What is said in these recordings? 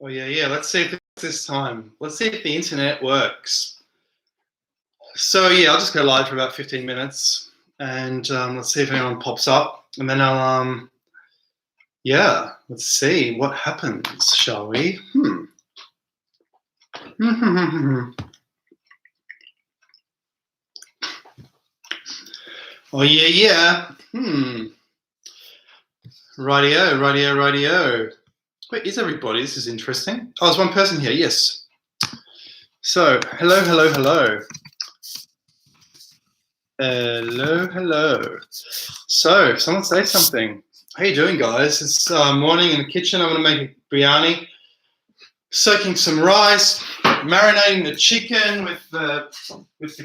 Oh yeah. Let's see if it's this time. Let's see if the internet works. So yeah, I'll just go live for about 15 minutes, and let's see if anyone pops up, and then I'll yeah, let's see what happens, shall we? Oh yeah. Rightio. Wait, is everybody? This is interesting. Oh, there's one person here. Yes. So, hello. So, someone say something. How you doing, guys? It's morning in the kitchen. I'm going to make a biryani. Soaking some rice, marinating the chicken with the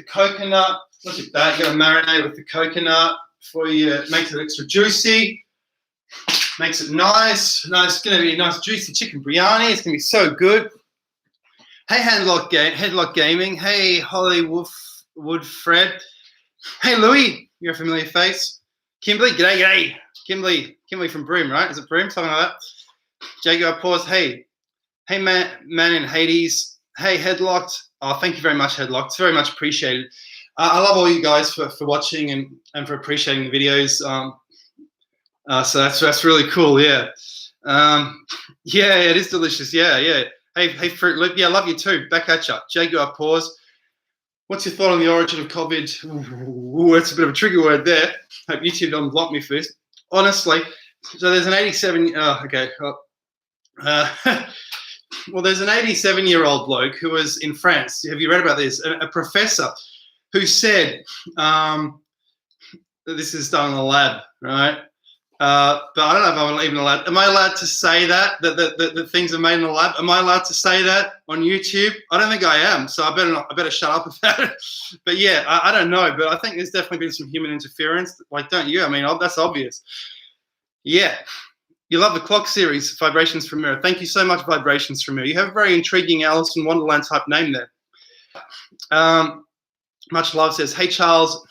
coconut. Look at that. You got to marinate with the coconut before you makes it extra juicy. Makes it nice. It's going to be a nice juicy chicken biryani. It's going to be so good. Hey, Headlock Gaming. Hey, Hollywood Fred. Hey, Louis. You're a familiar face. Kimberly. G'day. Kimberly from Broome, right? Is it Broome? Something like that. Jaguar Pause. Hey, man in Hades. Hey, Headlocked. Oh, thank you very much, Headlocked. It's very much appreciated. I love all you guys for watching and for appreciating the videos. So that's really cool. Yeah. Yeah, it is delicious. Yeah. Hey, Fruit Loop. Yeah, I love you too. Back at you. Jaguar Pause. What's your thought on the origin of COVID? Ooh, that's a bit of a tricky word there. Hope YouTube don't block me first. Honestly, so there's an 87. Okay. Well, there's an 87-year-old bloke who was in France. Have you read about this? A professor who said this is done in a lab, right? But I don't know if I'm even allowed. Am I allowed to say that things are made in a lab? Am I allowed to say that on YouTube? I don't think I am. So I better shut up about it. But yeah, I don't know. But I think there's definitely been some human interference. Like, don't you? I mean, that's obvious. Yeah. You love the clock series, Vibrations from Mirror. Thank you so much, Vibrations from Mirror. You have a very intriguing Alice in Wonderland type name there. Much love says, hey, Charles,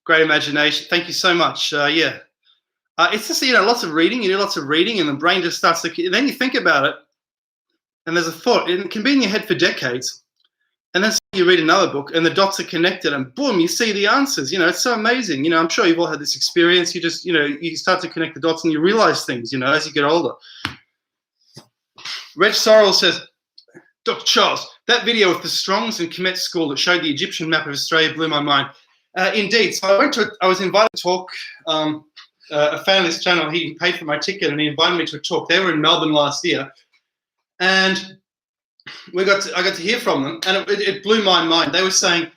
great imagination. Thank you so much. Yeah. It's just, lots of reading. You do lots of reading and the brain just starts to, then you think about it and there's a thought. It can be in your head for decades. And then you read another book and the dots are connected and boom, you see the answers. It's so amazing. I'm sure you've all had this experience. You just, you start to connect the dots and you realize things, as you get older. Reg Sorrell says, Dr. Charles, that video with the Strongs and Kemet School that showed the Egyptian map of Australia blew my mind. Indeed. So I was invited to talk. A fan of this channel, he paid for my ticket and he invited me to a talk. They were in Melbourne last year, and I got to hear from them, and it blew my mind. They were saying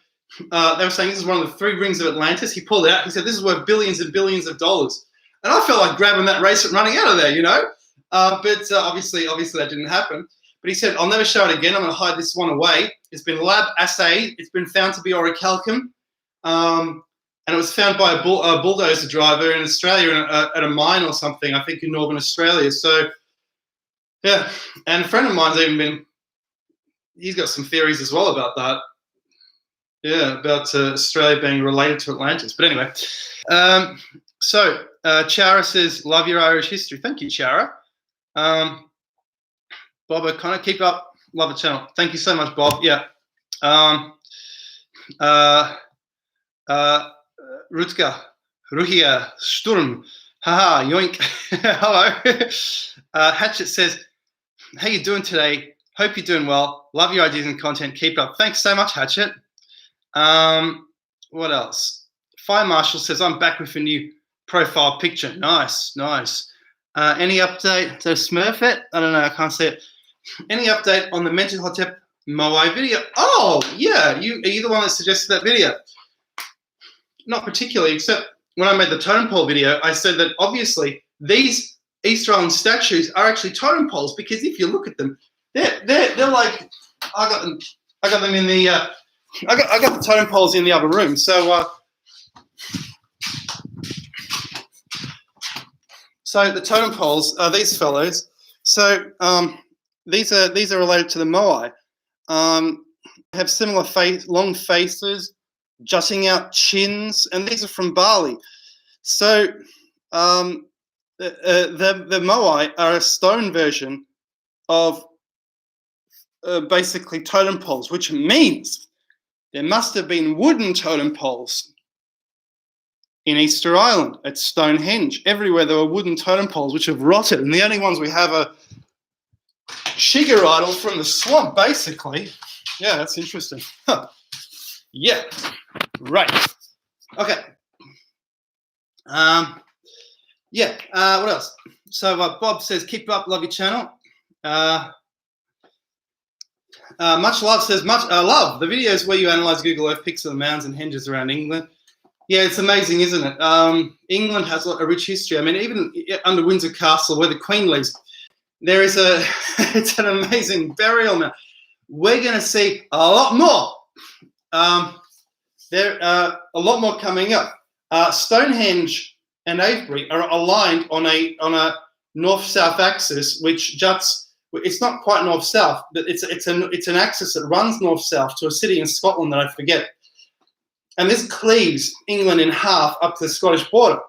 this is one of the 3 rings of Atlantis. He pulled it out. He said this is worth billions and billions of dollars, and I felt like grabbing that race and running out of there, But obviously that didn't happen. But he said I'll never show it again. I'm going to hide this one away. It's been lab assayed. It's been found to be orichalcum. And it was found by a bulldozer driver in Australia at a mine or something, I think in northern Australia. So, yeah. And a friend of mine's he's got some theories as well about that. Yeah, about Australia being related to Atlantis. But anyway. So, Chara says, love your Irish history. Thank you, Chara. Bob O'Connor, keep up. Love the channel. Thank you so much, Bob. Yeah. Rutger, Ruhia, Sturm, haha, yoink. Hello. Hatchet says, how you doing today? Hope you're doing well. Love your ideas and content. Keep it up. Thanks so much, Hatchet. What else? Fire Marshal says, I'm back with a new profile picture. Nice. Any update to Smurf it? I don't know. I can't see it. Any update on the Mental Hotep Moai video? Oh, yeah. Are you the one that suggested that video? Not particularly, except when I made the totem pole video, I said that obviously these Easter Island statues are actually totem poles because if you look at them, they're like I got them in the I got the totem poles in the other room. So the totem poles are these fellows. So these are related to the Moai. Have similar long faces, jutting out chins, and these are from Bali. So the Moai are a stone version of basically totem poles, which means there must have been wooden totem poles in Easter Island, at Stonehenge. Everywhere there were wooden totem poles which have rotted, and the only ones we have are Shiga idol from the swamp, basically. Yeah, that's interesting. Huh. Yeah, right. Okay. What else? So Bob says, keep it up, love your channel. Much love says, love the videos where you analyze Google Earth pics of the mounds and henges around England. Yeah, it's amazing, isn't it? England has a rich history. I mean, even under Windsor Castle, where the Queen lives, there is it's an amazing burial mound. We're going to see a lot more. A lot more coming up. Stonehenge and Avebury are aligned on a north-south axis, which juts. It's not quite north-south, but it's an axis that runs north-south to a city in Scotland that I forget. And this cleaves England in half up to the Scottish border.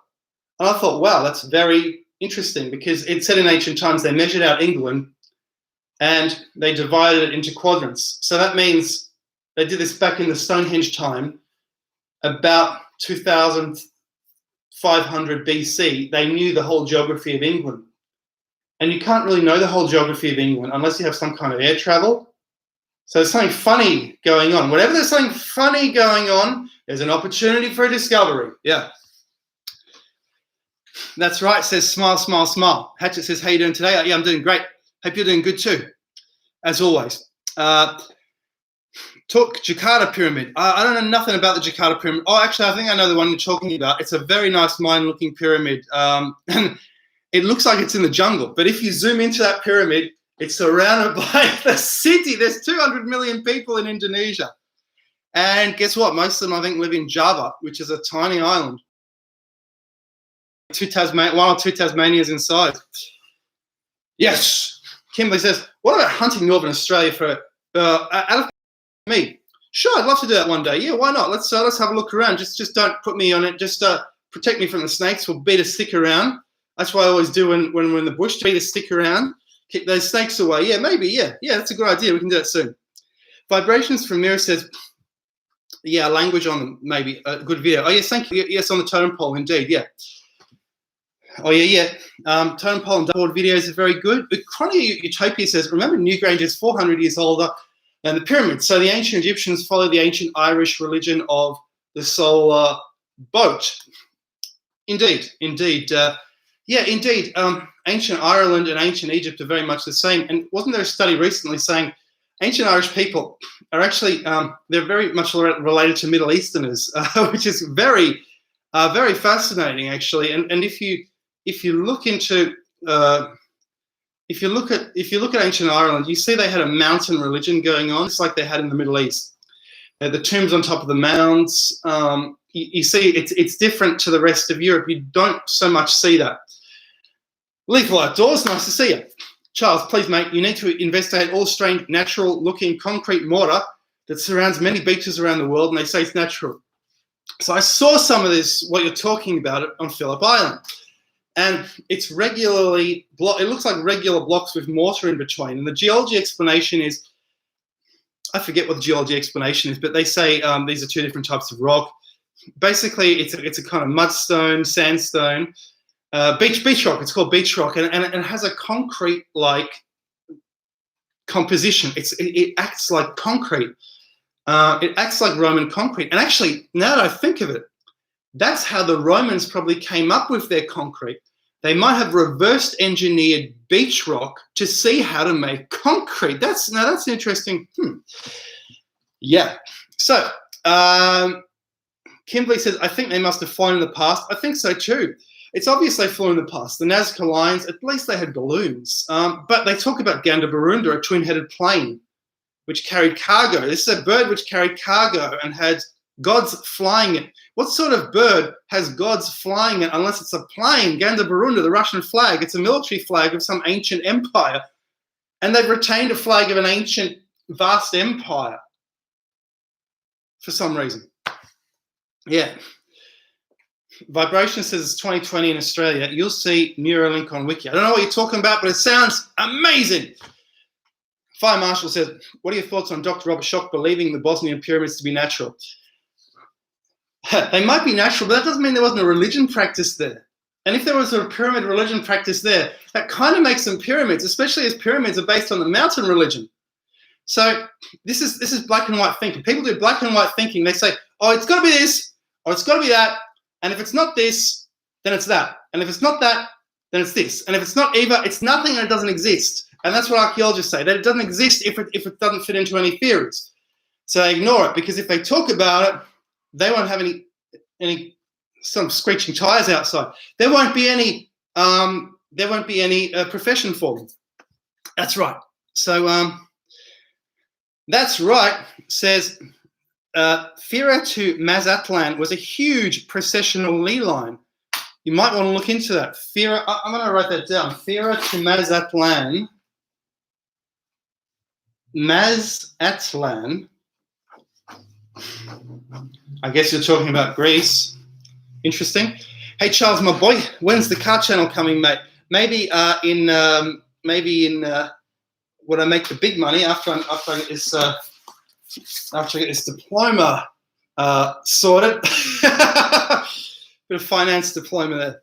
And I thought, wow, that's very interesting, because it said in ancient times they measured out England and they divided it into quadrants. So that means they did this back in the Stonehenge time, about 2500 BC. They knew the whole geography of England. And you can't really know the whole geography of England unless you have some kind of air travel. So there's something funny going on. Whenever there's something funny going on, there's an opportunity for a discovery. Yeah. That's right, says smile, smile, smile. Hatchet says, how you doing today? Yeah, I'm doing great. Hope you're doing good too, as always. Talk Jakarta Pyramid. I don't know nothing about the Jakarta Pyramid. Oh, actually, I think I know the one you're talking about. It's a very nice mine-looking pyramid. And it looks like it's in the jungle. But if you zoom into that pyramid, it's surrounded by the city. There's 200 million people in Indonesia. And guess what? Most of them, I think, live in Java, which is a tiny island. One or two Tasmanias inside. Yes. Kimberly says, what about hunting Northern Australia for me? Sure, I'd love to do that one day. Yeah, why not? Let's have a look around. Just don't put me on it. Just protect me from the snakes. We'll beat a stick around. That's what I always do when we're in the bush. Beat a stick around. Keep those snakes away. Yeah, maybe. Yeah, that's a good idea. We can do that soon. Vibrations from Mira says, yeah, language on them, maybe. A good video. Oh, yes, thank you. Yes, on the totem pole, indeed. Yeah. Oh, yeah. Totem pole and double videos are very good. But Chronia Utopia says, remember, Newgrange is 400 years older than the pyramids. So the ancient Egyptians follow the ancient Irish religion of the solar boat. Indeed. Yeah, indeed. Ancient Ireland and ancient Egypt are very much the same. And wasn't there a study recently saying ancient Irish people are actually, they're very much related to Middle Easterners, which is very fascinating, actually. And if you look into if you look at ancient Ireland, you see they had a mountain religion going on, just like they had in the Middle East. The tombs on top of the mounds. You see, it's different to the rest of Europe. You don't so much see that. Lethal Outdoors, nice to see you. Charles, please, mate, you need to investigate all strange, natural-looking concrete mortar that surrounds many beaches around the world, and they say it's natural. So I saw some of this, what you're talking about, on Phillip Island. And it's regularly, it looks like regular blocks with mortar in between. And the geology explanation is, I forget what the geology explanation is, but they say these are two different types of rock. Basically, it's a kind of mudstone, sandstone, beach rock. It's called beach rock, and it has a concrete-like composition. It acts like concrete. It acts like Roman concrete. And actually, now that I think of it, that's how the Romans probably came up with their concrete. They might have reversed engineered beach rock to see how to make concrete. That's interesting. Yeah. So Kimberly says, I think they must have flown in the past. I think so too. It's obvious they flew in the past. The Nazca Lions, at least they had balloons. But they talk about Gandabarunda, a twin-headed plane, which carried cargo. This is a bird which carried cargo and had gods flying it. What sort of bird has gods flying it unless it's a plane? Gandabarunda, the Russian flag. It's a military flag of some ancient empire. And they've retained a flag of an ancient, vast empire for some reason. Yeah. Vibration says it's 2020 in Australia. You'll see Neuralink on Wiki. I don't know what you're talking about, but it sounds amazing. Fire Marshal says, what are your thoughts on Dr. Robert Schoch believing the Bosnian pyramids to be natural? They might be natural, but that doesn't mean there wasn't a religion practice there. And if there was a pyramid religion practice there, that kind of makes them pyramids, especially as pyramids are based on the mountain religion. So this is black and white thinking. People do black and white thinking. They say, oh, it's got to be this, or it's got to be that. And if it's not this, then it's that. And if it's not that, then it's this. And if it's not either, it's nothing and it doesn't exist. And that's what archaeologists say, that it doesn't exist if it doesn't fit into any theories. So they ignore it, because if they talk about it, they won't have some screeching tires outside. There won't be any profession for them. That's right. So that's right, says Fira to Mazatlan was a huge processional ley line. You might want to look into that. Fira, I'm going to write that down. Fira to Mazatlan. Mazatlan. I guess you're talking about Greece. Interesting. Hey Charles, my boy, when's the car channel coming, mate? Maybe in when I make the big money after I get this diploma sorted. Bit of finance diploma there.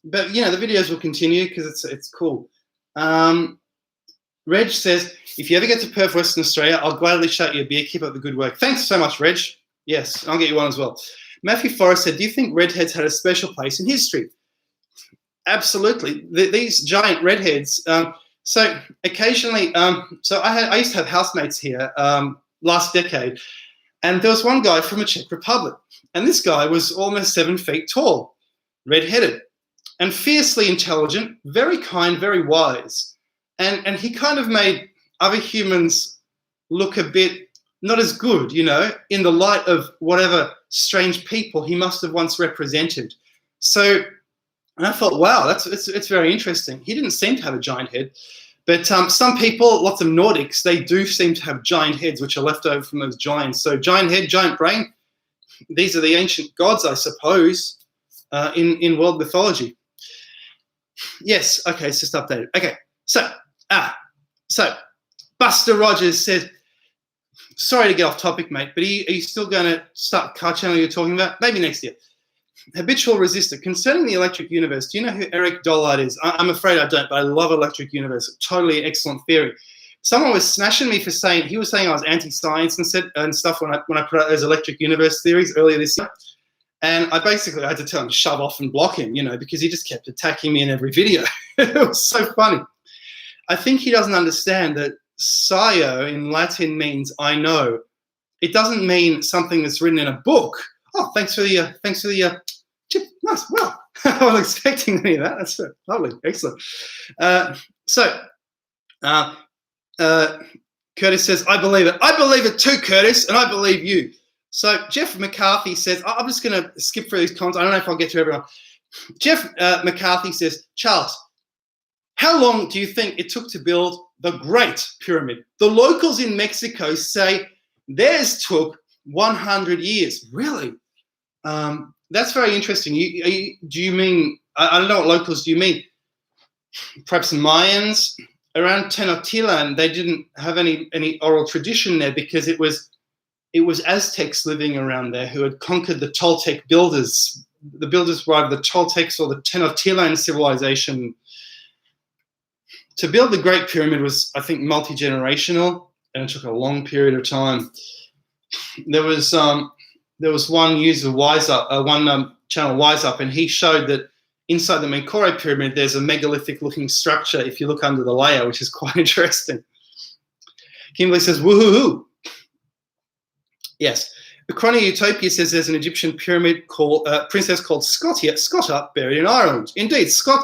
But you know, the videos will continue because it's cool. Reg says, if you ever get to Perth, Western Australia, I'll gladly shout you a beer. Keep up the good work. Thanks so much, Reg. Yes, I'll get you one as well. Matthew Forrest said, do you think redheads had a special place in history? Absolutely. These giant redheads. So occasionally, I used to have housemates here last decade, and there was one guy from the Czech Republic, and this guy was almost 7 feet tall, red-headed, and fiercely intelligent, very kind, very wise. And he kind of made other humans look a bit not as good, you know, in the light of whatever strange people he must have once represented. So, and I thought, wow, it's very interesting. He didn't seem to have a giant head, but some people, lots of Nordics, they do seem to have giant heads, which are left over from those giants. So giant head, giant brain, these are the ancient gods, I suppose, in world mythology. Yes, okay, it's just updated. Okay, so Buster Rogers says, sorry to get off topic, mate, but are you still going to start the car channel you're talking about? Maybe next year. Habitual resistor. Concerning the electric universe, do you know who Eric Dollard is? I'm afraid I don't, but I love electric universe. Totally excellent theory. Someone was smashing me for saying, he was saying I was anti-science and stuff when I put out those electric universe theories earlier this year. And I had to tell him to shove off and block him, you know, because he just kept attacking me in every video. It was so funny. I think he doesn't understand that scio in Latin means I know. It doesn't mean something that's written in a book. Oh, thanks for the tip. Nice. Wow. I wasn't expecting any of that. That's lovely. Excellent. Curtis says, I believe it. I believe it too, Curtis, and I believe you. So Jeff McCarthy says, I'm just going to skip through these comments. I don't know if I'll get to everyone. Jeff McCarthy says, Charles, how long do you think it took to build the Great Pyramid? The locals in Mexico say theirs took 100 years. Really? That's very interesting. Do you mean, I don't know what locals do you mean? Perhaps Mayans? Around Tenochtitlan, they didn't have any oral tradition there because it was Aztecs living around there who had conquered the Toltec builders. The builders were either the Toltecs or the Tenochtitlan civilization. To build the Great Pyramid was, I think, multi-generational, and it took a long period of time. There was one user, channel Wise Up, and he showed that inside the Menkore Pyramid, there's a megalithic-looking structure if you look under the layer, which is quite interesting. Kimberly says, woohoo! Yes. Chrono Utopia says there's an Egyptian pyramid princess called Scotta, buried in Ireland. Indeed, So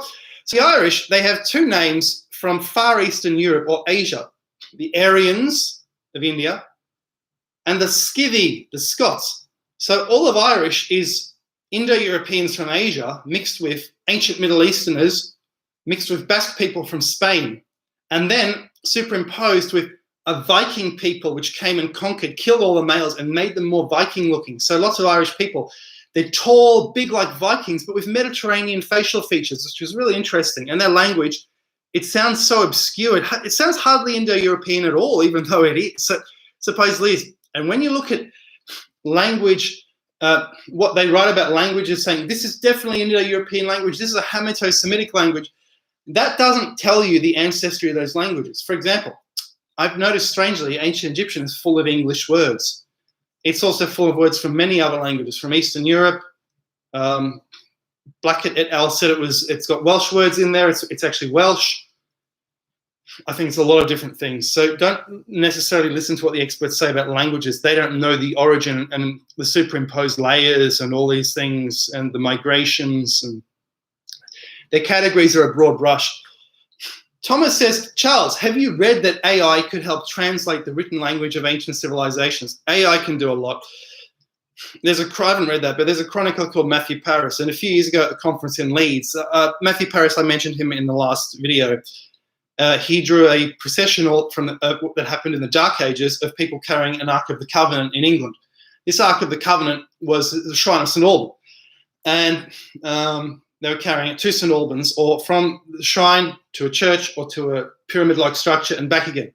the Irish, they have two names from Far Eastern Europe or Asia. The Aryans of India and the Scythi, the Scots. So all of Irish is Indo-Europeans from Asia mixed with ancient Middle Easterners, mixed with Basque people from Spain, and then superimposed with a Viking people which came and conquered, killed all the males and made them more Viking looking. So lots of Irish people. They're tall, big like Vikings, but with Mediterranean facial features, which was really interesting. And their language it sounds so obscure. It sounds hardly Indo-European at all, even though it is. So, supposedly is. And when you look at language, what they write about language is saying this is definitely Indo-European language. This is a Hamito-Semitic language. That doesn't tell you the ancestry of those languages. For example, I've noticed strangely, ancient Egyptian is full of English words. It's also full of words from many other languages, from Eastern Europe. Blackett et al. Said it's got Welsh words in there. It's actually Welsh. I think it's a lot of different things. So don't necessarily listen to what the experts say about languages. They don't know the origin and the superimposed layers and all these things and the migrations. And their categories are a broad brush. Thomas says, Charles, have you read that AI could help translate the written language of ancient civilizations? AI can do a lot. I haven't read that, but there's a chronicler called Matthew Paris. And a few years ago at a conference in Leeds, Matthew Paris, I mentioned him in the last video. He drew a procession from that happened in the Dark Ages of people carrying an Ark of the Covenant in England. This Ark of the Covenant was the Shrine of St. Alban. And they were carrying it to St. Albans, or from the shrine to a church or to a pyramid-like structure and back again.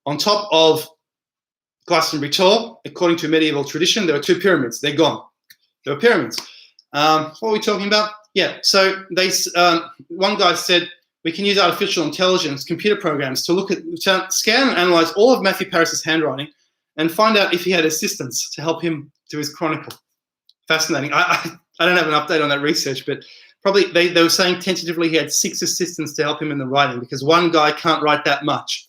On top of Glastonbury Tor, according to medieval tradition, there were 2 pyramids. They're gone. There were pyramids. What are we talking about? Yeah, so one guy said, we can use artificial intelligence, computer programs, to scan and analyze all of Matthew Paris's handwriting and find out if he had assistants to help him do his chronicle. Fascinating. I don't have an update on that research, but probably they were saying tentatively he had 6 assistants to help him in the writing because one guy can't write that much.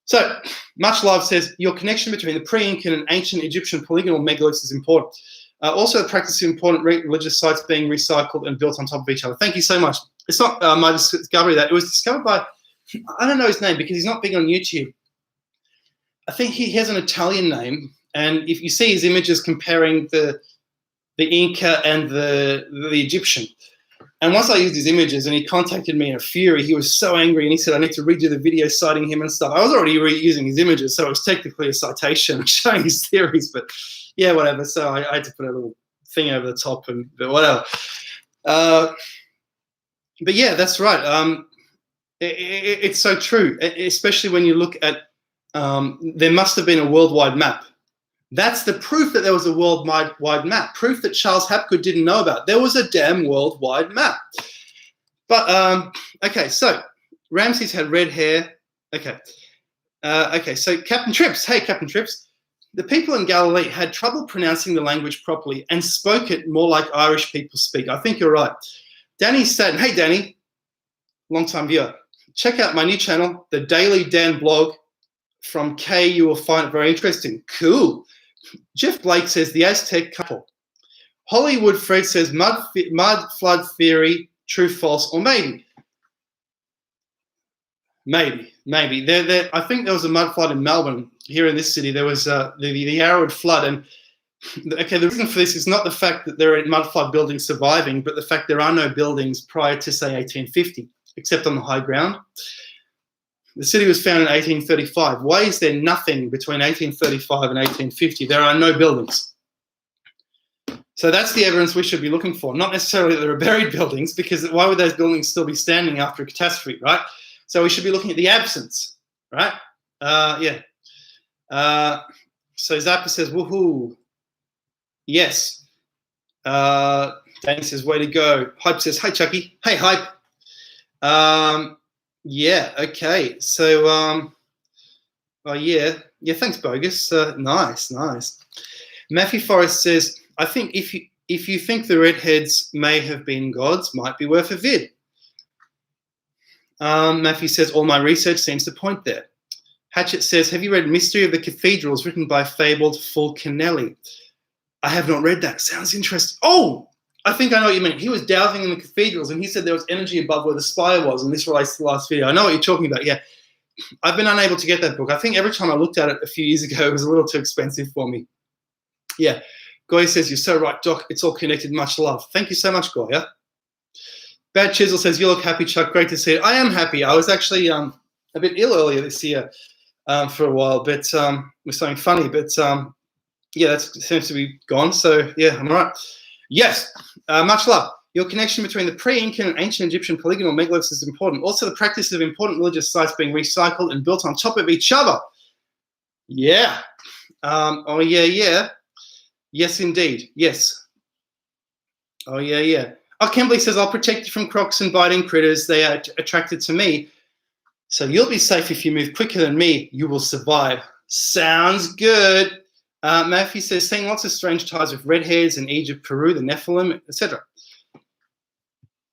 So, Much Love says, your connection between the pre-Incan and ancient Egyptian polygonal megaliths is important. Also, the practice of important religious sites being recycled and built on top of each other. Thank you so much. It's not my discovery that. It was discovered by, I don't know his name because he's not big on YouTube. I think he has an Italian name. And if you see his images comparing the Inca and the Egyptian. And once I used his images and he contacted me in a fury, he was so angry and he said, I need to redo the video citing him and stuff. I was already reusing his images, so it was technically a citation showing his theories, but yeah, whatever. So I had to put a little thing over the top and but whatever. But yeah, that's right. It's so true, especially when you look at, there must have been a worldwide map. That's the proof that there was a worldwide map. Proof that Charles Hapgood didn't know about. There was a damn worldwide map. But, okay, so Ramses had red hair. Okay. Okay, so Captain Trips. Hey, Captain Trips. The people in Galilee had trouble pronouncing the language properly and spoke it more like Irish people speak. I think you're right. Danny Staten. Hey, Danny. Long-time viewer. Check out my new channel, the Daily Dan blog from K. You will find it very interesting. Cool. Jeff Blake says the Aztec couple. Hollywood Fred says mud flood theory, true, false, or maybe. Maybe. I think there was a mud flood in Melbourne. Here in this city, there was the Yarwood flood. And okay, the reason for this is not the fact that there are mud flood buildings surviving, but the fact there are no buildings prior to, say, 1850, except on the high ground. The city was founded in 1835. Why is there nothing between 1835 and 1850? There are no buildings. So that's the evidence we should be looking for. Not necessarily that there are buried buildings, because why would those buildings still be standing after a catastrophe, right? So we should be looking at the absence, right? Yeah. So Zappa says, woohoo. Yes. Danny says, way to go. Hype says, hey, Chucky. Hey, Hype. Yeah, okay. So, oh, yeah. Yeah, thanks, Bogus. Nice. Matthew Forrest says, I think if you think the redheads may have been gods, might be worth a vid. Matthew says, all my research seems to point there. Hatchett says, have you read Mystery of the Cathedrals written by fabled Fulcanelli? I have not read that. Sounds interesting. Oh, I think I know what you mean. He was dowsing in the cathedrals and he said there was energy above where the spire was, and this relates to the last video. I know what you're talking about, yeah. I've been unable to get that book. I think every time I looked at it a few years ago, it was a little too expensive for me. Yeah. Goya says, you're so right, Doc. It's all connected. Much love. Thank you so much, Goya. Bad Chisel says, you look happy, Chuck. Great to see it. I am happy. I was actually a bit ill earlier this year for a while, but with something funny. But yeah, that seems to be gone. So yeah, I'm all right. Yes, much love. Your connection between the pre-Incan and ancient Egyptian polygonal megaliths is important. Also, the practice of important religious sites being recycled and built on top of each other. Yeah. Oh, yeah, yeah. Yes, indeed. Yes. Oh, yeah, yeah. Oh, Kimberly says, I'll protect you from crocs and biting critters. They are attracted to me. So you'll be safe if you move quicker than me. You will survive. Sounds good. Matthew says, seeing lots of strange ties with redheads in Egypt, Peru, the Nephilim, etc.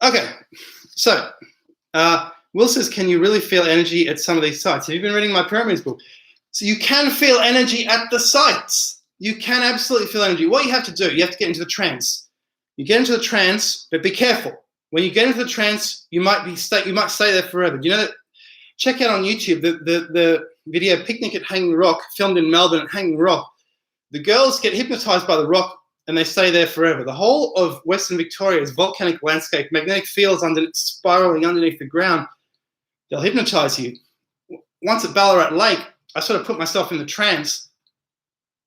Okay, so Will says, can you really feel energy at some of these sites? Have you been reading my Pyramids book? So you can feel energy at the sites. You can absolutely feel energy. What you have to do, you have to get into the trance. You get into the trance, but be careful. When you get into the trance, you might stay there forever. You know that? Check out on YouTube the video Picnic at Hanging Rock, filmed in Melbourne at Hanging Rock. The girls get hypnotized by the rock and they stay there forever. The whole of Western Victoria is volcanic landscape, magnetic fields spiraling underneath the ground. They'll hypnotize you. Once at Ballarat Lake, I sort of put myself in the trance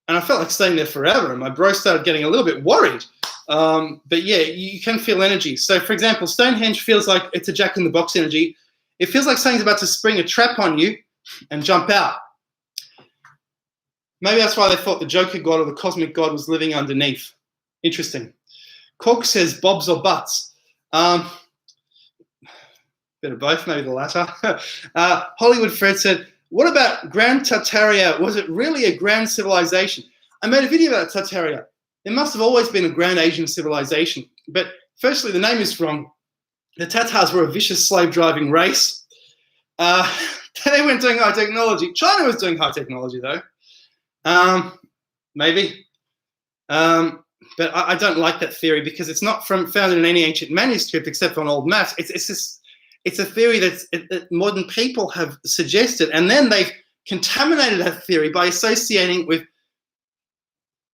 and I felt like staying there forever. And my bro started getting a little bit worried. But yeah, you can feel energy. So for example, Stonehenge feels like it's a Jack in the Box energy. It feels like something's about to spring a trap on you and jump out. Maybe that's why they thought the Joker God or the cosmic God was living underneath. Interesting. Cork says bobs or butts. Bit of both, maybe the latter. Hollywood Fred said, what about Grand Tartaria? Was it really a grand civilization? I made a video about Tartaria. There must have always been a grand Asian civilization. But firstly, the name is wrong. The Tatars were a vicious slave-driving race. They weren't doing high technology. China was doing high technology, though. Maybe. But I don't like that theory because it's not found in any ancient manuscript except on old maps. It's a theory that modern people have suggested, and then they've contaminated that theory by associating with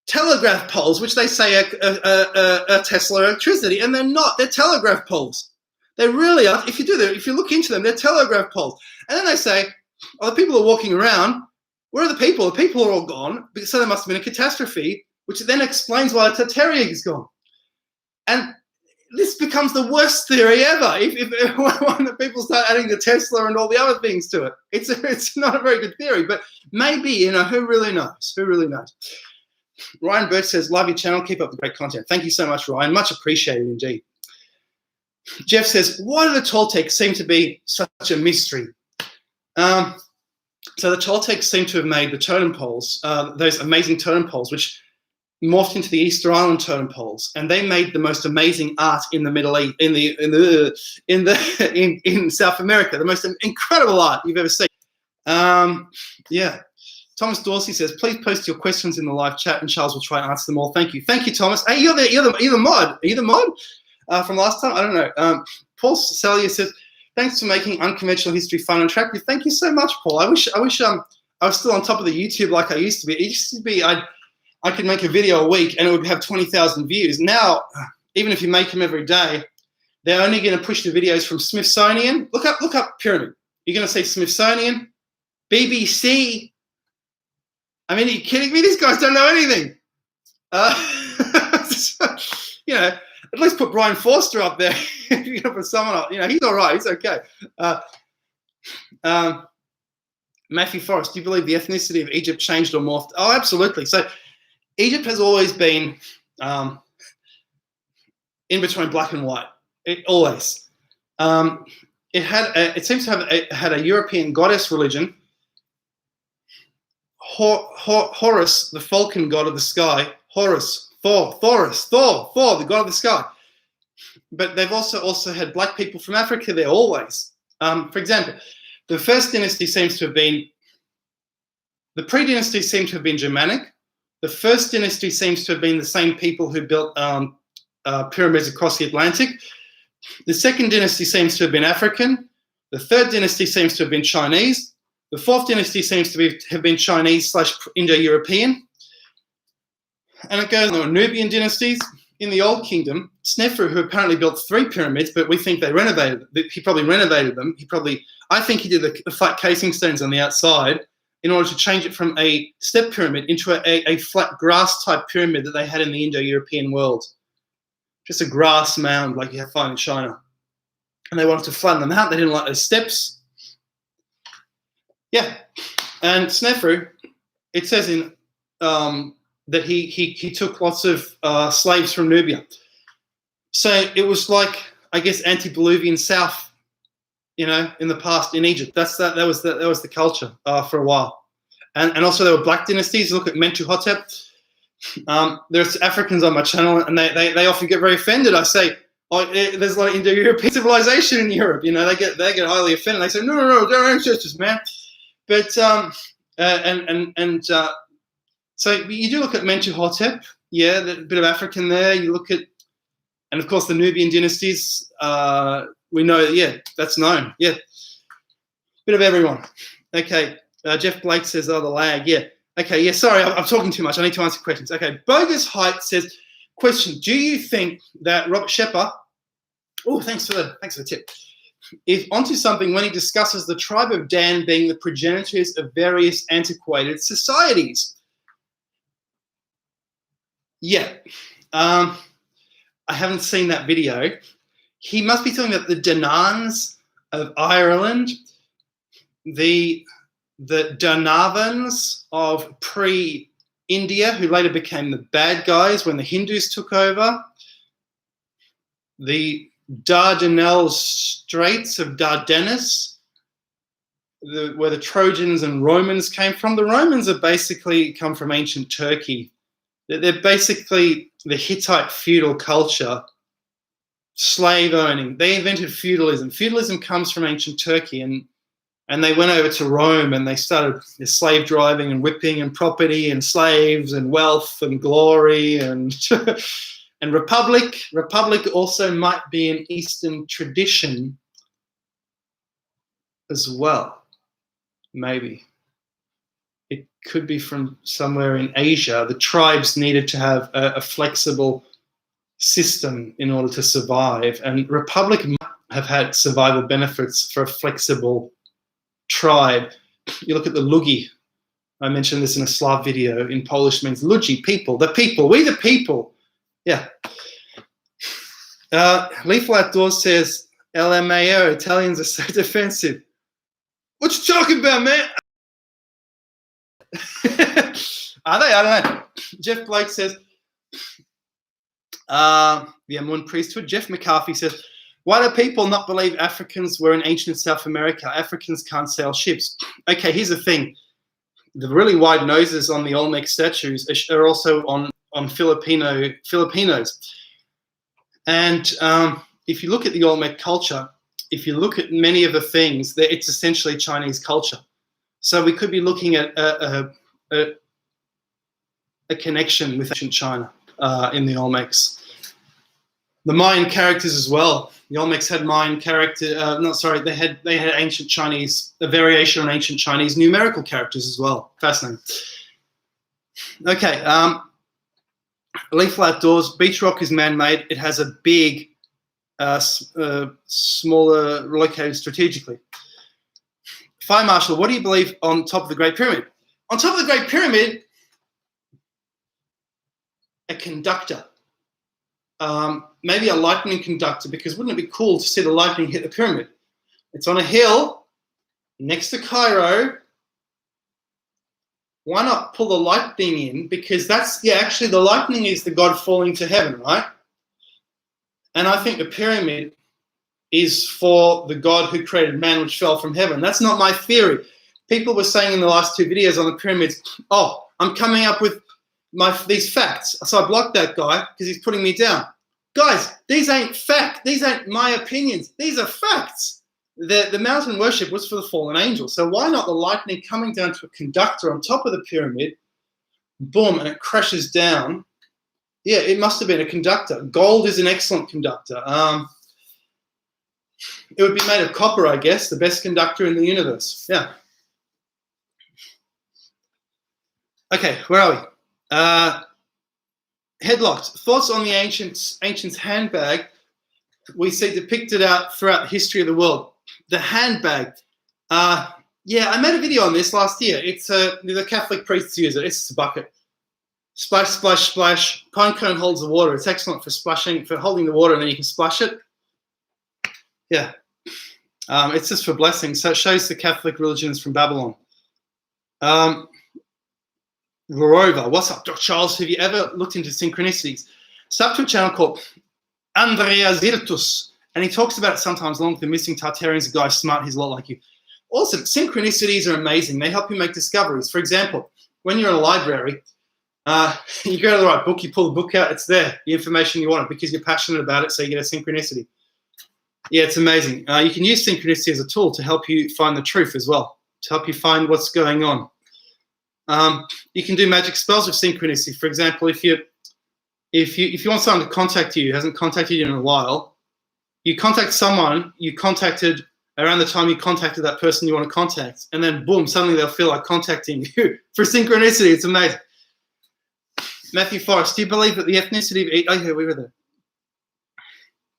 telegraph poles, which they say are Tesla electricity, and they're not. They're telegraph poles. They really are. If you look into them, they're telegraph poles. And then they say, oh, the people are walking around. Where are the people? The people are all gone. So there must have been a catastrophe, which then explains why the Tartaria is gone. And this becomes the worst theory ever. If when the people start adding the Tesla and all the other things to it, it's not a very good theory. But maybe, who really knows? Who really knows? Ryan Birch says, love your channel. Keep up the great content. Thank you so much, Ryan. Much appreciated indeed. Jeff says, why do the Toltecs seem to be such a mystery? So the Toltecs seem to have made the totem poles, those amazing totem poles, which morphed into the Easter Island totem poles, and they made the most amazing art in the Middle East, in South America, the most incredible art you've ever seen. Yeah. Thomas Dorsey says, please post your questions in the live chat, and Charles will try and answer them all. Thank you, Thomas. Hey, you're the mod. Are you the mod from last time? I don't know. Paul Salier says, thanks for making unconventional history fun and attractive. Thank you so much, Paul. I wish I was still on top of the YouTube like I used to be. It used to be I could make a video a week and it would have 20,000 views. Now, even if you make them every day, they're only going to push the videos from Smithsonian. Look up Pyramid. You're going to see Smithsonian, BBC. I mean, are you kidding me? These guys don't know anything. At least put Brian Forster up there. If you're going to put someone up, he's all right. He's okay. Matthew Forrest, do you believe the ethnicity of Egypt changed or morphed? Oh, absolutely. So Egypt has always been in between black and white. Always. It seems to have had a European goddess religion. Horus, the falcon god of the sky. Horus. Thor, the god of the sky. But they've also had black people from Africa there always. For example, the first dynasty seems to have been, the pre-dynasty seems to have been Germanic. The first dynasty seems to have been the same people who built pyramids across the Atlantic. The second dynasty seems to have been African. The third dynasty seems to have been Chinese. The fourth dynasty seems to have been Chinese/Indo-European. And it goes on. There were Nubian dynasties in the Old Kingdom. Snefru, who apparently built 3 pyramids, but we think they renovated. He probably renovated them. I think he did the flat casing stones on the outside in order to change it from a step pyramid into a flat grass type pyramid that they had in the Indo-European world. just a grass mound like you find in China. And they wanted to flatten them out. They didn't like those steps. Yeah. And Snefru, it says in that he took lots of slaves from Nubia. So it was like, I guess, antediluvian South, in the past in Egypt. That was the culture for a while. And also there were black dynasties. Look at Mentuhotep. There's Africans on my channel, and they often get very offended. I say, there's a lot of Indo-European civilization in Europe. They get highly offended. They say, no, they're ancestors, man. But so you do look at Mentuhotep. Yeah, a bit of African there. You look at, and of course the Nubian dynasties. We know, yeah, that's known. Yeah, bit of everyone. Okay, Jeff Blake says, the lag. Yeah. Okay, yeah, sorry, I'm talking too much. I need to answer questions. Okay, Bogus Height says, question, do you think that Robert Shepard, thanks for the tip, is onto something when he discusses the tribe of Dan being the progenitors of various antiquated societies? Yeah, I haven't seen that video. He must be talking about the Danans of Ireland, the Donavans of pre-India, who later became the bad guys when the Hindus took over, the Dardanelles Straits of Dardanus, where the Trojans and Romans came from. The Romans are basically come from ancient Turkey. They're basically the Hittite feudal culture, slave owning. They invented feudalism. Feudalism comes from ancient Turkey, and they went over to Rome and they started slave driving and whipping and property and slaves and wealth and glory and and republic. Republic also might be an Eastern tradition as well. Maybe. It could be from somewhere in Asia. The tribes needed to have a flexible system in order to survive, and republic might have had survival benefits for a flexible tribe. You look at the Lugi. I mentioned this in a Slav video. In Polish means Ludzi, people. The people. We the people. Yeah. Lethal Outdoors says, LMAO, Italians are so defensive. What you talking about, man? Are they? I don't know. Jeff Blake says, Moon priesthood. Jeff McCarthy says, why do people not believe Africans were in ancient South America? Africans can't sail ships. Okay, here's the thing. The really wide noses on the Olmec statues are also on Filipinos. And if you look at the Olmec culture, if you look at many of the things, it's essentially Chinese culture. So we could be looking at a connection with ancient China in the Olmecs. The Mayan characters as well. The Olmecs had Mayan character. They had ancient Chinese, a variation on ancient Chinese numerical characters as well. Fascinating. Okay, Lethal Outdoors. Beach rock is man-made. It has a big, smaller, located strategically. Fire Marshal, what do you believe on top of the Great Pyramid? On top of the Great Pyramid, a conductor. Maybe a lightning conductor, because wouldn't it be cool to see the lightning hit the pyramid? It's on a hill next to Cairo. Why not pull the lightning in? Because actually the lightning is the god falling to heaven, right? And I think the pyramid is for the god who created man, which fell from heaven. That's not my theory. People were saying in the last two videos on the pyramids, I'm coming up with these facts. So I blocked that guy because he's putting me down. Guys, these ain't facts. These ain't my opinions. These are facts. The mountain worship was for the fallen angels. So why not the lightning coming down to a conductor on top of the pyramid, boom, and it crashes down? Yeah, it must have been a conductor. Gold is an excellent conductor. It would be made of copper, I guess, the best conductor in the universe. Yeah. Okay, where are we? Headlocked. Thoughts on the ancients' handbag we see depicted out throughout the history of the world. The handbag. Yeah, I made a video on this last year. The Catholic priests use it. It's a bucket. Splash, splash, splash. Pine cone holds the water. It's excellent for splashing, for holding the water, and then you can splash it. Yeah. It's just for blessings. So it shows the Catholic religion is from Babylon. Moreover, what's up, Dr. Charles? Have you ever looked into synchronicities? Sub to a channel called Andrea Zirtus, and he talks about it sometimes along with the missing Tartarians, a guy smart, he's a lot like you. Also, synchronicities are amazing. They help you make discoveries. For example, when you're in a library, you go to the right book, you pull the book out, it's there, the information you want because you're passionate about it, so you get a synchronicity. Yeah, it's amazing. You can use synchronicity as a tool to help you find the truth as well, to help you find what's going on. You can do magic spells with synchronicity. For example, if you want someone to contact you, who hasn't contacted you in a while, you contact someone you contacted around the time you contacted that person you want to contact, and then boom, suddenly they'll feel like contacting you for synchronicity. It's amazing. Matthew Forrest, do you believe that the ethnicity of... Oh, yeah, we were there.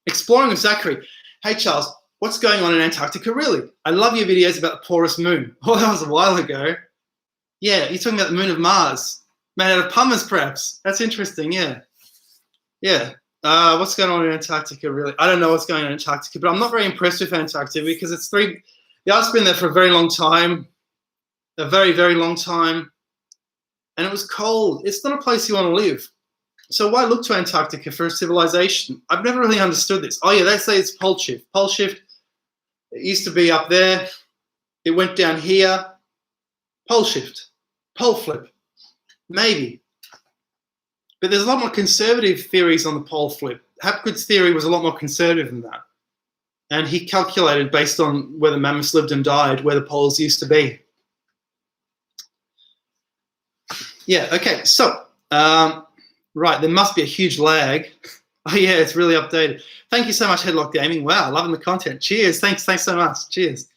Exploring with Zachary. Hey, Charles, what's going on in Antarctica, really? I love your videos about the porous moon. Oh, that was a while ago. Yeah, you're talking about the moon of Mars. Made out of pumice, perhaps. That's interesting, yeah. Yeah. What's going on in Antarctica, really? I don't know what's going on in Antarctica, but I'm not very impressed with Antarctica because the Earth's been there for a very long time. A very, very long time. And it was cold. It's not a place you want to live. So why look to Antarctica for a civilization? I've never really understood this. Oh, yeah, they say it's pole shift. Pole shift, it used to be up there. It went down here. Pole shift. Pole flip. Maybe. But there's a lot more conservative theories on the pole flip. Hapgood's theory was a lot more conservative than that. And he calculated based on where the mammoths lived and died, where the poles used to be. Yeah, okay, so, right, there must be a huge lag. Oh yeah, it's really updated. Thank you so much, Headlock Gaming. Wow, loving the content. Cheers, thanks so much, cheers.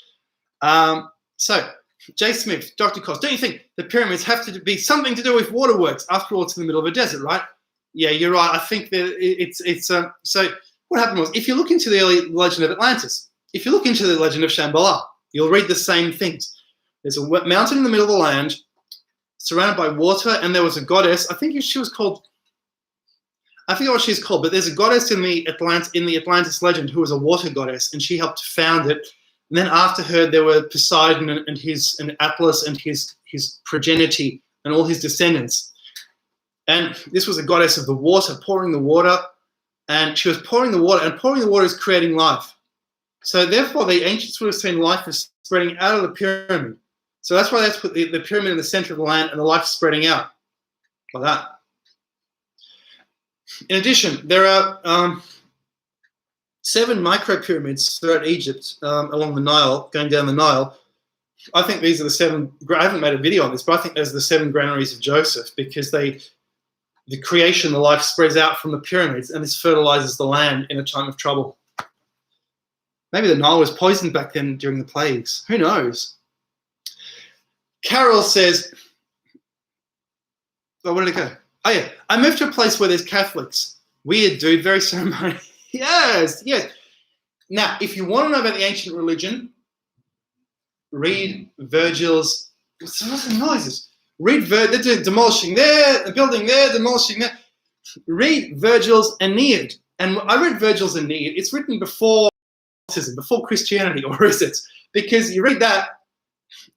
So, Jay Smith, Dr. Cost, don't you think the pyramids have to be something to do with waterworks? After all, it's in the middle of a desert, right? Yeah, you're right. I think that so what happened was, if you look into the early legend of Atlantis, if you look into the legend of Shambhala, you'll read the same things. There's a mountain in the middle of the land, surrounded by water, and there was a goddess. I think she was called, I forget what she's called, but there's a goddess in the Atlantis legend who was a water goddess, and she helped to found it. And then after her, there were Poseidon and Atlas and his progeny and all his descendants. And this was a goddess of the water, pouring the water, and she was pouring the water, and pouring the water is creating life. So therefore, the ancients would have seen life as spreading out of the pyramid. So that's why that's put the pyramid in the center of the land, and the life spreading out like that. In addition, there are 7 micro-pyramids throughout Egypt along the Nile, going down the Nile. I think these are the 7, I haven't made a video on this, but I think those are the 7 granaries of Joseph, because the creation, the life spreads out from the pyramids, and this fertilizes the land in a time of trouble. Maybe the Nile was poisoned back then during the plagues. Who knows? Carol says, oh, where did it go? Oh, yeah. I moved to a place where there's Catholics. Weird, dude. Very ceremonial. Yes, yes. Now, if you want to know about the ancient religion, read Virgil's... What's the noises? Read they're doing demolishing there, the building there, demolishing there. Read Virgil's Aeneid. And I read Virgil's Aeneid. It's written before Christianity, or is it? Because you read that,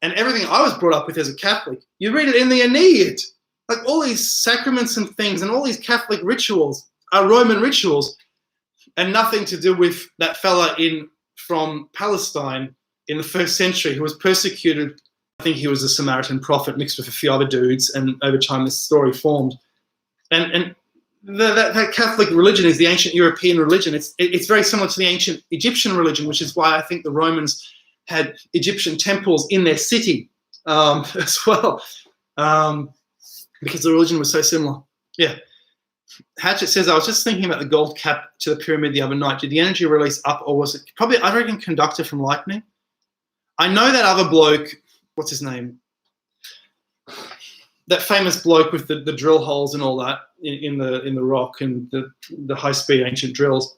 and everything I was brought up with as a Catholic, you read it in the Aeneid. Like all these sacraments and things and all these Catholic rituals are Roman rituals, and nothing to do with that fella from Palestine in the 1st century who was persecuted. I think he was a Samaritan prophet mixed with a few other dudes, and over time this story formed. And that Catholic religion is the ancient European religion. It's very similar to the ancient Egyptian religion, which is why I think the Romans had Egyptian temples in their city as well, because the religion was so similar. Yeah. Hatchet says, I was just thinking about the gold cap to the pyramid the other night. Did the energy release up, or was it probably, I reckon, conductor from lightning? I know that other bloke, what's his name? That famous bloke with the drill holes and all that in the rock and the high-speed ancient drills.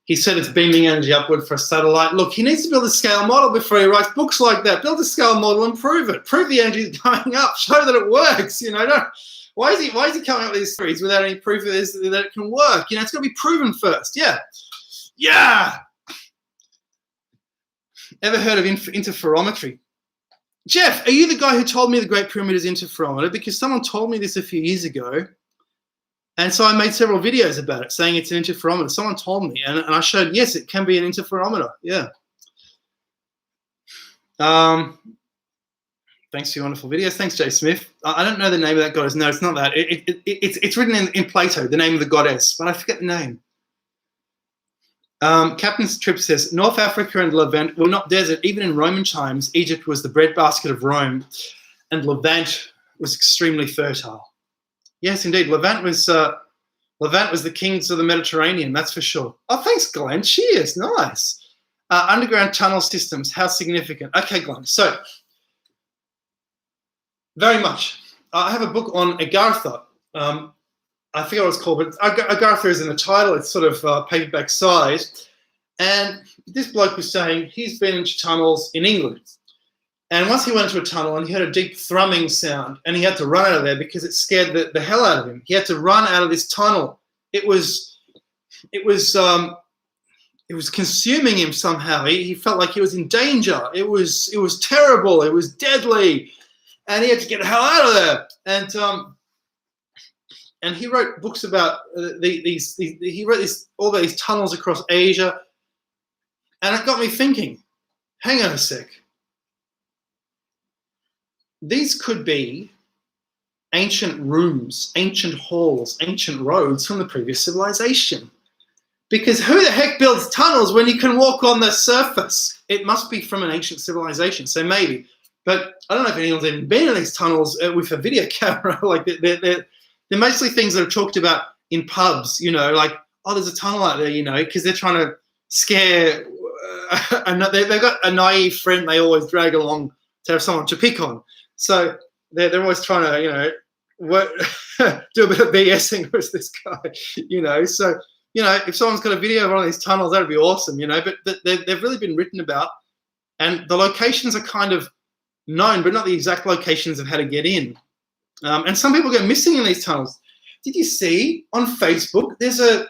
He said it's beaming energy upward for a satellite. Look, he needs to build a scale model before he writes books like that. Build a scale model and prove it. Prove the energy is going up. Show that it works. You know, Why is he coming up with these theories without any proof of this that it can work? You know, it's got to be proven first. Yeah. Yeah. Ever heard of interferometry? Jeff, are you the guy who told me the Great Pyramid is interferometer? Because someone told me this a few years ago. And so I made several videos about it, saying it's an interferometer. Someone told me, and I showed, yes, it can be an interferometer. Yeah. Thanks for your wonderful videos. Thanks, Jay Smith. I don't know the name of that goddess. No, it's not that. It's written in Plato, the name of the goddess, but I forget the name. Captain's Trip says, North Africa and Levant were not desert. Even in Roman times, Egypt was the breadbasket of Rome, and Levant was extremely fertile. Yes, indeed. Levant was the kings of the Mediterranean, that's for sure. Oh, thanks, Glenn. Cheers. Nice. Underground tunnel systems, how significant? Okay, Glenn. So, very much. I have a book on Agartha. I forget what it's called, but Agartha is in the title. It's sort of paperback size. And this bloke was saying he's been into tunnels in England. And once he went into a tunnel and he heard a deep thrumming sound and he had to run out of there because it scared the hell out of him. He had to run out of this tunnel. It was consuming him somehow. He felt like he was in danger. It was terrible. It was deadly. And he had to get the hell out of there. And he wrote books about he wrote all these tunnels across Asia. And it got me thinking, hang on a sec. These could be ancient rooms, ancient halls, ancient roads from the previous civilization. Because who the heck builds tunnels when you can walk on the surface? It must be from an ancient civilization, so maybe. But I don't know if anyone's even been in these tunnels with a video camera. Like they're mostly things that are talked about in pubs, you know, like, oh, there's a tunnel out there, you know, because they're trying to scare, they've got a naive friend they always drag along to have someone to pick on. So they're always trying to, you know, do a bit of BSing with this guy, you know. So, you know, if someone's got a video of one of these tunnels, that would be awesome, you know. But they've really been written about, and the locations are kind of known, but not the exact locations of how to get in. And some people go missing in these tunnels. Did you see on Facebook, there's a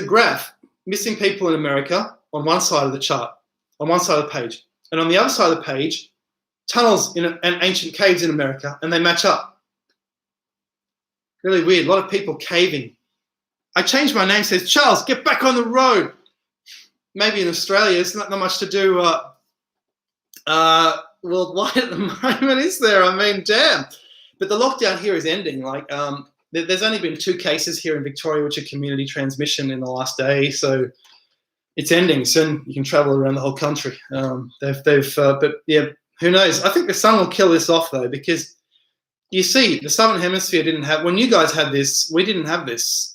graph, missing people in America on one side of the chart, on one side of the page. And on the other side of the page, tunnels and ancient caves in America, and they match up. Really weird. A lot of people caving. I changed my name, says, Charles, get back on the road. Maybe in Australia, it's not much to do worldwide at the moment, is there? I mean, damn. But the lockdown here is ending. Like, there's only been 2 cases here in Victoria, which are community transmission in the last day. So it's ending. Soon you can travel around the whole country. But yeah, who knows? I think the sun will kill this off, though, because you see, the Southern Hemisphere didn't have, when you guys had this, we didn't have this.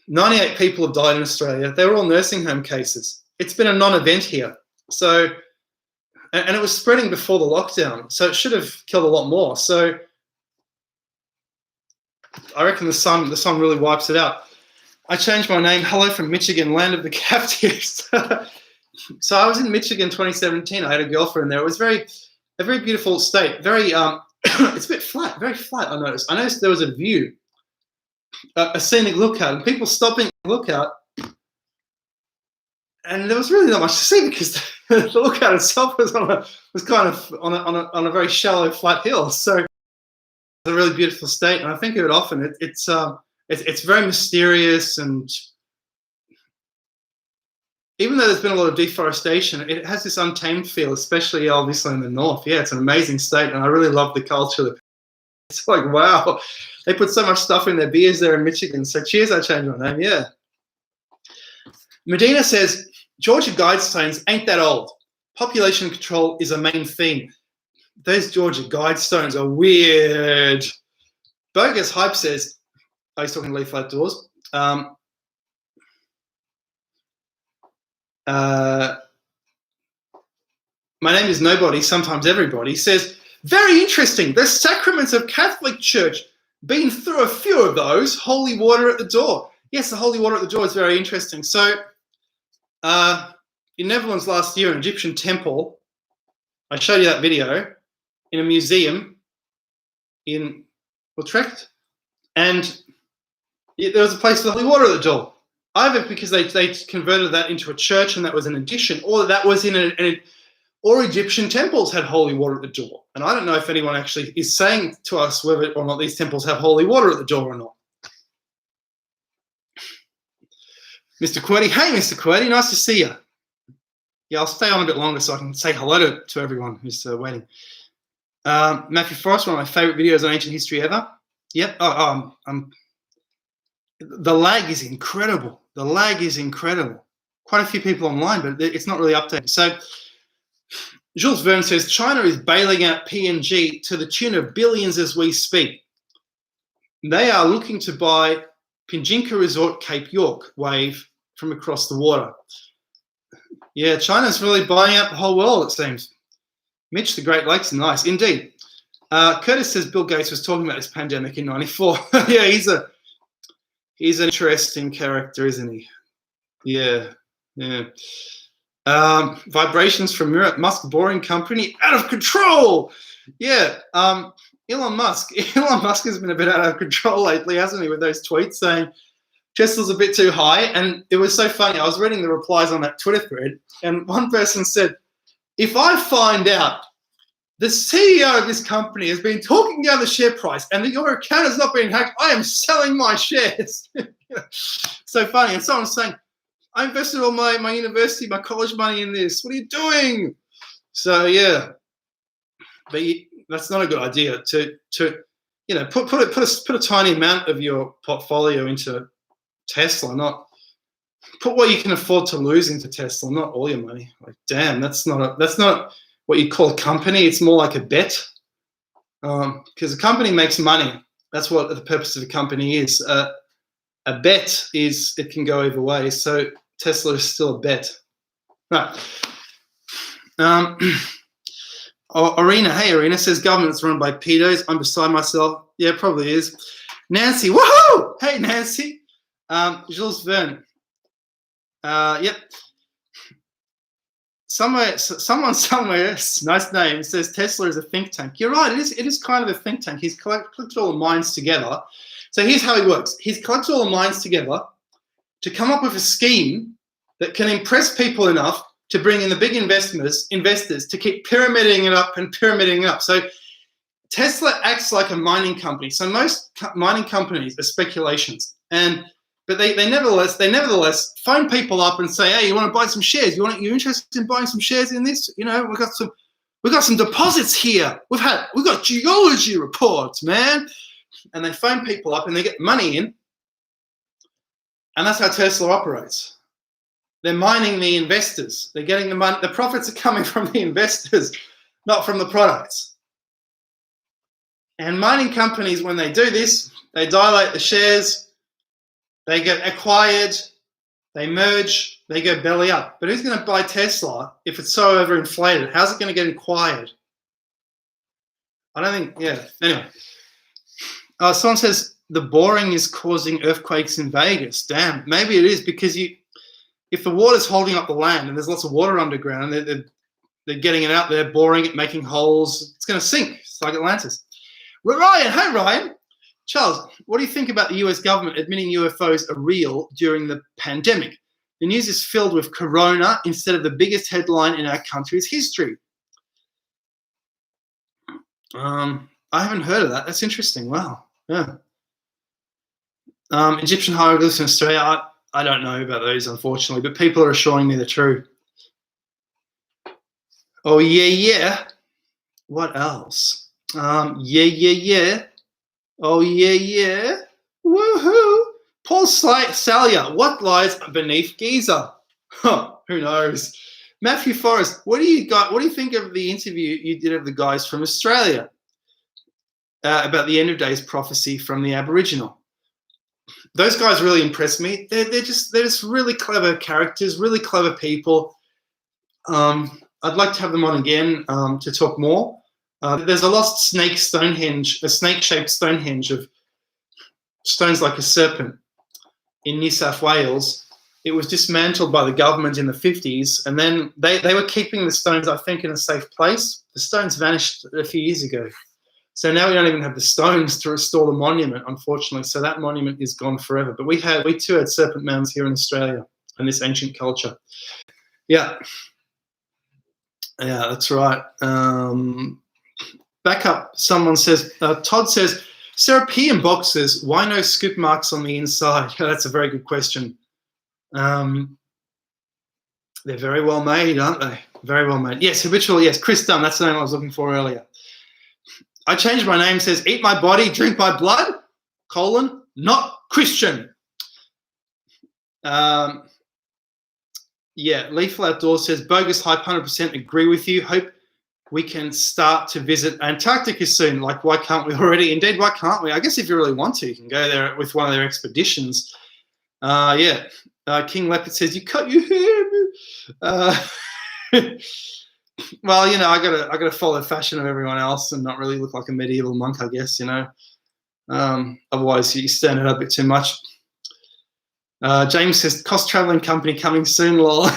98 people have died in Australia. They were all nursing home cases. It's been a non-event here. So, and it was spreading before the lockdown, so it should have killed a lot more. So I reckon the sun really wipes it out. I changed my name. Hello from Michigan, land of the captives. So I was in Michigan 2017. I had a girlfriend there. It was a very beautiful state. Very, it's a bit flat, very flat. I noticed there was a view, a scenic lookout, and people stopping to look out. And there was really not much to see because the lookout itself was kind of on a very shallow, flat hill. So it's a really beautiful state, and I think of it often. It's very mysterious, and even though there's been a lot of deforestation, it has this untamed feel, especially obviously in the north. Yeah, it's an amazing state, and I really love the culture. It's like, wow, they put so much stuff in their beers there in Michigan. So cheers, I changed my name. Yeah. Medina says, Georgia Guidestones ain't that old. Population control is a main theme. Those Georgia Guidestones are weird. Bogus Hype says, oh, he's talking to Leaf Flat Doors. My name is Nobody, sometimes everybody, says, very interesting. The sacraments of Catholic Church. Been through a few of those. Holy water at the door. Yes, the holy water at the door is very interesting. So, in Netherlands last year, an Egyptian temple, I showed you that video, in a museum, in Utrecht, and there was a place with holy water at the door. Either because they converted that into a church and that was an addition, or that was or Egyptian temples had holy water at the door. And I don't know if anyone actually is saying to us whether or not these temples have holy water at the door or not. Mr. QWERTY, hey, Mr. QWERTY, nice to see you. Yeah, I'll stay on a bit longer so I can say hello to everyone who's waiting. Matthew Forrest, one of my favorite videos on ancient history ever. Yep. The lag is incredible. The lag is incredible. Quite a few people online, but it's not really updated. So Jules Verne says, China is bailing out PNG to the tune of billions as we speak. They are looking to buy Pinjinka Resort Cape York wave from across the water. Yeah, China's really buying out the whole world, it seems. Mitch, the Great Lakes are nice. Indeed. Curtis says Bill Gates was talking about this pandemic in '94. Yeah, he's an interesting character, isn't he? Yeah. Vibrations from Musk Boring Company, out of control. Yeah. Elon Musk has been a bit out of control lately, hasn't he, with those tweets saying Tesla's a bit too high. And it was so funny. I was reading the replies on that Twitter thread, and one person said, if I find out the CEO of this company has been talking down the share price and that your account has not been hacked, I am selling my shares. So funny. And someone's saying, I invested all my university, my college money in this. What are you doing? So, yeah. But that's not a good idea to put a tiny amount of your portfolio into Tesla, not put what you can afford to lose into Tesla, not all your money. Like, damn, that's not what you call a company. It's more like a bet, because a company makes money. That's what the purpose of a company is. A bet is it can go either way. So Tesla is still a bet. Right. Arena, hey, Arena says government's run by pedos. I'm beside myself. Yeah, probably is. Nancy, woohoo! Hey, Nancy. Jules Verne. Yep. Someone somewhere, nice name, says Tesla is a think tank. You're right. It is kind of a think tank. He's collected all the minds together. So here's how he works. He's collected all the minds together to come up with a scheme that can impress people enough to bring in the big investors to keep pyramiding it up. So Tesla acts like a mining company. So most mining companies are speculations, but they nevertheless phone people up and say, hey, you want to buy some shares? You interested in buying some shares in this? You know, we've got some deposits here. We've got geology reports, man. And they phone people up and they get money in. And that's how Tesla operates. They're mining the investors. They're getting the money. The profits are coming from the investors, not from the products. And mining companies, when they do this, they dilate the shares, they get acquired, they merge, they go belly up. But who's going to buy Tesla if it's so overinflated? How's it going to get acquired? I don't think, yeah. Anyway. Someone says the boring is causing earthquakes in Vegas. Damn, maybe it is, because if the water's holding up the land and there's lots of water underground, they're getting it out there, boring it, making holes, it's going to sink. It's like Atlantis. Ryan, hey Ryan. Charles, what do you think about the US government admitting UFOs are real during the pandemic? The news is filled with corona instead of the biggest headline in our country's history. I haven't heard of that. That's interesting. Wow. Yeah. Egyptian hieroglyphs in Australia, I don't know about those, unfortunately, but people are assuring me they're true. Oh, yeah. What else? Yeah. Oh, yeah. Woohoo. Paul Salyer, what lies beneath Giza? Huh, who knows? Matthew Forrest, what do you think of the interview you did of the guys from Australia about the end of days prophecy from the Aboriginal? Those guys really impressed me. They're just really clever characters, really clever people. I'd like to have them on again to talk more. There's a lost snake-shaped Stonehenge of stones like a serpent in New South Wales. It was dismantled by the government in the 50s, and then they were keeping the stones, I think, in a safe place. The stones vanished a few years ago. So now we don't even have the stones to restore the monument, unfortunately. So that monument is gone forever. But we too had serpent mounds here in Australia and this ancient culture. Yeah. Yeah, that's right. Back up. Someone says, Todd says, Serapean boxes, why no scoop marks on the inside? That's a very good question. They're very well made, aren't they? Very well made. Yes, habitual. Yes, Chris Dunn. That's the name I was looking for earlier. I changed my name. Says, eat my body, drink my blood, not Christian. Yeah, Lethal Outdoors says, bogus hype, 100% agree with you. Hope we can start to visit Antarctica soon. Like, why can't we already? Indeed, why can't we? I guess if you really want to, you can go there with one of their expeditions. Yeah. King Leopard says, you cut your hair. Well, you know, I gotta follow the fashion of everyone else and not really look like a medieval monk, I guess, you know. Otherwise, you stand it up a bit too much. James says, cost traveling company coming soon, lol.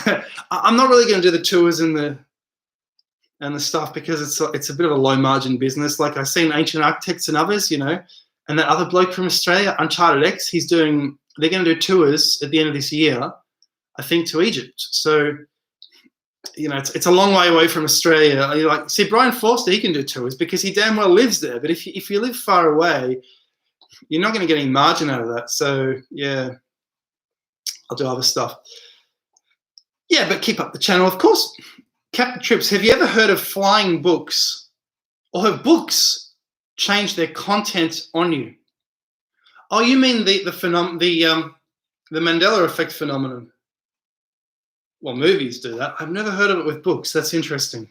I'm not really going to do the tours and the stuff because it's a bit of a low margin business. Like I've seen Ancient Architects and others, you know, and that other bloke from Australia, Uncharted X, they're going to do tours at the end of this year, I think, to Egypt. So, you know, it's a long way away from Australia. Like, see, Brian Forster, he can do tours because he damn well lives there. But if you live far away, you're not going to get any margin out of that. So, yeah, I'll do other stuff. Yeah, but keep up the channel, of course. Captain Trips, have you ever heard of flying books? Or have books changed their content on you? Oh, you mean the Mandela effect phenomenon? Well, movies do that. I've never heard of it with books. That's interesting.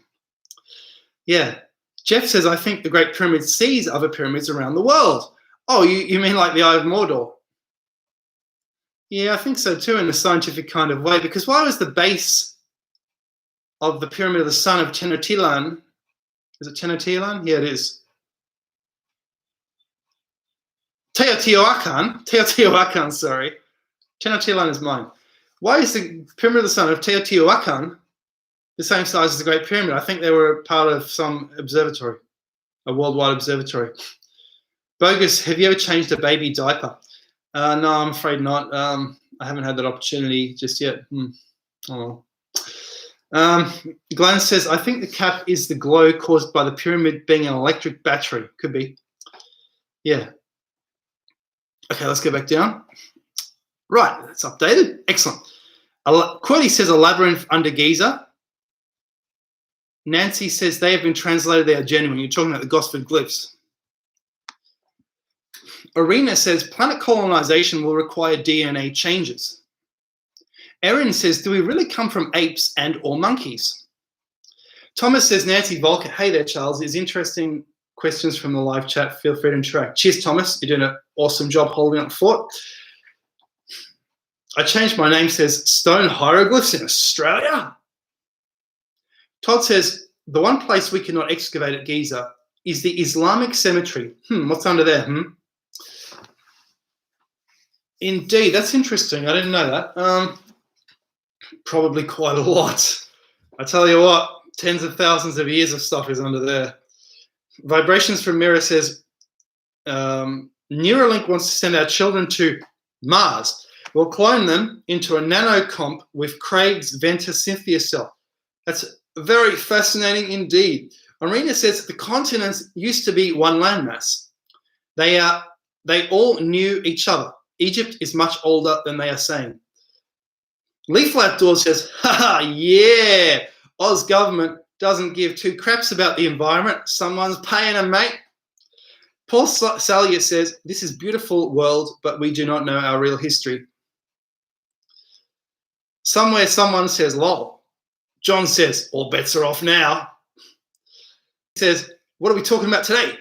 Yeah. Jeff says, I think the Great Pyramid sees other pyramids around the world. Oh, you mean like the Eye of Mordor? Yeah, I think so too, in a scientific kind of way. Because why was the base of the Pyramid of the Sun of Tenochtitlan, is it Tenochtitlan? Yeah, it is. Teotihuacan, sorry. Tenochtitlan is mine. Why is the Pyramid of the Sun of Teotihuacan the same size as the Great Pyramid? I think they were part of some observatory, a worldwide observatory. Bogus, have you ever changed a baby diaper? No, I'm afraid not. I haven't had that opportunity just yet. Oh well. Glenn says, I think the cap is the glow caused by the pyramid being an electric battery. Could be. Yeah. Okay, let's go back down. Right, it's updated. Excellent. Qwerty says a labyrinth under Giza. Nancy says they have been translated, they are genuine. You're talking about the Gosford glyphs. Arena says planet colonization will require DNA changes. Erin says, do we really come from apes and or monkeys? Thomas says, Nancy Volker, hey there, Charles, is interesting questions from the live chat. Feel free to interact. Cheers, Thomas. You're doing an awesome job holding up the fort. I changed my name, says stone hieroglyphs in Australia. Todd says, the one place we cannot excavate at Giza is the Islamic cemetery. What's under there? Indeed, that's interesting. I didn't know that. Probably quite a lot. I tell you what, tens of thousands of years of stuff is under there. Vibrations from Mirror says, Neuralink wants to send our children to Mars. We'll clone them into a nanocomp with Craig's Venta Cynthia cell. That's very fascinating indeed. Arena says the continents used to be one landmass. They all knew each other. Egypt is much older than they are saying. Lethal Outdoors says, haha, yeah, Oz government doesn't give two craps about the environment. Someone's paying them, mate. Paul Salyer says, this is beautiful world, but we do not know our real history. Somewhere someone says, lol. John says, all bets are off now. He says, what are we talking about today?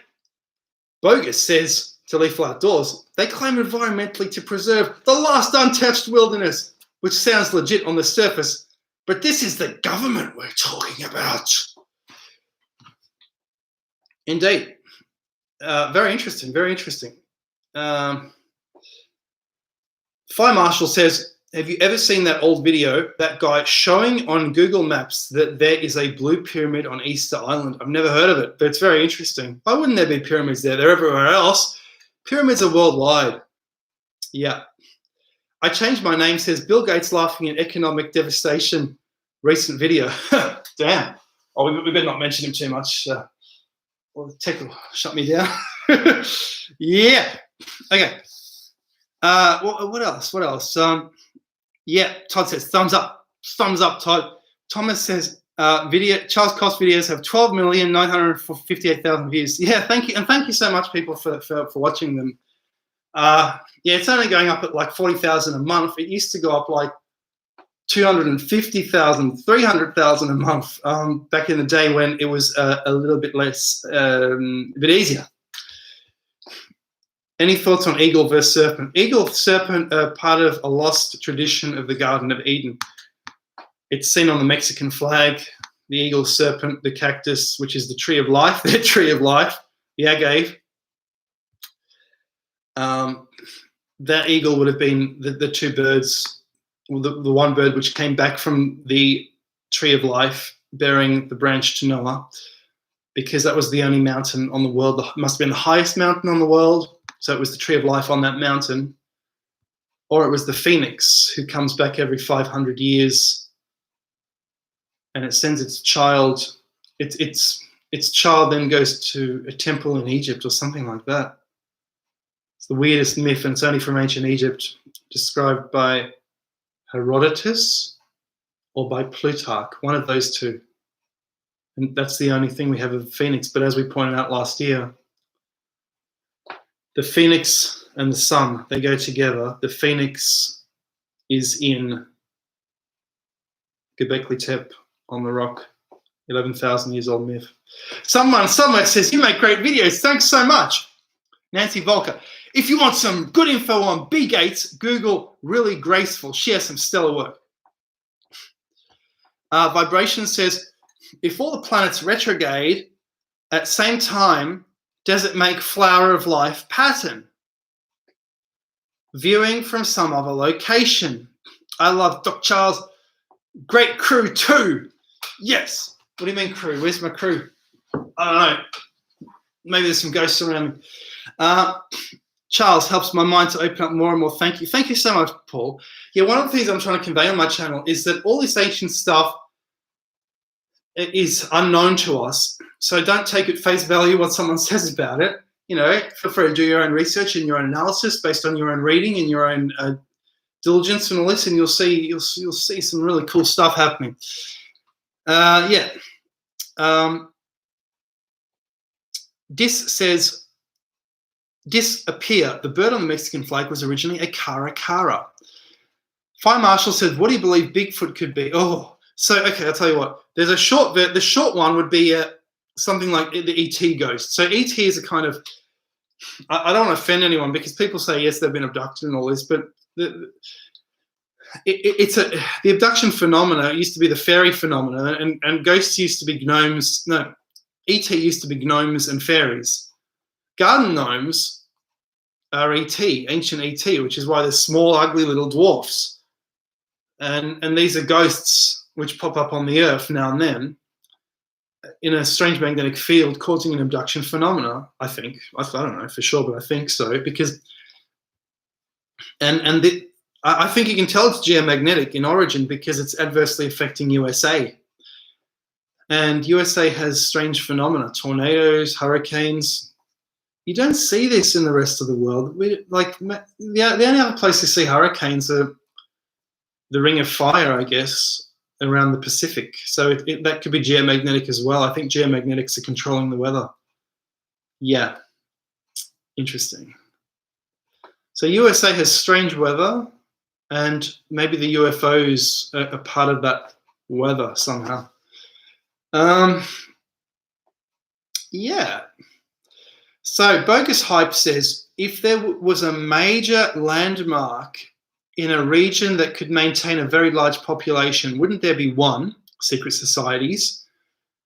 Bogus says to Lethal Outdoors, they claim environmentally to preserve the last untouched wilderness, which sounds legit on the surface, but this is the government we're talking about. Indeed. Very interesting, very interesting. Fire Marshal says, have you ever seen that old video, that guy showing on Google Maps that there is a blue pyramid on Easter Island? I've never heard of it, but it's very interesting. Why wouldn't there be pyramids there? They're everywhere else. Pyramids are worldwide. Yeah. I changed my name, says Bill Gates laughing at economic devastation. Recent video. Damn. Oh, we better not mention him too much. Well, the tech will shut me down. Yeah. Okay. What else? What else? Yeah. Todd says thumbs up. Thumbs up, Todd. Thomas says Charles Cost videos have 12,958,000 views. Yeah. Thank you, and thank you so much, people, for watching them. Yeah, it's only going up at like 40,000 a month. It used to go up like 250,000, 300,000 a month back in the day when it was a little bit less, a bit easier. Any thoughts on eagle versus serpent? Eagle, serpent are part of a lost tradition of the Garden of Eden. It's seen on the Mexican flag, the eagle, serpent, the cactus, which is the tree of life, their tree of life, the agave. That eagle would have been the two birds, the one bird which came back from the tree of life bearing the branch to Noah, because that was the only mountain on the world. It must have been the highest mountain on the world. So it was the tree of life on that mountain. Or it was the phoenix who comes back every 500 years and it sends its child. Its child then goes to a temple in Egypt or something like that. It's the weirdest myth, and it's only from ancient Egypt, described by Herodotus or by Plutarch, one of those two. And that's the only thing we have of the phoenix. But as we pointed out last year, the phoenix and the sun, they go together. The phoenix is in Göbekli Tepe on the rock, 11,000 years old myth. Someone somewhere says, you make great videos. Thanks so much. Nancy Volker. If you want some good info on B Gates, Google really graceful. Share some stellar work. Vibration says, if all the planets retrograde at same time, does it make flower of life pattern? Viewing from some other location. I love Dr. Charles. Great crew too. Yes. What do you mean crew? Where's my crew? I don't know. Maybe there's some ghosts around me. Charles helps my mind to open up more and more. Thank you. Thank you so much, Paul. Yeah, one of the things I'm trying to convey on my channel is that all this ancient stuff is unknown to us. So don't take at face value what someone says about it. You know, feel free to do your own research and your own analysis based on your own reading and your own diligence and all this, and you'll see some really cool stuff happening. Yeah. Dis says, disappear. The bird on the Mexican flag was originally a caracara. Fire Marshal said, what do you believe Bigfoot could be? Oh, so, okay, I'll tell you what. There's a short, the short one would be something like the ET ghost. So ET is a kind of, I don't want to offend anyone because people say, yes, they've been abducted and all this, but the abduction phenomena used to be the fairy phenomena, and ghosts used to be gnomes. No, ET used to be gnomes and fairies. Garden gnomes are ET, ancient ET, which is why they're small, ugly little dwarfs. And these are ghosts which pop up on the earth now and then in a strange magnetic field causing an abduction phenomena, I think. I don't know for sure, but I think so, because I think you can tell it's geomagnetic in origin because it's adversely affecting USA. And USA has strange phenomena, tornadoes, hurricanes. You don't see this in the rest of the world. The only other place to see hurricanes are the Ring of Fire, I guess, around the Pacific. So that could be geomagnetic as well. I think geomagnetics are controlling the weather. Yeah, interesting. So USA has strange weather, and maybe the UFOs are part of that weather somehow. Yeah. So Bogus Hype says, if there was a major landmark in a region that could maintain a very large population, wouldn't there be 1, secret societies,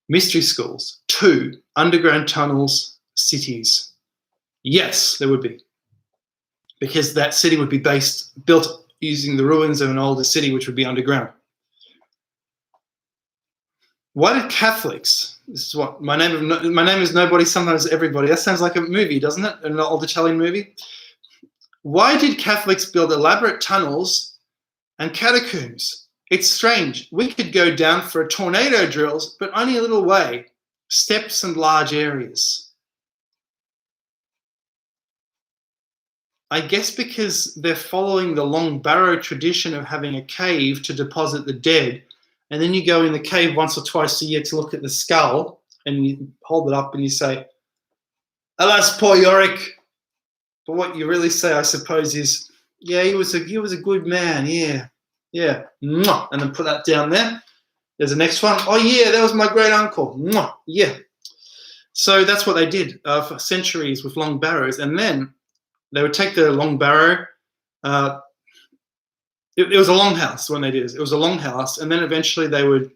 mystery schools, 2, underground tunnels, cities? Yes, there would be. Because that city would be built using the ruins of an older city, which would be underground. Why did Catholics? This is what my name is Nobody, Sometimes Everybody. That sounds like a movie, doesn't it? An old Italian movie. Why did Catholics build elaborate tunnels and catacombs? It's strange. We could go down for a tornado drills, but only a little way. Steps and large areas. I guess because they're following the long barrow tradition of having a cave to deposit the dead, and then you go in the cave once or twice a year to look at the skull, and you hold it up and you say, "Alas, poor Yorick." But what you really say, I suppose, is, "Yeah, he was a good man. Yeah, and then put that down there." There's the next one. "Oh yeah, that was my great uncle. Yeah." So that's what they did for centuries with long barrows, and then they would take the long barrow. It was a long house when they did it. It was a long house, and then eventually they would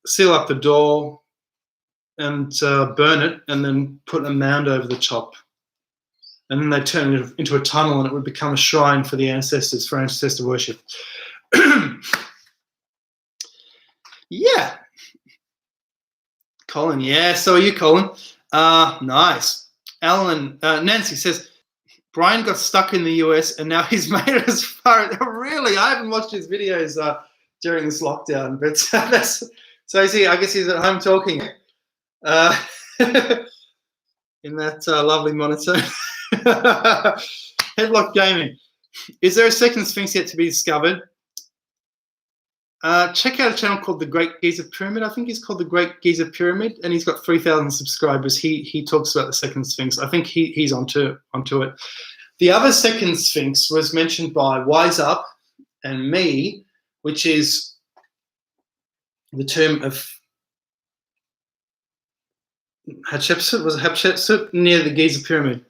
seal up the door and burn it, and then put a mound over the top. And then they turn it into a tunnel, and it would become a shrine for the ancestors, for ancestor worship. Yeah. Colin, yeah, so are you, Colin. Nice. Alan, Nancy says, Brian got stuck in the US and now he's made it as far as, really? I haven't watched his videos during this lockdown, but that's, so is he, I guess he's at home talking in that lovely monitor. Headlock Gaming. Is there a second Sphinx yet to be discovered? Check out a channel called The Great Giza Pyramid. I think he's called The Great Giza Pyramid, and he's got 3,000 subscribers. He talks about the second Sphinx. I think he's onto it. The other second Sphinx was mentioned by Wise Up and me, which is the term of Hatshepsut. Was it Hatshepsut near the Giza Pyramid?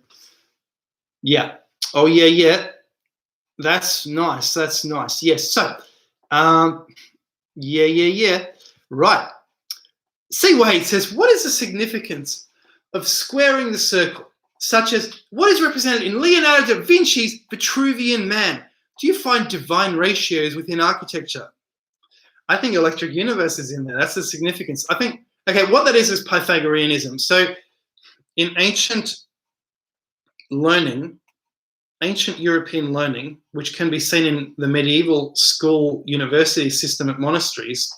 Yeah. Oh yeah. That's nice. That's nice. Yes. So. Yeah. Right. See, Wade says, what is the significance of squaring the circle, such as what is represented in Leonardo da Vinci's Vitruvian Man? Do you find divine ratios within architecture? I think Electric Universe is in there. That's the significance. I think, okay, what that is Pythagoreanism. So in ancient learning, ancient European learning, which can be seen in the medieval school university system at monasteries,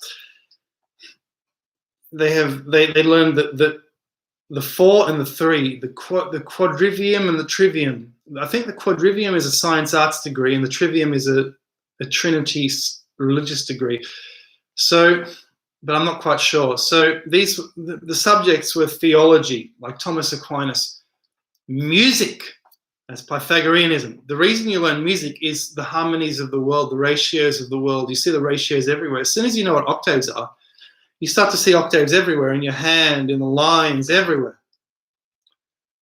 they learned that the 4 and the 3, the quadrivium and the trivium. I think the quadrivium is a science arts degree and the trivium is a Trinity religious degree. So, but I'm not quite sure. So the subjects were theology, like Thomas Aquinas, music. That's Pythagoreanism. The reason you learn music is the harmonies of the world, the ratios of the world. You see the ratios everywhere. As soon as you know what octaves are, you start to see octaves everywhere, in your hand, in the lines, everywhere.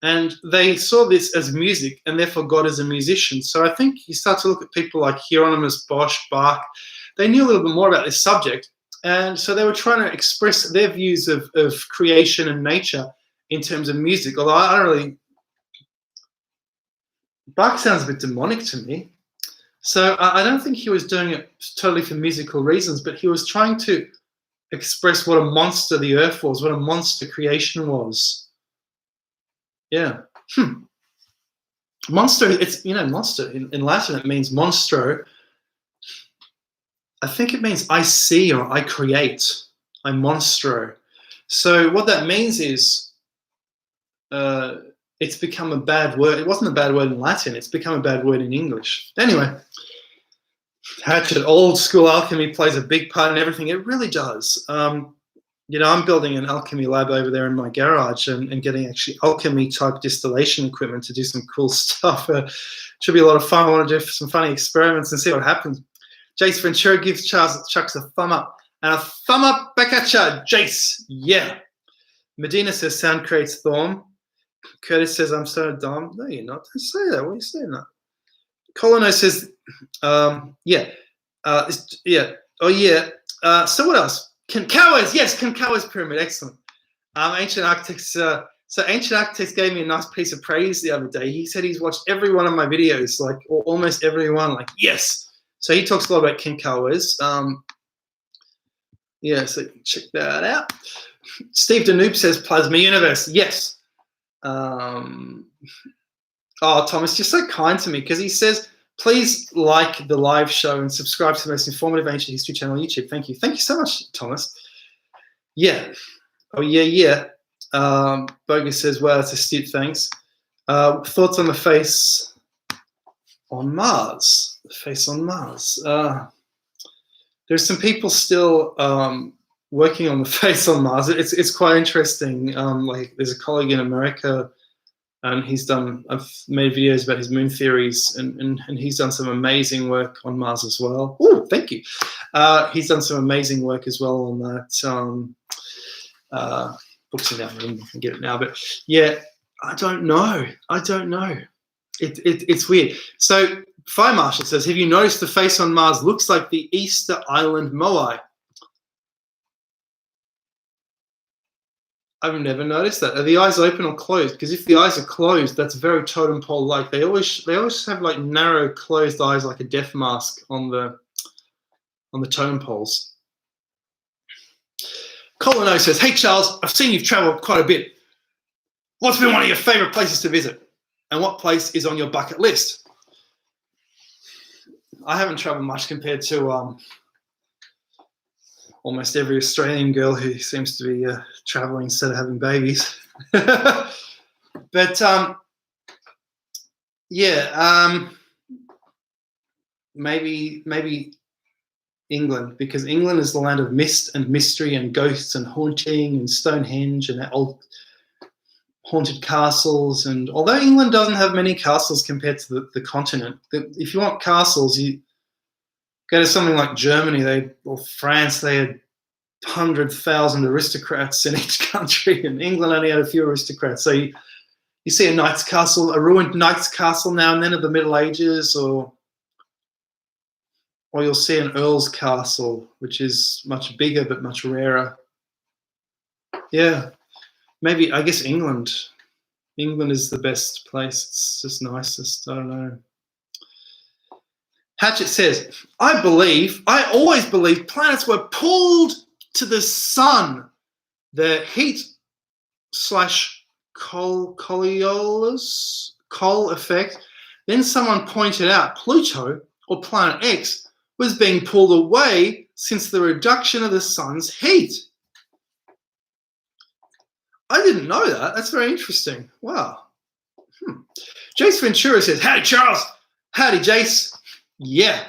And they saw this as music, and therefore God as a musician. So I think you start to look at people like Hieronymus Bosch, Bach. They knew a little bit more about this subject. And so they were trying to express their views of creation and nature in terms of music. Although I don't really... Bach sounds a bit demonic to me. So I don't think he was doing it totally for musical reasons, but he was trying to express what a monster the earth was, what a monster creation was. Yeah. Monster, it's, monster. In Latin, it means monstro. I think it means I see or I create. I monstro. So what that means is... it's become a bad word. It wasn't a bad word in Latin. It's become a bad word in English. Anyway, Hatchet, old school alchemy plays a big part in everything. It really does. I'm building an alchemy lab over there in my garage and getting actually alchemy type distillation equipment to do some cool stuff. Should be a lot of fun. I want to do some funny experiments and see what happens. Jace Ventura gives Chucks a thumb up. And a thumb up back at ya, Jace. Yeah. Medina says sound creates thorn. Curtis says, I'm so dumb. No, you're not. Don't say that. What are you saying that? Colino says, yeah. Oh, yeah. So what else? Konkawa's, yes, Konkawa's pyramid. Excellent. Ancient architects So Ancient Architects gave me a nice piece of praise the other day. He said he's watched every one of my videos, like, or almost every one, like, yes. So he talks a lot about Kinkawas. Yeah, so check that out. Steve Danube says Plasma Universe. Yes. Oh, Thomas, you're so kind to me, because he says, please like the live show and subscribe to the most informative ancient history channel on YouTube. Thank you. Thank you so much, Thomas. Yeah. Oh, yeah. Bogus says, well, that's astute, thanks. Thoughts on the face on Mars? The face on Mars. There's some people still working on the face on Mars. It's quite interesting. Like, there's a colleague in America, and I've made videos about his moon theories, and he's done some amazing work on Mars as well. Oh, thank you. He's done some amazing work as well on that. Books in that room, I can get it now, but yeah, I don't know. It's weird. So Fire Marshal says, have you noticed the face on Mars looks like the Easter Island Moai? I've never noticed that. Are the eyes open or closed? Because if the eyes are closed, that's very totem pole like. They always have like narrow closed eyes, like a death mask on the totem poles. Colin O says, hey Charles, I've seen you've traveled quite a bit. What's been one of your favorite places to visit? And what place is on your bucket list? I haven't traveled much compared to almost every Australian girl who seems to be traveling instead of having babies. But yeah, maybe England, because England is the land of mist and mystery and ghosts and haunting and Stonehenge and old haunted castles. And although England doesn't have many castles compared to the continent, if you want castles, you go to something like Germany or France. They had 100,000 aristocrats in each country, and England only had a few aristocrats. So you see a knight's castle, a ruined knight's castle now and then of the Middle Ages, or you'll see an earl's castle, which is much bigger but much rarer. Yeah, maybe, I guess England. England is the best place. It's just nicest. I don't know. Hatchet says, I always believed planets were pulled to the sun. The heat / Coll effect. Then someone pointed out Pluto, or Planet X, was being pulled away since the reduction of the sun's heat. I didn't know that. That's very interesting. Wow. Jace Ventura says, howdy, Charles. Howdy, Jace. Yeah.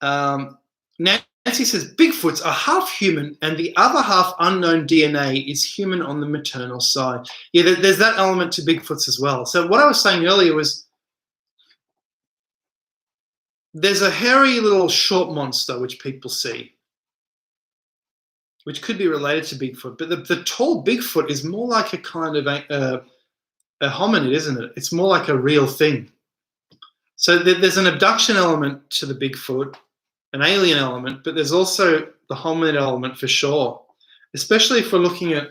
Nancy says, Bigfoots are half human and the other half unknown DNA is human on the maternal side. Yeah, there's that element to Bigfoots as well. So what I was saying earlier was, there's a hairy little short monster which people see, which could be related to Bigfoot. But the tall Bigfoot is more like a kind of a hominid, isn't it? It's more like a real thing. So there's an abduction element to the Bigfoot, an alien element, but there's also the hominid element for sure, especially if we're looking at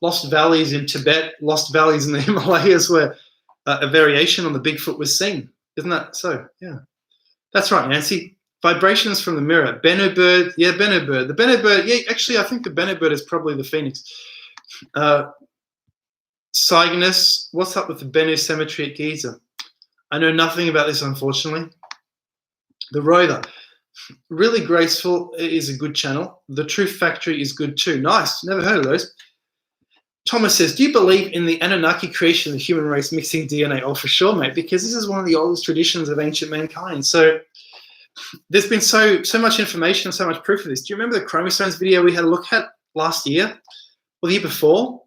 lost valleys in Tibet, lost valleys in the Himalayas where a variation on the Bigfoot was seen. Isn't that so? Yeah. That's right, Nancy. Vibrations from the mirror. Bennu bird. Yeah, Bennu bird. The Bennu bird. Yeah, actually, I think the Bennu bird is probably the phoenix. Cygnus. What's up with the Bennu cemetery at Giza? I know nothing about this, unfortunately. The Rover. Really Graceful is a good channel. The Truth Factory is good too. Nice. Never heard of those. Thomas says, do you believe in the Anunnaki creation of the human race mixing DNA? Oh, for sure, mate, because this is one of the oldest traditions of ancient mankind. So there's been so much information, so much proof of this. Do you remember the chromosomes video we had a look at last year or the year before?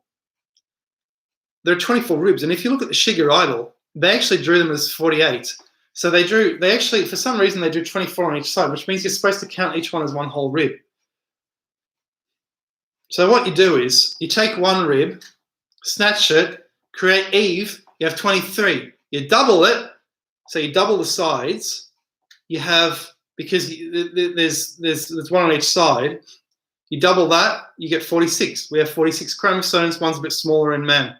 There are 24 ribs, and if you look at the Shiga idol, they actually drew them as 48. So they actually, for some reason, they drew 24 on each side, which means you're supposed to count each one as one whole rib. So what you do is you take one rib, snatch it, create Eve, you have 23. You double it, so you double the sides. You have, because there's one on each side, You double that, you get 46. We have 46 chromosomes. One's a bit smaller in man.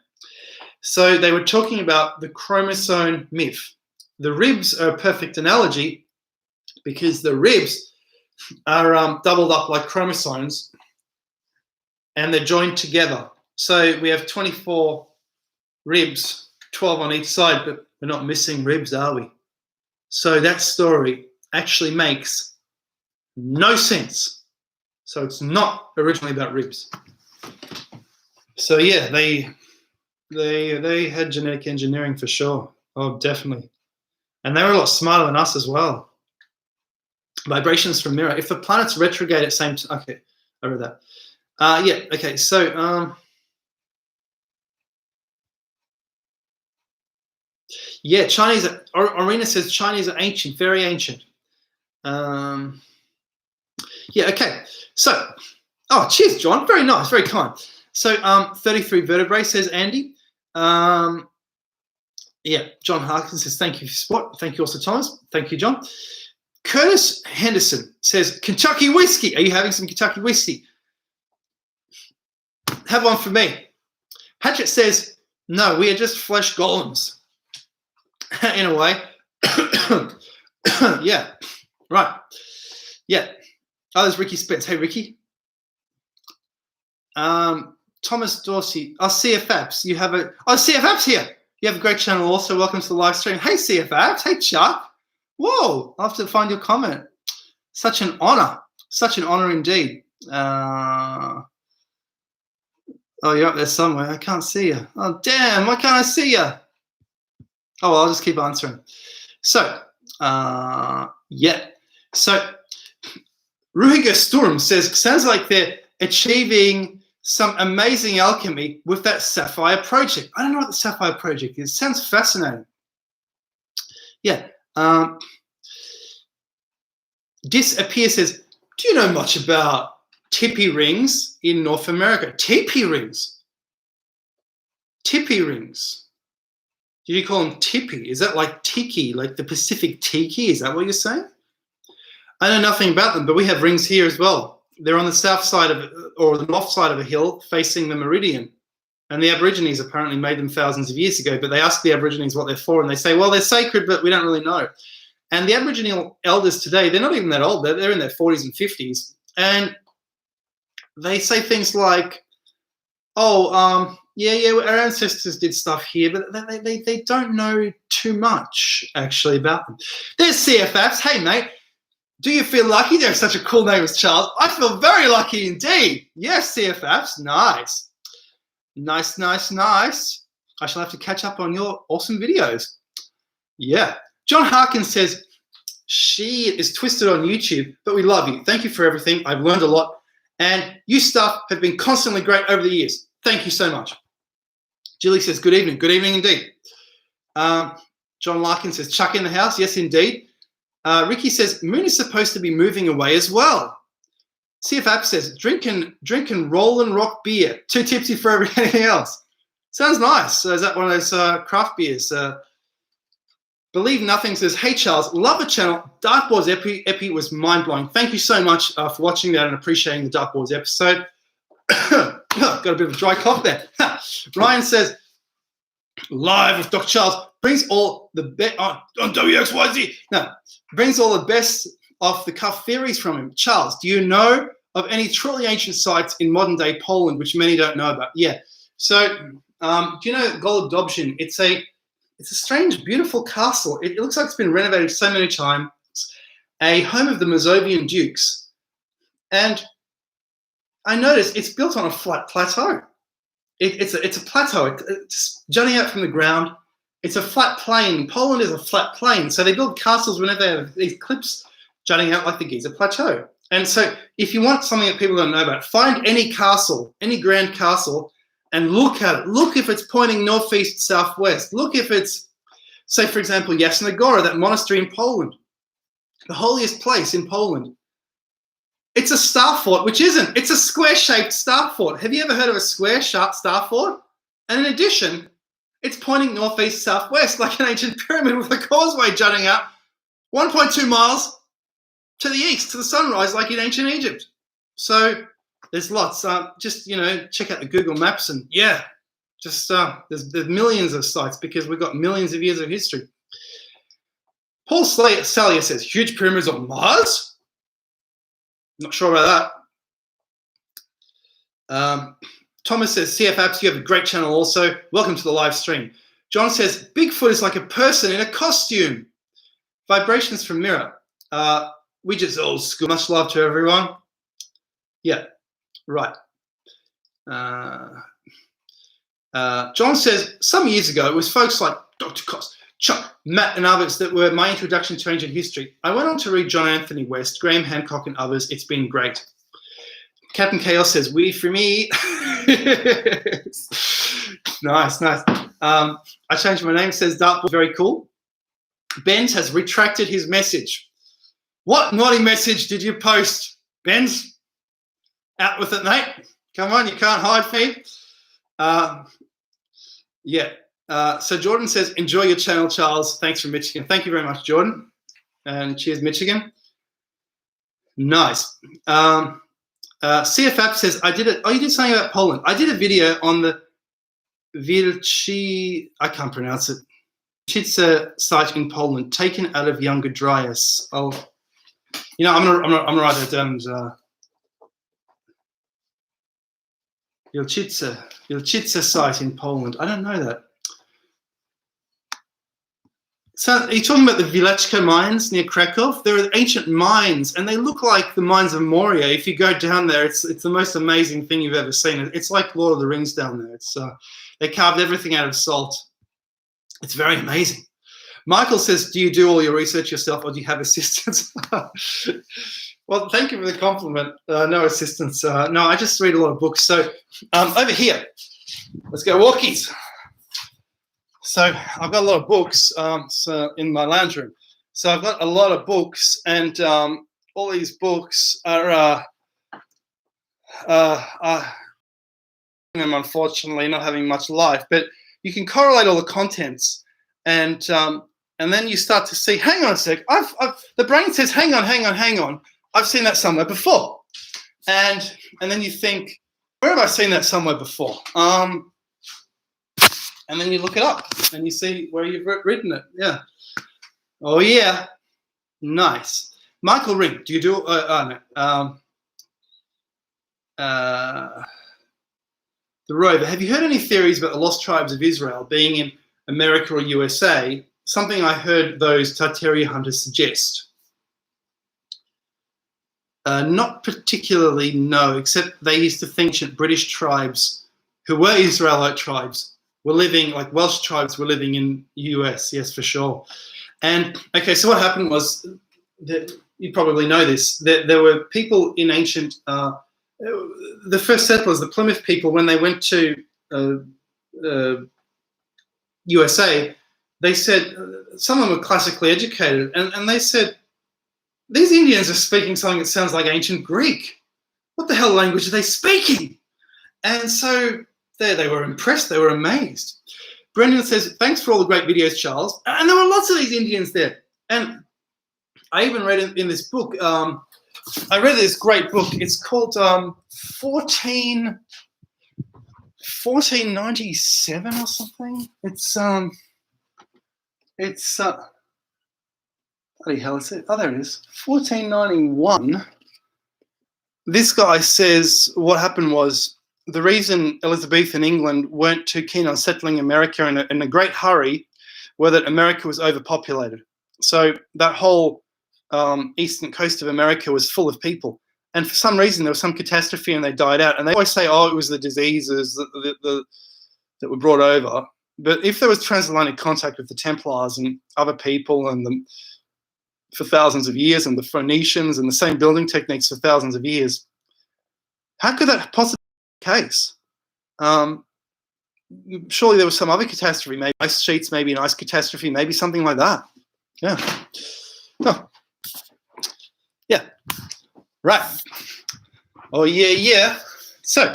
So they were talking about the chromosome myth. The ribs are a perfect analogy because the ribs are doubled up like chromosomes and they're joined together. So we have 24 ribs, 12 on each side, but we're not missing ribs, are we? So that story actually makes no sense. So it's not originally about ribs. So yeah, they had genetic engineering for sure. Oh, definitely. And they were a lot smarter than us as well. Vibrations from mirror. If the planets retrograde at same time, okay, I read that. Yeah, okay, so yeah, Chinese. Arena says Chinese are ancient, very ancient. Yeah, okay. So, oh, cheers, John. Very nice, very kind. So, 33 vertebrae, says Andy. Yeah, John Harkins says, thank you for spot. Thank you also, Thomas. Thank you, John. Curtis Henderson says, Kentucky whiskey. Are you having some Kentucky whiskey? Have one for me. Hatchet says, no, we are just flesh golems. In a way. Yeah, right. Yeah. Oh, there's Ricky Spence. Hey, Ricky. Thomas Dorsey. Oh, CFAPs. You have a... Oh, CFAPs here. You have a great channel also. Welcome to the live stream. Hey, CFAPs. Hey, Chuck. Whoa. I'll have to find your comment. Such an honor. Such an honor indeed. Oh, you're up there somewhere. I can't see you. Oh, damn. Why can't I see you? Oh, well, I'll just keep answering. So, yeah. So, Ruhiger Sturm says, sounds like they're achieving some amazing alchemy with that Sapphire project. I don't know what the Sapphire project is. It sounds fascinating. Yeah. Disappear says, do you know much about tippy rings in North America? Tippy rings? Tippy rings. Did you call them tippy? Is that like tiki, like the Pacific tiki? Is that what you're saying? I know nothing about them, but we have rings here as well. They're on the south side of, or the north side of a hill facing the meridian. And the Aborigines apparently made them thousands of years ago, but they ask the Aborigines what they're for, and they say, well, they're sacred, but we don't really know. And the Aboriginal elders today, they're not even that old. They're in their 40s and 50s. And they say things like, oh, yeah, our ancestors did stuff here, but they don't know too much, actually, about them. There's CFFs. Hey, mate. Do you feel lucky? There's such a cool name as Charles. I feel very lucky indeed. Yes, CFFs. Nice. Nice, nice, nice. I shall have to catch up on your awesome videos. Yeah. John Harkins says, she is twisted on YouTube, but we love you. Thank you for everything. I've learned a lot. And you stuff have been constantly great over the years. Thank you so much. Julie says, good evening. Good evening indeed. John Larkin says, Chuck in the house. Yes, indeed. Ricky says, moon is supposed to be moving away as well. CFAP says, drink and roll and rock beer. Too tipsy for everything else. Sounds nice. So is that one of those craft beers? Believe Nothing says, hey, Charles, love the channel. Dartboards Epi was mind-blowing. Thank you so much for watching that and appreciating the Dartboards episode. Got a bit of a dry cough there. Ryan says, live with Dr. Charles, brings all the best on WXYZ. No, brings all the best off the cuff theories from him. Charles, do you know of any truly ancient sites in modern day Poland which many don't know about? Yeah. So, do you know Golubdobrzyn? It's a strange, beautiful castle. It looks like it's been renovated so many times. A home of the Mazovian dukes, and I noticed it's built on a flat plateau. It's a plateau. It's jutting out from the ground. It's a flat plain. Poland is a flat plain. So they build castles whenever they have these cliffs jutting out like the Giza Plateau. And so if you want something that people don't know about, find any castle, any grand castle, and look at it. Look if it's pointing northeast, southwest. Look if it's, say, for example, Jasna Góra, that monastery in Poland, the holiest place in Poland. It's a star fort, which isn't. It's a square-shaped star fort. Have you ever heard of a square-shaped star fort? And in addition, it's pointing northeast, southwest, like an ancient pyramid with a causeway jutting out 1.2 miles to the east, to the sunrise, like in ancient Egypt. So There's lots. Just, check out the Google Maps and just there's millions of sites because we've got millions of years of history. Paul Salyer says, huge pyramids on Mars? Not sure about that. Thomas says, CF Apps, you have a great channel also. Welcome to the live stream. John says, Bigfoot is like a person in a costume. Vibrations from Mirror. Widgets old school. Much love to everyone. Yeah, right. John says, some years ago, it was folks like Dr. Cost, Chuck, Matt, and others that were my introduction to ancient history. I went on to read John Anthony West, Graham Hancock, and others. It's been great. Captain Chaos says, weed for me. Nice. I changed my name, says Dartboard. Very cool. Benz has retracted his message. What naughty message did you post, Benz? Out with it, mate. Come on, you can't hide me. So Jordan says, enjoy your channel, Charles. Thanks from Michigan. Thank you very much, Jordan. And cheers, Michigan. Nice. CF App says, I did it. Oh, you did something about Poland. I did a video on the Wilczy, I can't pronounce it, Wilczyce site in Poland, taken out of Younger Dryas. I'm gonna write it down. Wilczyce site in Poland. I don't know that. So are you talking about the Wieleczka mines near Krakow? There are ancient mines, and they look like the mines of Moria. If you go down there, it's the most amazing thing you've ever seen. It's like Lord of the Rings down there. It's they carved everything out of salt. It's very amazing. Michael says, do you do all your research yourself, or do you have assistants? Well, thank you for the compliment. No assistants. No, I just read a lot of books. So over here, let's go walkies. So I've got a lot of books in my lounge room. So I've got a lot of books, and all these books are unfortunately not having much life. But you can correlate all the contents, and then you start to see. Hang on a sec. The brain says, hang on. I've seen that somewhere before, and then you think, where have I seen that somewhere before? And then you look it up and you see where you've written it. Yeah. Oh, yeah. Nice. Michael Ring, do you do... The Rover, have you heard any theories about the lost tribes of Israel being in America or USA? Something I heard those Tartaria hunters suggest. Not particularly, no, except they used to think ancient British tribes who were Israelite tribes were living, like Welsh tribes were living in US, yes, for sure. And, okay, so what happened was, that you probably know this, that there were people in ancient, the first settlers, the Plymouth people, when they went to USA, they said, some of them were classically educated, and they said, these Indians are speaking something that sounds like ancient Greek. What the hell language are they speaking? And so they were impressed. They were amazed. Brendan says, thanks for all the great videos, Charles. And there were lots of these Indians there. And I even read in this book, I read this great book. It's called 1497 or something. It's bloody hell is it? Oh, there it is. 1491. This guy says what happened was the reason Elizabethan England weren't too keen on settling America in a great hurry were that America was overpopulated. So that whole eastern coast of America was full of people. And for some reason, there was some catastrophe and they died out. And they always say, oh, it was the diseases that were brought over. But if there was transatlantic contact with the Templars and other people and for thousands of years, and the Phoenicians and the same building techniques for thousands of years, how could that possibly be the case? Surely there was some other catastrophe, maybe ice sheets, maybe an ice catastrophe, maybe something like that. Yeah. Oh. Yeah. Right. Oh, yeah. So,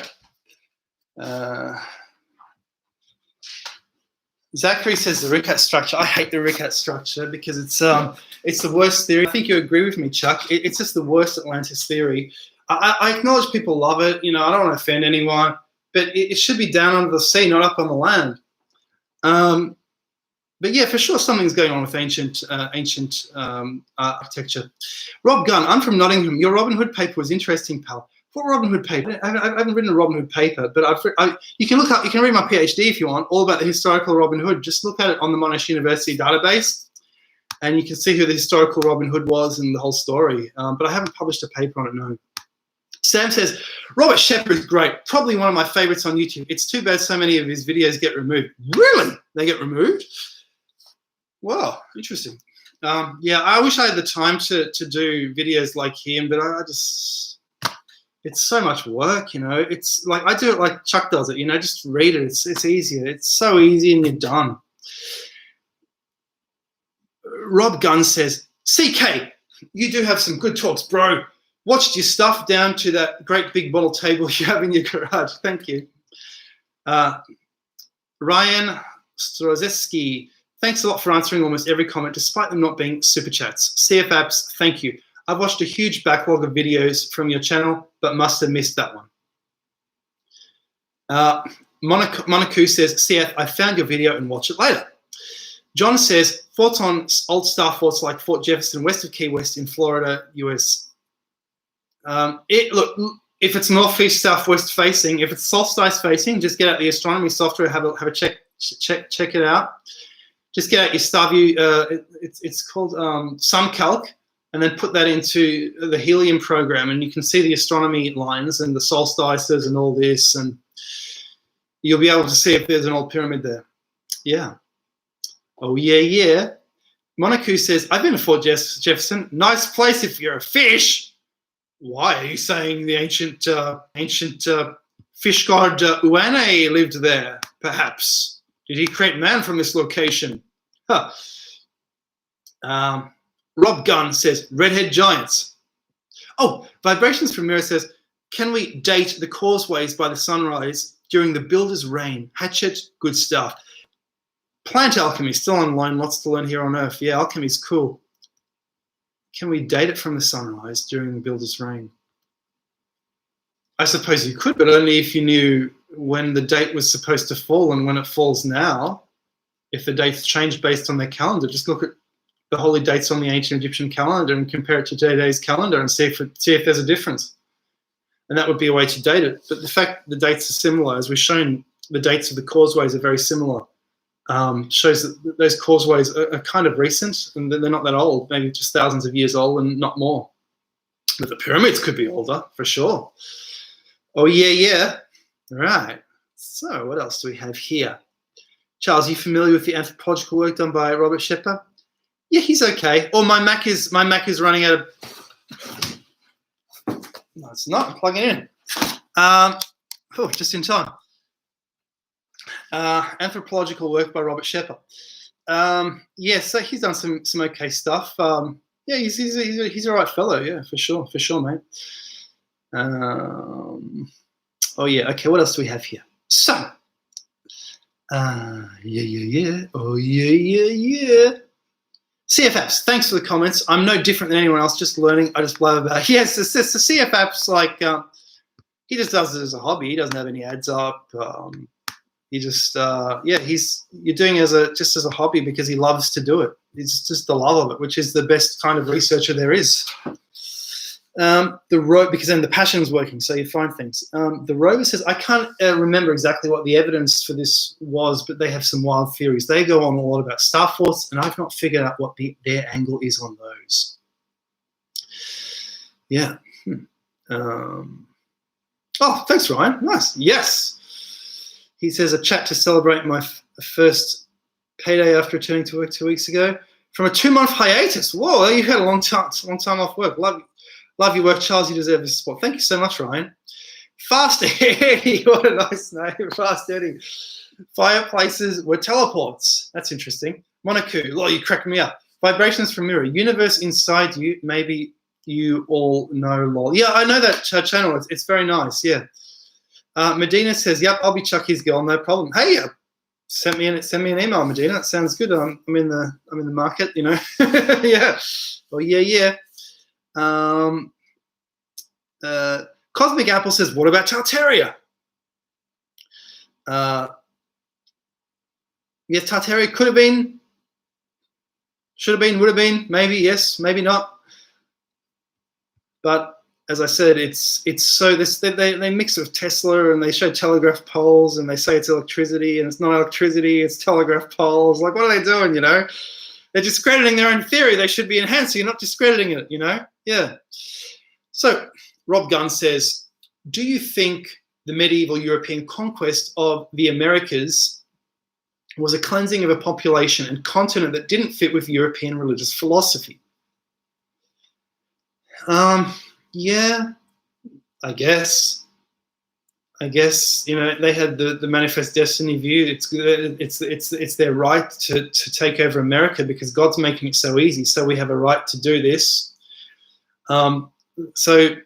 Zachary says the Rickett structure. I hate the Rickett structure because it's the worst theory. I think you agree with me, Chuck. It's just the worst Atlantis theory. I acknowledge people love it. You know, I don't want to offend anyone, but it should be down under the sea, not up on the land. But yeah, for sure, something's going on with ancient architecture. Rob Gunn, I'm from Nottingham. Your Robin Hood paper was interesting, pal. What Robin Hood paper? I haven't written a Robin Hood paper, but you can look up. You can read my PhD if you want, all about the historical Robin Hood. Just look at it on the Monash University database, and you can see who the historical Robin Hood was and the whole story. But I haven't published a paper on it, no. Sam says, Robert Shepherd is great. Probably one of my favorites on YouTube. It's too bad so many of his videos get removed. Really? They get removed? Wow, interesting. Yeah, I wish I had the time to do videos like him, but I just... It's so much work, you know. It's like I do it like Chuck does it, you know. Just read it. It's easier. It's so easy, and you're done. Rob Gunn says, "CK, you do have some good talks, bro. Watched your stuff down to that great big bottle table you have in your garage. Thank you." Ryan Strozeski, thanks a lot for answering almost every comment, despite them not being super chats. CF Apps, thank you. I've watched a huge backlog of videos from your channel, but must have missed that one. Monaku says, CF, I found your video and watch it later. John says, thoughts on old star forts like Fort Jefferson, west of Key West in Florida, US. Look, if it's northeast, southwest facing, if it's solstice facing, just get out the astronomy software, have a check it out. Just get out your StarView. It's called SunCalc. And then put that into the helium program, and you can see the astronomy lines and the solstices and all this, and you'll be able to see if there's an old pyramid there. Yeah. Oh, yeah, yeah. Monaku says, I've been to Fort Jefferson. Nice place if you're a fish. Why are you saying the ancient fish god Uane lived there, perhaps? Did he create man from this location? Huh. Rob Gunn says, redhead giants. Oh, Vibrations from Mirror says, can we date the causeways by the sunrise during the builder's reign? Hatchet, good stuff. Plant alchemy, still on loan, lots to learn here on Earth. Yeah, alchemy's cool. Can we date it from the sunrise during the builder's reign? I suppose you could, but only if you knew when the date was supposed to fall and when it falls now. If the dates change based on their calendar, just look at the holy dates on the ancient Egyptian calendar and compare it to today's calendar and see if there's a difference. And that would be a way to date it. But the fact the dates are similar, as we've shown, the dates of the causeways are very similar, shows that those causeways are kind of recent and they're not that old, maybe just thousands of years old and not more. But the pyramids could be older, for sure. Oh, yeah, yeah. Right. So what else do we have here? Charles, are you familiar with the anthropological work done by Robert Shepard? Yeah, he's okay. Oh, my Mac is running out of. No, it's not. I'm plugging it in. Oh, just in time. Anthropological work by Robert Shepard. Yeah, so he's done some okay stuff. Yeah, he's a right fellow. Yeah, for sure, mate. Oh yeah. Okay, what else do we have here? So. Yeah. Oh yeah. CFAPs, thanks for the comments. I'm no different than anyone else, just learning. I just blab about it. Yes, the CFAPs, like, he just does it as a hobby. He doesn't have any ads up. He just, yeah, you're doing it just as a hobby because he loves to do it. It's just the love of it, which is the best kind of researcher there is. Because then the passion's working, so you find things. The rover says, I can't remember exactly what the evidence for this was, but they have some wild theories. They go on a lot about star forts, and I've not figured out what their angle is on those. Yeah. Oh, thanks, Ryan. Nice. Yes. He says, a chat to celebrate my first payday after returning to work 2 weeks ago from a 2-month hiatus. Whoa, you had a long time off work. Love your work, Charles. You deserve this support. Thank you so much, Ryan. Fast Eddie. What a nice name. Fast Eddie. Fireplaces were teleports. That's interesting. Monaku. Oh, you cracked me up. Vibrations from Mirror. Universe inside you. Maybe you all know lol. Yeah, I know that channel. It's very nice. Yeah. Medina says, yep, I'll be Chucky's girl. No problem. Hey, send me an email, Medina. That sounds good. I'm in the market, you know. Yeah. Well, yeah. Cosmic Apple says, what about Tartaria? Yes, Tartaria could have been, should have been, would have been, maybe yes, maybe not. But as I said, it's so they mix it with Tesla, and they show telegraph poles, and they say it's electricity, and it's not electricity, it's telegraph poles. Like, what are they doing, you know? They're discrediting their own theory. They should be enhancing, not discrediting it, you know? Yeah. So Rob Gunn says, do you think the medieval European conquest of the Americas was a cleansing of a population and continent that didn't fit with European religious philosophy? Yeah, I guess, you know, they had the manifest destiny view. It's their right to take over America because God's making it so easy. So we have a right to do this. So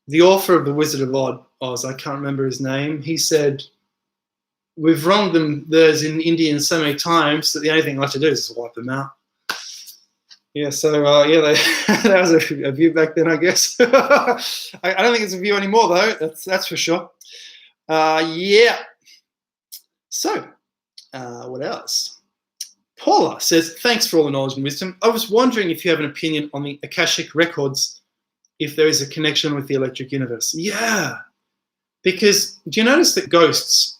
the author of The Wizard of Oz, I can't remember his name, he said, we've wronged them, there's in Indians so many times that the only thing left to do is wipe them out. Yeah, so yeah, that was a view back then, I guess. I don't think it's a view anymore, though. That's for sure. Yeah. So, what else? Paula says, thanks for all the knowledge and wisdom. I was wondering if you have an opinion on the Akashic records, if there is a connection with the electric universe. Yeah, because do you notice that ghosts,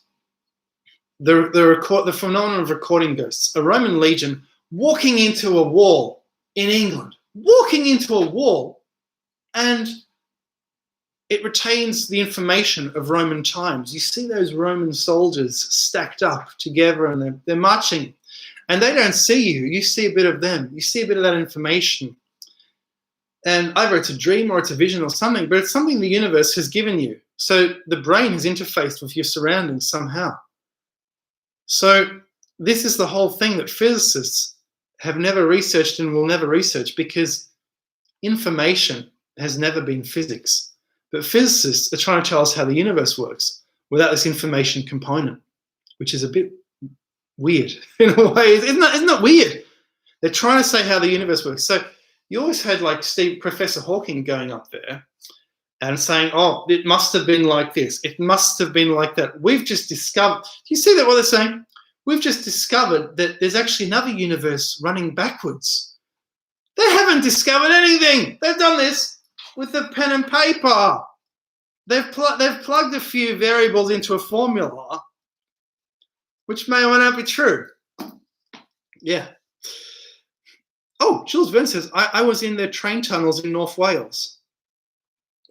the phenomenon of recording ghosts, a Roman legion walking into a wall in England, walking into a wall, and it retains the information of Roman times. You see those Roman soldiers stacked up together, and they're marching, and they don't see you. You see a bit of them. You see a bit of that information. And either it's a dream or it's a vision or something, but it's something the universe has given you. So the brain has interfaced with your surroundings somehow. So this is the whole thing that physicists have never researched and will never research, because information has never been physics. But physicists are trying to tell us how the universe works without this information component, which is a bit weird in a way. Isn't that weird? They're trying to say how the universe works. So you always had like Professor Hawking going up there and saying, oh, it must have been like this. It must have been like that. We've just discovered, do you see that what they're saying? We've just discovered that there's actually another universe running backwards. They haven't discovered anything. They've done this with a pen and paper. They've plugged a few variables into a formula, which may or may not be true. Yeah. Oh, Jules Verne says, I was in the train tunnels in North Wales.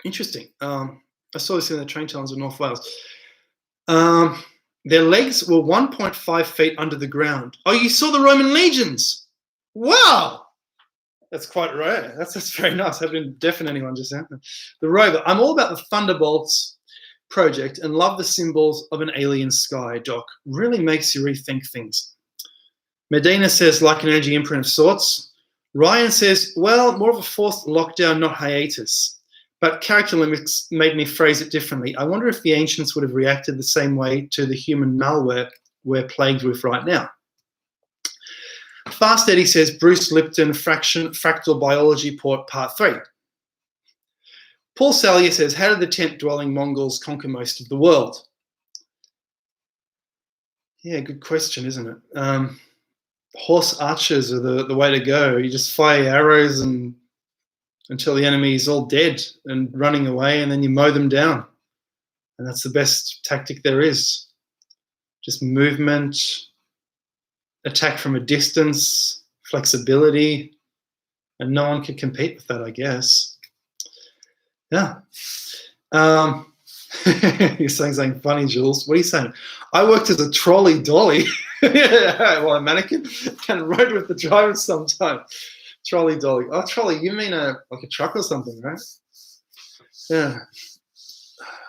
Interesting. I saw this in the train tunnels in North Wales. Their legs were 1.5 feet under the ground. Oh, you saw the Roman legions. Wow. That's quite rare. That's very nice. I haven't deafened anyone just now. The rover. I'm all about the Thunderbolts project and love the symbols of an alien sky, Doc. Really makes you rethink things. Medina says, like an energy imprint of sorts. Ryan says, well, more of a forced lockdown, not hiatus. But character limits made me phrase it differently. I wonder if the ancients would have reacted the same way to the human malware we're plagued with right now. Fast Eddie says, Bruce Lipton, Fractal Biology, Part 3. Paul Salyer says, how did the tent-dwelling Mongols conquer most of the world? Yeah, good question, isn't it? Horse archers are the way to go. You just fire arrows until the enemy is all dead and running away, and then you mow them down. And that's the best tactic there is. Just movement, attack from a distance, flexibility, and no one can compete with that, I guess. Yeah. You're saying something funny, Jules. What are you saying? I worked as a trolley dolly, well, a mannequin, and rode with the driver sometimes. Trolley dolly. Oh, trolley, you mean like a truck or something, right? Yeah.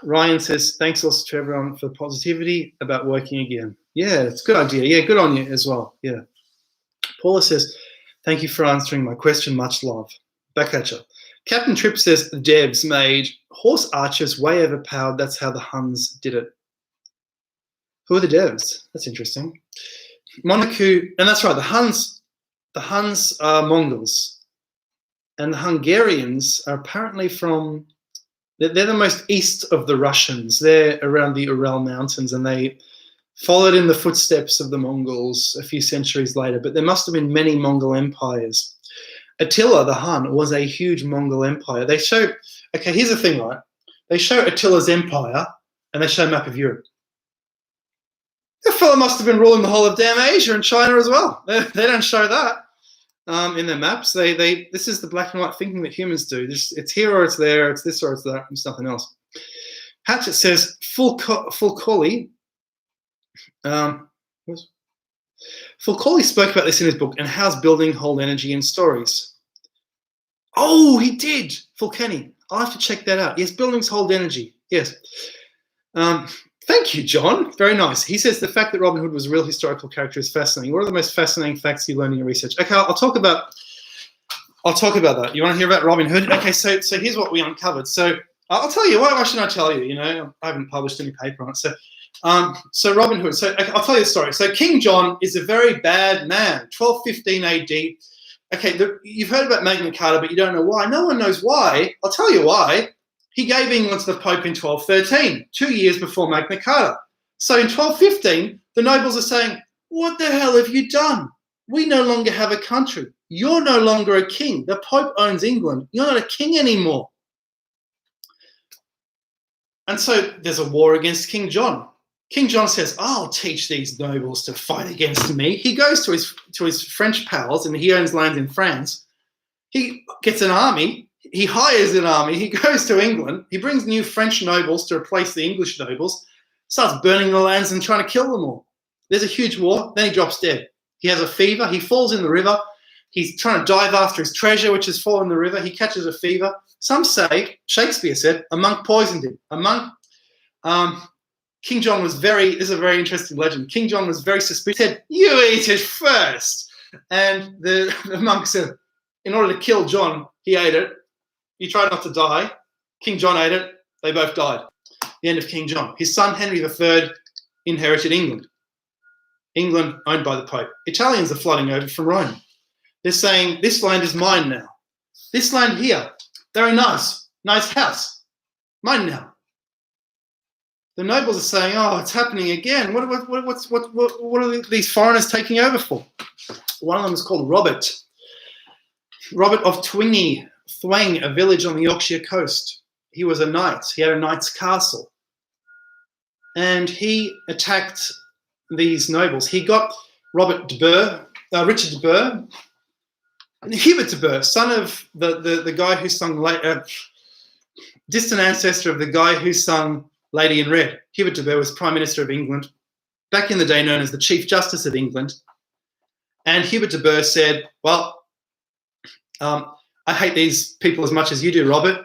Ryan says, thanks also to everyone for the positivity about working again. Yeah, it's a good idea. Yeah, good on you as well. Yeah. Paula says, thank you for answering my question. Much love. Back at you. Captain Tripp says, the devs made horse archers way overpowered. That's how the Huns did it. Who are the devs? That's interesting. Monaco, and that's right, the Huns are Mongols. And the Hungarians are apparently from, they're the most east of the Russians. They're around the Ural Mountains, and they followed in the footsteps of the Mongols a few centuries later. But there must have been many Mongol empires. Attila, the Hun, was a huge Mongol empire. They show, okay, here's the thing, right? They show Attila's empire, and they show a map of Europe. That fellow must have been ruling the whole of damn Asia and China as well. They don't show that. In their maps, this is the black and white thinking that humans do. It's here or it's there, it's this or it's that, it's nothing else. Hatchett says Fulcoli spoke about this in his book, and how's building hold energy in stories. Oh, he did, Fulcani. I'll have to check that out. Yes, buildings hold energy. Yes. Thank you, John. Very nice. He says the fact that Robin Hood was a real historical character is fascinating. What are the most fascinating facts you learned in your research? Okay, I'll talk about that. You want to hear about Robin Hood? Okay, so here's what we uncovered. So I'll tell you. Why should I tell you? You know, I haven't published any paper on it. So Robin Hood. So okay, I'll tell you the story. So King John is a very bad man. 1215 AD. Okay, you've heard about Magna Carta, but you don't know why. No one knows why. I'll tell you why. He gave England to the Pope in 1213, 2 years before Magna Carta. So in 1215, the nobles are saying, what the hell have you done? We no longer have a country. You're no longer a king. The Pope owns England. You're not a king anymore. And so there's a war against King John. King John says, I'll teach these nobles to fight against me. He goes to his French pals, and he owns land in France. He gets an army. He hires an army. He goes to England. He brings new French nobles to replace the English nobles, starts burning the lands and trying to kill them all. There's a huge war. Then he drops dead. He has a fever. He falls in the river. He's trying to dive after his treasure, which has fallen in the river. He catches a fever. Some say, Shakespeare said, a monk poisoned him. King John was this is a very interesting legend. King John was very suspicious. He said, you eat it first. And the monk said, in order to kill John, he ate it. He tried not to die. King John ate it. They both died. The end of King John. His son, Henry III, inherited England. England owned by the Pope. Italians are flooding over from Rome. They're saying, this land is mine now. This land here, very nice. Nice house. Mine now. The nobles are saying, oh, it's happening again. What are these foreigners taking over for? One of them is called Robert. Robert of Thwing, a village on the Yorkshire coast. He was a knight. He had a knight's castle. And he attacked these nobles. He got Richard de Burgh, Hubert de Burgh, son of the guy who sung, distant ancestor of the guy who sung Lady in Red. Hubert de Burgh was Prime Minister of England, back in the day known as the Chief Justice of England. And Hubert de Burgh said, well, I hate these people as much as you do, Robert.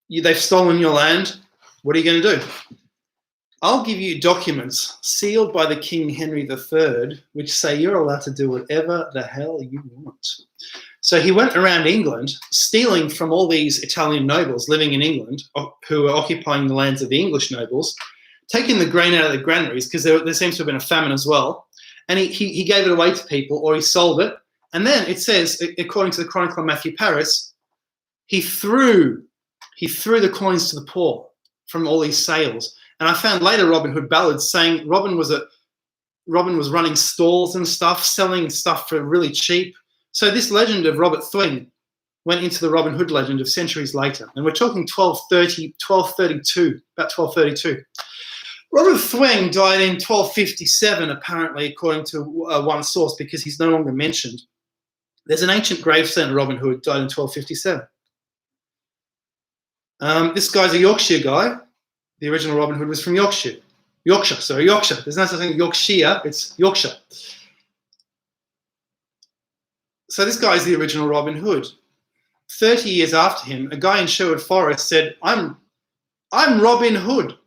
They've stolen your land. What are you going to do? I'll give you documents sealed by the King Henry III, which say you're allowed to do whatever the hell you want. So he went around England, stealing from all these Italian nobles living in England who were occupying the lands of the English nobles, taking the grain out of the granaries, because there seems to have been a famine as well, and he gave it away to people, or he sold it. And then it says, according to the chronicler Matthew Paris, he threw the coins to the poor from all these sales. And I found later Robin Hood ballads saying Robin was running stalls and stuff, selling stuff for really cheap. So this legend of Robert Thwing went into the Robin Hood legend of centuries later. And we're talking 1232, about 1232. Robert Thwing died in 1257, apparently, according to one source, because he's no longer mentioned. There's an ancient gravestone of Robin Hood, died in 1257. This guy's a Yorkshire guy. The original Robin Hood was from Yorkshire. Yorkshire. There's no such thing as Yorkshire, it's Yorkshire. So this guy is the original Robin Hood. 30 years after him, a guy in Sherwood Forest said, I'm Robin Hood.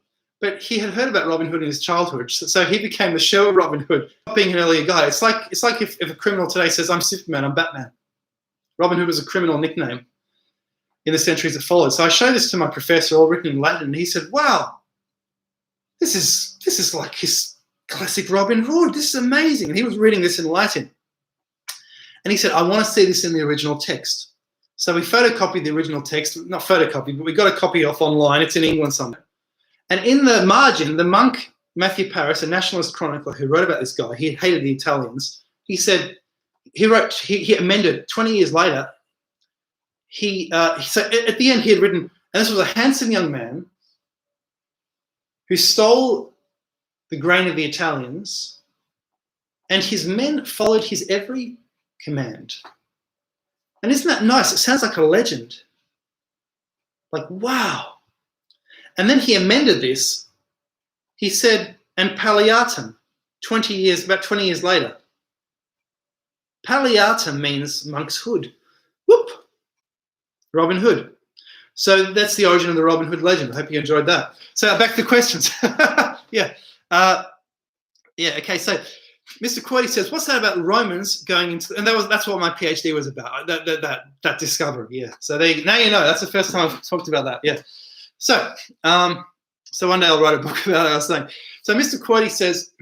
But he had heard about Robin Hood in his childhood, so he became the Sherwood Robin Hood, not being an earlier guy. It's like if a criminal today says, I'm Superman, I'm Batman. Robin Hood was a criminal nickname in the centuries that followed. So I showed this to my professor, all written in Latin, and he said, wow, this is like classic Robin Hood. This is amazing. And he was reading this in Latin. And he said, I want to see this in the original text. So we photocopied the original text, not photocopied, but we got a copy off online. It's in England somewhere. And in the margin, the monk, Matthew Paris, a nationalist chronicler who wrote about this guy, he hated the Italians. He said, he amended 20 years later. So at the end he had written, and this was a handsome young man who stole the grain of the Italians, and his men followed his every command. And isn't that nice? It sounds like a legend. Like, wow. And then he amended this. He said, and palliatum, about 20 years later. Palliatum means monk's hood. Whoop. Robin Hood. So that's the origin of the Robin Hood legend. I hope you enjoyed that. So back to the questions. Yeah. Okay. So Mr. Quirty says, what's that about Romans going into, and that's what my PhD was about, that discovery, yeah. So now you know, that's the first time I've talked about that, yeah. So one day I'll write a book about it, I was saying. So Mr. Quirty says,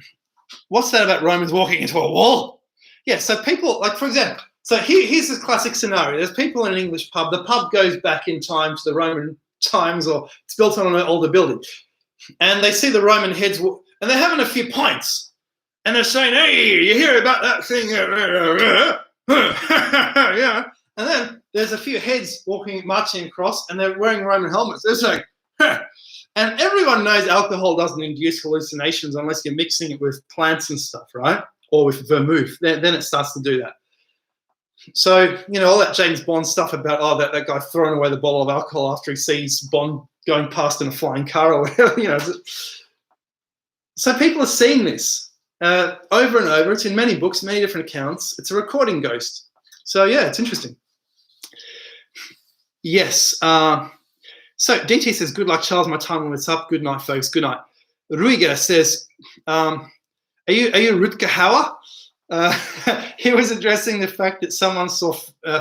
what's that about Romans walking into a wall? Yeah, so people, like for example, so here's this classic scenario. There's people in an English pub. The pub goes back in time to the Roman times, or it's built on an older building. And they see the Roman heads, and they're having a few pints. And they're saying, hey, you hear about that thing? Yeah. And then there's a few heads marching across, and they're wearing Roman helmets. They're saying, huh. And everyone knows alcohol doesn't induce hallucinations unless you're mixing it with plants and stuff, right? Or with vermouth. Then it starts to do that. So, you know, all that James Bond stuff about, that guy throwing away the bottle of alcohol after he sees Bond going past in a flying car or whatever, you know. So people are seeing this. Over and over. It's in many books, many different accounts. It's a recording ghost. So, yeah, it's interesting. Yes. So, DT says, good luck, Charles. My time limit's up. Good night, folks. Good night. Ruiger says, are you Rutger Hauer? He was addressing the fact that someone saw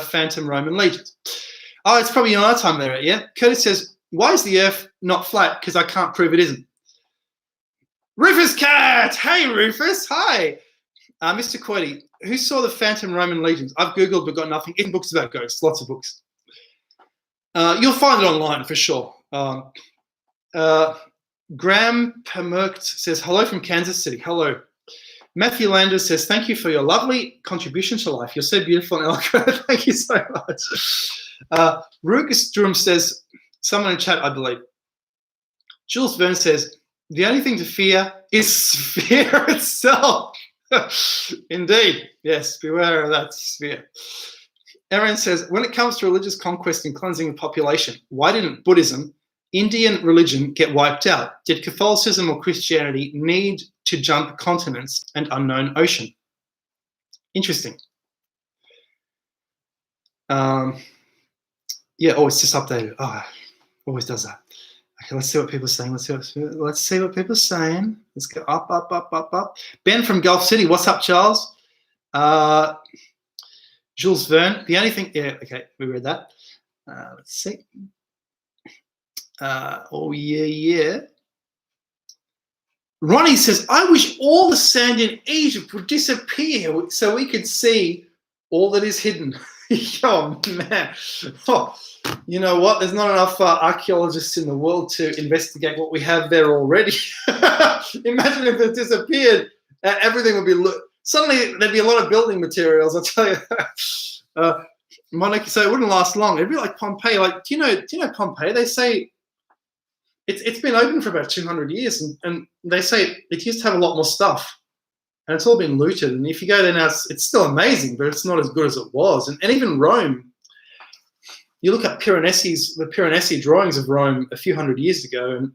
phantom Roman legions. Oh, it's probably another time there, yeah? Curtis says, why is the Earth not flat? Because I can't prove it isn't. Rufus Cat! Hey, Rufus! Hi! Mr. Quirty, who saw the phantom Roman legions? I've Googled but got nothing. In books about ghosts, lots of books. You'll find it online for sure. Graham Permerkt says, hello from Kansas City. Hello. Matthew Landers says, thank you for your lovely contribution to life. You're so beautiful and eloquent. Thank you so much. Rukus Drum says, someone in chat, I believe. Jules Verne says, the only thing to fear is fear itself. Indeed. Yes, beware of that sphere. Aaron says, when it comes to religious conquest and cleansing of population, why didn't Buddhism, Indian religion, get wiped out? Did Catholicism or Christianity need to jump continents and unknown ocean? Interesting. Yeah, it's just updated. Oh, always does that. Okay, let's see what people are saying. Let's see what people are saying. Let's go up. Ben from Gulf City. What's up, Charles? Jules Verne. The only thing, yeah, okay, we read that. Let's see. Oh, yeah. Ronnie says, I wish all the sand in Egypt would disappear so we could see all that is hidden. Oh, man. Oh, you know what? There's not enough archaeologists in the world to investigate what we have there already. Imagine if it disappeared. Everything would be... Suddenly, there'd be a lot of building materials, I'll tell you. Monica, so it wouldn't last long. It'd be like Pompeii. Like, do you know Pompeii? They say it's been open for about 200 years, and they say it used to have a lot more stuff. And it's all been looted. And if you go there now, it's still amazing, but it's not as good as it was. And even Rome, you look at the Piranesi drawings of Rome a few hundred years ago, and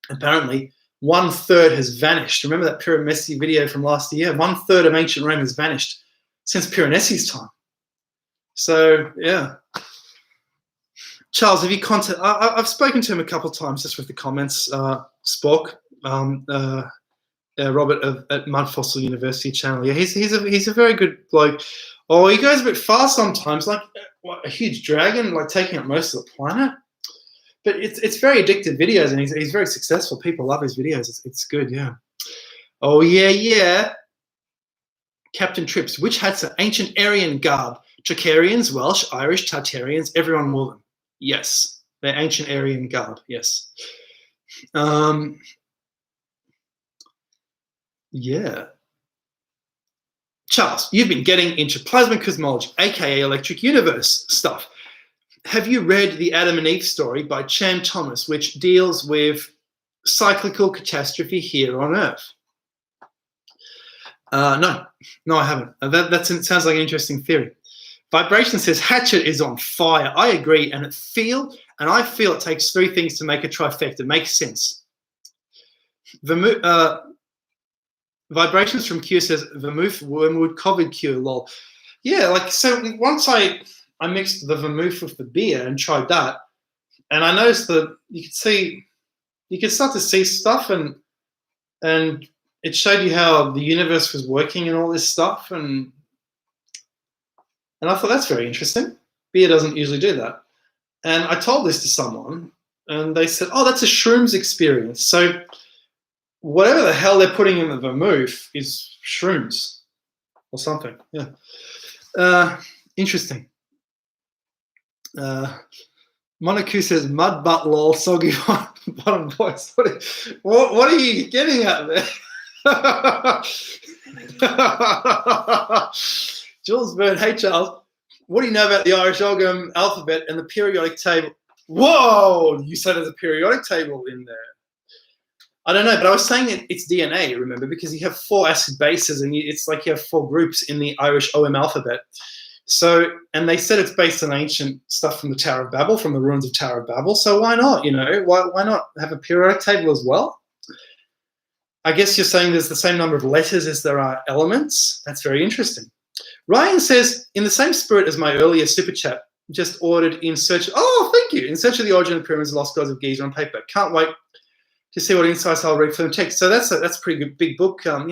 apparently 1/3 has vanished. Remember that Piranesi video from last year? 1/3 of ancient Rome has vanished since Piranesi's time. So, yeah. Charles, have you contacted... I've spoken to him a couple of times just with the comments. Spock. Robert at Mud Fossil University channel. Yeah, he's a very good bloke. Oh, he goes a bit far sometimes, like a huge dragon, like taking up most of the planet. But it's very addictive videos, and he's very successful. People love his videos. It's good, yeah. Oh, yeah, yeah. Captain Trips. Which hats are ancient Aryan garb? Tracarians, Welsh, Irish, Tartarians, everyone wore them. Yes, they're ancient Aryan garb, yes. Yeah. Charles, you've been getting into plasma cosmology, aka electric universe stuff. Have you read The Adam and Eve story by Chan Thomas, which deals with cyclical catastrophe here on Earth? No, I haven't. That sounds like an interesting theory. Vibration says Hatchet is on fire. I agree, and I feel it takes three things to make a trifecta. Makes sense. Vibrations from Q says vermouth, wormwood, COVID cure. Lol. Yeah, like so. Once I mixed the vermouth with the beer and tried that, and I noticed that you could start to see stuff, and it showed you how the universe was working and all this stuff, and I thought that's very interesting. Beer doesn't usually do that. And I told this to someone, and they said, "Oh, that's a shrooms experience." So whatever the hell they're putting in the vermouth is shrooms or something. Yeah. Interesting. Monaco says, "Mud butt lol, soggy bottom boys." What are you getting at there? Jules Bird, hey Charles, what do you know about the Irish alphabet and the periodic table? Whoa, you said there's a periodic table in there. I don't know, but I was saying it's DNA, remember, because you have 4 acid bases, and it's like you have 4 groups in the Irish OM alphabet. So, and they said it's based on ancient stuff from the Tower of Babel, from the ruins of Tower of Babel. So why not? Why not have a periodic table as well? I guess you're saying there's the same number of letters as there are elements. That's very interesting. Ryan says, in the same spirit as my earlier super chat, just ordered In Search of the Origin of the Pyramids, Lost Gods of Giza on paper. Can't wait to see what insights I'll read from the text. So that's a pretty good big book. Have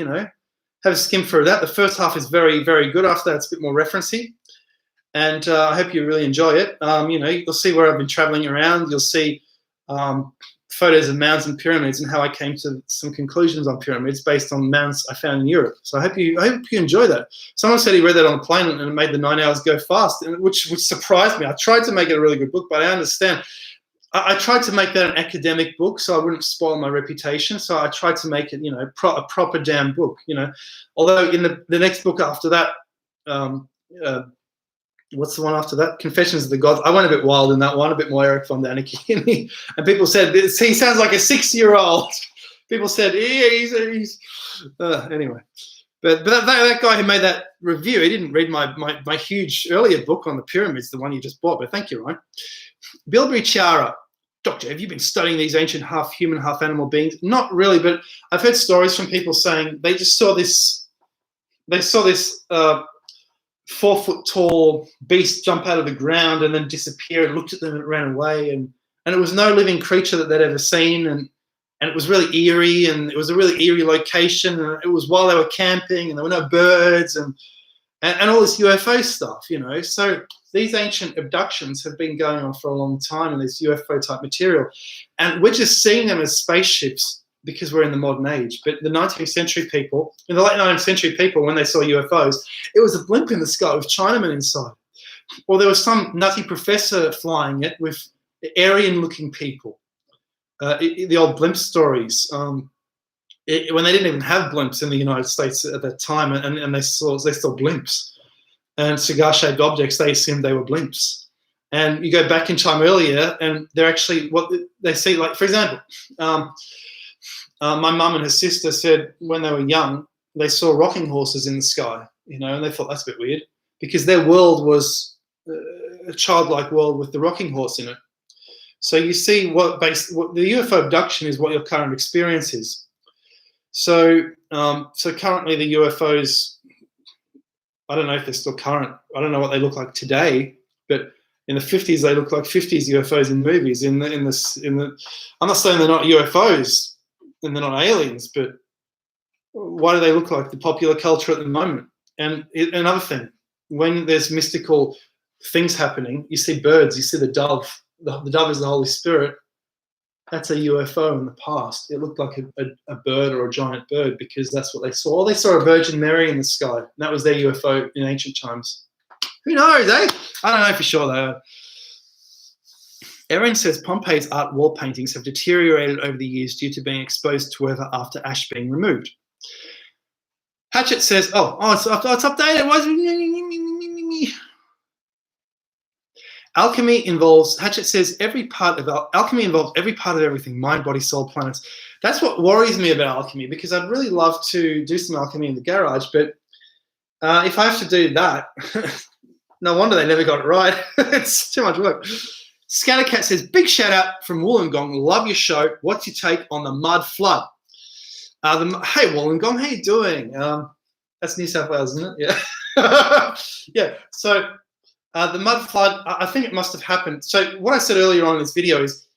a skim through that. The first half is very, very good. After that, it's a bit more referencey. And I hope you really enjoy it. You'll see where I've been traveling around. You'll see photos of mounds and pyramids and how I came to some conclusions on pyramids based on mounds I found in Europe. So I hope you enjoy that. Someone said he read that on the plane and it made the 9 hours go fast, which surprised me. I tried to make it a really good book, but I understand. I tried to make that an academic book so I wouldn't spoil my reputation. So I tried to make it, a proper damn book, Although in the next book after that, what's the one after that? Confessions of the Gods. I went a bit wild in that one, a bit more Eric von Däniken. And people said, he sounds like a 6-year-old. People said, yeah, he's anyway. But that guy who made that review, he didn't read my huge earlier book on the pyramids, the one you just bought. But thank you, Ryan. Bilberry Chiara. Doctor, have you been studying these ancient half human, half animal beings? Not really, but I've heard stories from people saying they just saw this. They saw this 4-foot-tall beast jump out of the ground and then disappear, and looked at them and it ran away, and it was no living creature that they'd ever seen, and it was really eerie, and it was a really eerie location, and it was while they were camping, and there were no birds, and all this UFO stuff, So these ancient abductions have been going on for a long time, and this UFO type material, and we're just seeing them as spaceships because we're in the modern age. But the 19th century people, in the late 19th century people, when they saw UFOs, it was a blimp in the sky with Chinamen inside. Or there was some nutty professor flying it with Aryan-looking people. The old blimp stories, when they didn't even have blimps in the United States at that time, and they saw blimps. And cigar-shaped objects, they assumed they were blimps. And you go back in time earlier, and they're actually what they see. Like, for example, my mum and her sister said when they were young, they saw rocking horses in the sky, and they thought that's a bit weird because their world was a childlike world with the rocking horse in it. So you see what the UFO abduction is what your current experience is. So currently the UFOs, I don't know if they're still current. I don't know what they look like today, but in the 50s they look like 50s UFOs in movies. I'm not saying they're not UFOs and they're not aliens, but why do they look like the popular culture at the moment? And another thing, when there's mystical things happening, you see birds, you see the dove. The dove is the Holy Spirit. that's a UFO in the past. It looked like a bird or a giant bird because that's what they saw. They saw a Virgin Mary in the sky. And that was their UFO in ancient times. Who knows, eh? I don't know for sure, though. Erin says Pompeii's art wall paintings have deteriorated over the years due to being exposed to weather after ash being removed. Hatchet says, it's updated. Alchemy involves, Hatchet says, alchemy involves every part of everything, mind, body, soul, planets. That's what worries me about alchemy, because I'd really love to do some alchemy in the garage, but if I have to do that, no wonder they never got it right. It's too much work. Scattercat says, big shout out from Wollongong. Love your show. What's your take on the mud flood? Hey, Wollongong, how you doing? That's New South Wales, isn't it? Yeah. Yeah. So the mud flood, I think it must have happened. So what I said earlier on in this video is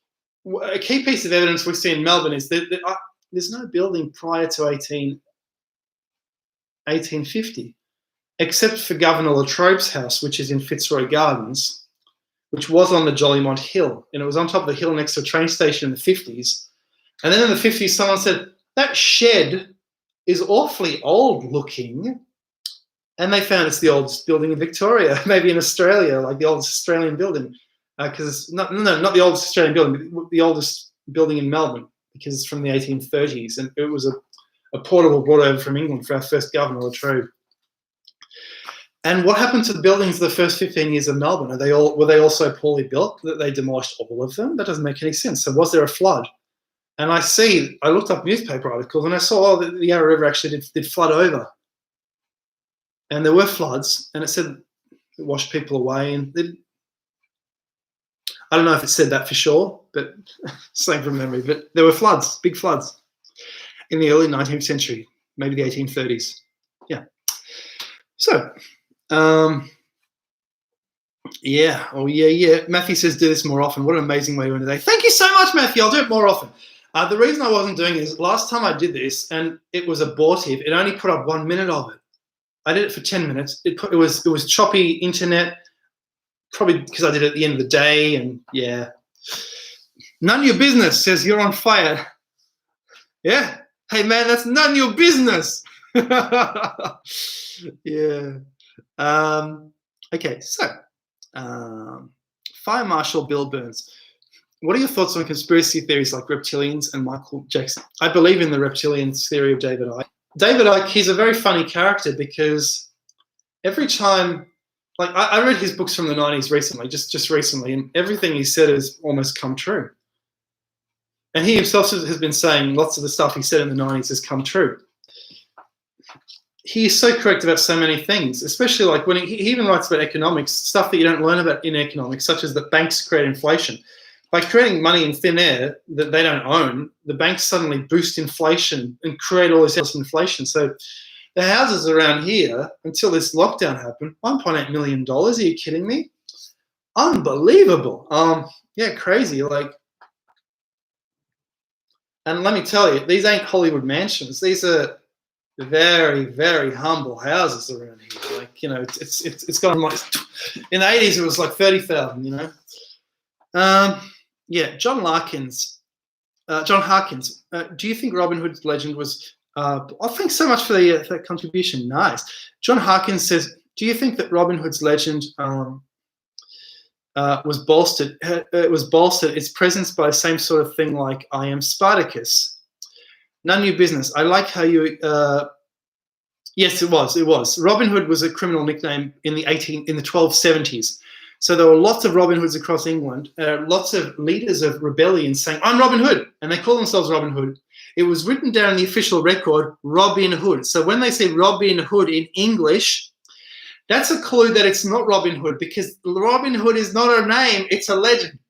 a key piece of evidence we see in Melbourne is that there's no building prior to 1850, except for Governor Latrobe's house, which is in Fitzroy Gardens, which was on the Jollymont Hill. And it was on top of the hill next to a train station in the 50s. And then in the 50s, someone said, that shed is awfully old looking. And they found it's the oldest building in Victoria, maybe in Australia, like the oldest Australian building. Because it's not the oldest Australian building, but the oldest building in Melbourne, because it's from the 1830s. And it was a portable brought over from England for our first Governor Latrobe. And what happened to the buildings of the first 15 years of Melbourne? Were they all so poorly built that they demolished all of them? That doesn't make any sense. So was there a flood? And I looked up newspaper articles and I saw that the Yarra River actually did flood over. And there were floods, and it said it washed people away. And I don't know if it said that for sure, but saying from memory. But there were floods, big floods, in the early 19th century, maybe the 1830s. Yeah. So, yeah. Matthew says, do this more often. What an amazing way to end the day. Thank you so much, Matthew. I'll do it more often. The reason I wasn't doing it is last time I did this, and it was abortive, it only put up 1 minute of it. I did it for 10 minutes. It was choppy internet, probably because I did it at the end of the day, and yeah. None of your business, says you're on fire. Yeah. Hey, man, that's none of your business. Yeah. Okay, so Fire Marshal Bill Burns. What are your thoughts on conspiracy theories like reptilians and Michael Jackson? I believe in the reptilians theory of David Icke. David Icke, he's a very funny character because every time, like I read his books from the 90s recently, just recently, and everything he said has almost come true. And he himself has been saying lots of the stuff he said in the 90s has come true. He is so correct about so many things, especially like when he even writes about economics, stuff that you don't learn about in economics, such as that banks create inflation. By creating money in thin air that they don't own, the banks suddenly boost inflation and create all this inflation. So the houses around here, until this lockdown happened, $1.8 million. Are you kidding me? Unbelievable. Yeah, crazy. Like, and let me tell you, these ain't Hollywood mansions. These are very, very humble houses around here. Like, you know, it's gone like in the 80s it was like 30,000. You know. Yeah, John Harkins. Do you think Robin Hood's legend was? Thanks so much for that contribution. Nice. John Harkins says, do you think that Robin Hood's legend was bolstered? It was bolstered its presence by the same sort of thing like I am Spartacus. None of your business. I like how you. Yes, it was. It was. Robin Hood was a criminal nickname in the 1270s. So there were lots of Robin Hoods across England, lots of leaders of rebellion saying, I'm Robin Hood, and they call themselves Robin Hood. It was written down in the official record, Robin Hood. So when they say Robin Hood in English, that's a clue that it's not Robin Hood, because Robin Hood is not a name, it's a legend.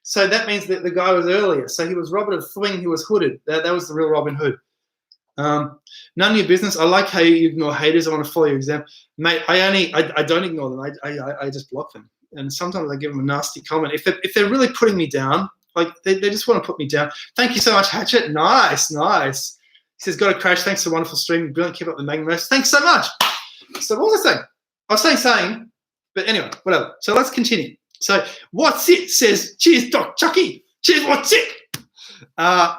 So that means that the guy was earlier. So he was Robert of Thwing, he was hooded. That was the real Robin Hood. None of your business. I like how you ignore haters. I want to follow your example. Mate, I don't ignore them. I just block them. And sometimes I give them a nasty comment. If they're really putting me down, like they just want to put me down. Thank you so much, Hatchet. Nice. He says, got a crash. Thanks for a wonderful stream. Brilliant. Keep up the magnum. Thanks so much. So what was I saying? I was saying, but anyway, whatever. So let's continue. So what's it says, cheers, Doc Chucky. Cheers, what's it?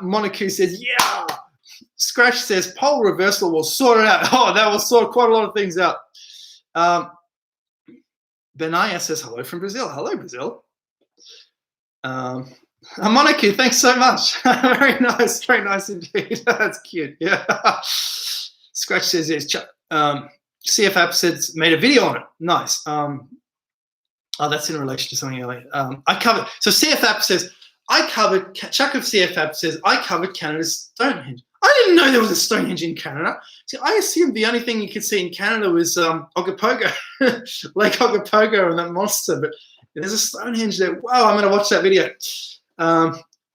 Monaco says, yeah. Scratch says, pole reversal will sort it out. Oh, that will sort quite a lot of things out. Benaya says, hello from Brazil. Hello, Brazil. Monaco, thanks so much. Very nice indeed. That's cute. Yeah. Scratch says, yes. CF App says, made a video on it. Nice. Oh, that's in relation to something else. I covered. So CF App says, Chuck of CF App says, I covered Canada's Stonehenge. I didn't know there was a Stonehenge in Canada. See, I assumed the only thing you could see in Canada was Ogopogo, Lake Ogopogo and that monster, but there's a Stonehenge there. Wow, I'm going to watch that video.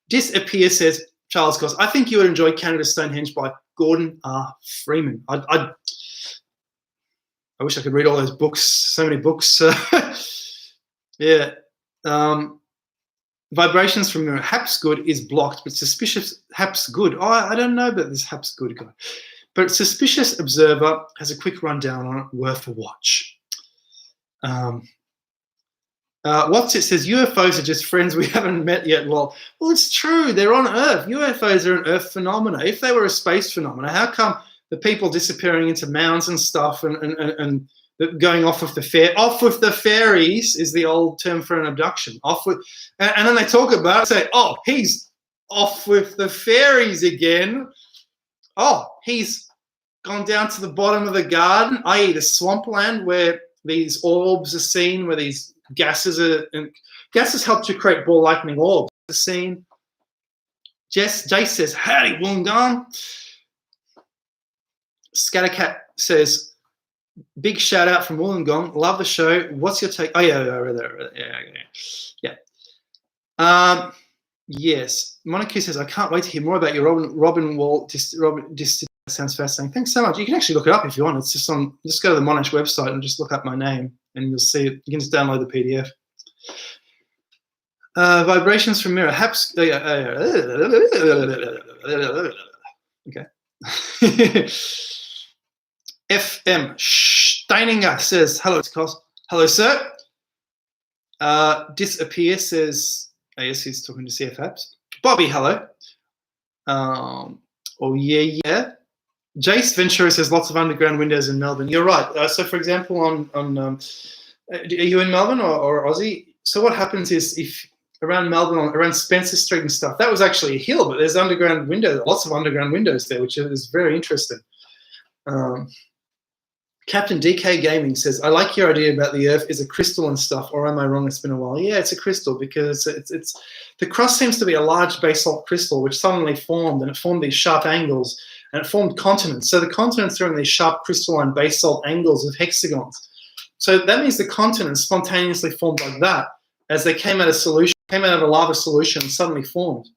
Disappear says, Charles Goss, I think you would enjoy Canada's Stonehenge by Gordon R. Freeman. I wish I could read all those books, so many books. Yeah. Vibrations from your Hapsgood is blocked, but suspicious Hapsgood. Oh, I don't know about this Hapsgood guy. But suspicious observer has a quick rundown on it, worth a watch. What's it says, UFOs are just friends we haven't met yet, lol. Well, it's true. They're on Earth. UFOs are an Earth phenomena. If they were a space phenomena, how come the people disappearing into mounds and stuff and going off with the fairies is the old term for an abduction. And then they talk about it, say, oh, he's off with the fairies again. Oh, he's gone down to the bottom of the garden, i.e. the swampland where these orbs are seen, where these gases help to create ball lightning orbs. The scene. Jace says, howdy, Wollongong. Scattercat says, big shout out from Wollongong. Love the show. What's your take? Oh, yeah. Yes. Monaco says, I can't wait to hear more about your Robin Wall. Sounds fascinating. Thanks so much. You can actually look it up if you want. It's just just go to the Monash website and just look up my name and you'll see it. You can just download the PDF. Vibrations from mirror. Okay. FM Steininger says, hello, it's Cos. Hello, sir. Disappear says, I guess he's talking to CF Apps. Bobby, hello. Oh, yeah. Jace Ventura says, lots of underground windows in Melbourne. You're right. So, for example, are you in Melbourne or Aussie? So what happens is if around Melbourne, around Spencer Street and stuff, that was actually a hill, but there's underground windows, lots of underground windows there, which is very interesting. Captain DK Gaming says, I like your idea about the Earth is a crystal and stuff, or am I wrong? It's been a while. Yeah, it's a crystal because it's the crust seems to be a large basalt crystal which suddenly formed, and it formed these sharp angles, and it formed continents. So the continents are in these sharp crystalline basalt angles of hexagons. So that means the continents spontaneously formed like that as they came out of a lava solution and suddenly formed.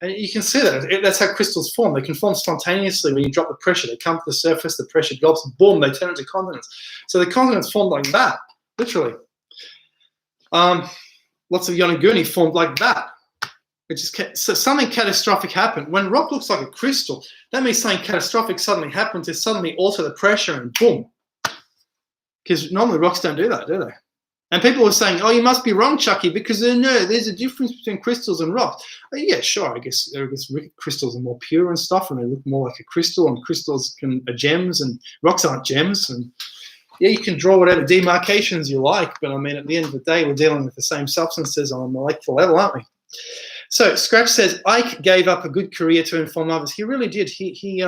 And you can see that. That's how crystals form. They can form spontaneously when you drop the pressure. They come to the surface, the pressure drops, boom, they turn into continents. So the continents formed like that, literally. Lots of Yonaguni formed like that. So something catastrophic happened. When rock looks like a crystal, that means something catastrophic suddenly happened to suddenly alter the pressure and boom. Because normally rocks don't do that, do they? And people were saying, oh, you must be wrong, Chucky, because no, there's a difference between crystals and rocks. Oh, yeah, sure, I guess crystals are more pure and stuff, and they look more like a crystal, and crystals are gems, and rocks aren't gems. And yeah, you can draw whatever demarcations you like, but I mean, at the end of the day, we're dealing with the same substances on a molecular level, aren't we? So Scratch says, Ike gave up a good career to inform others. He really did. He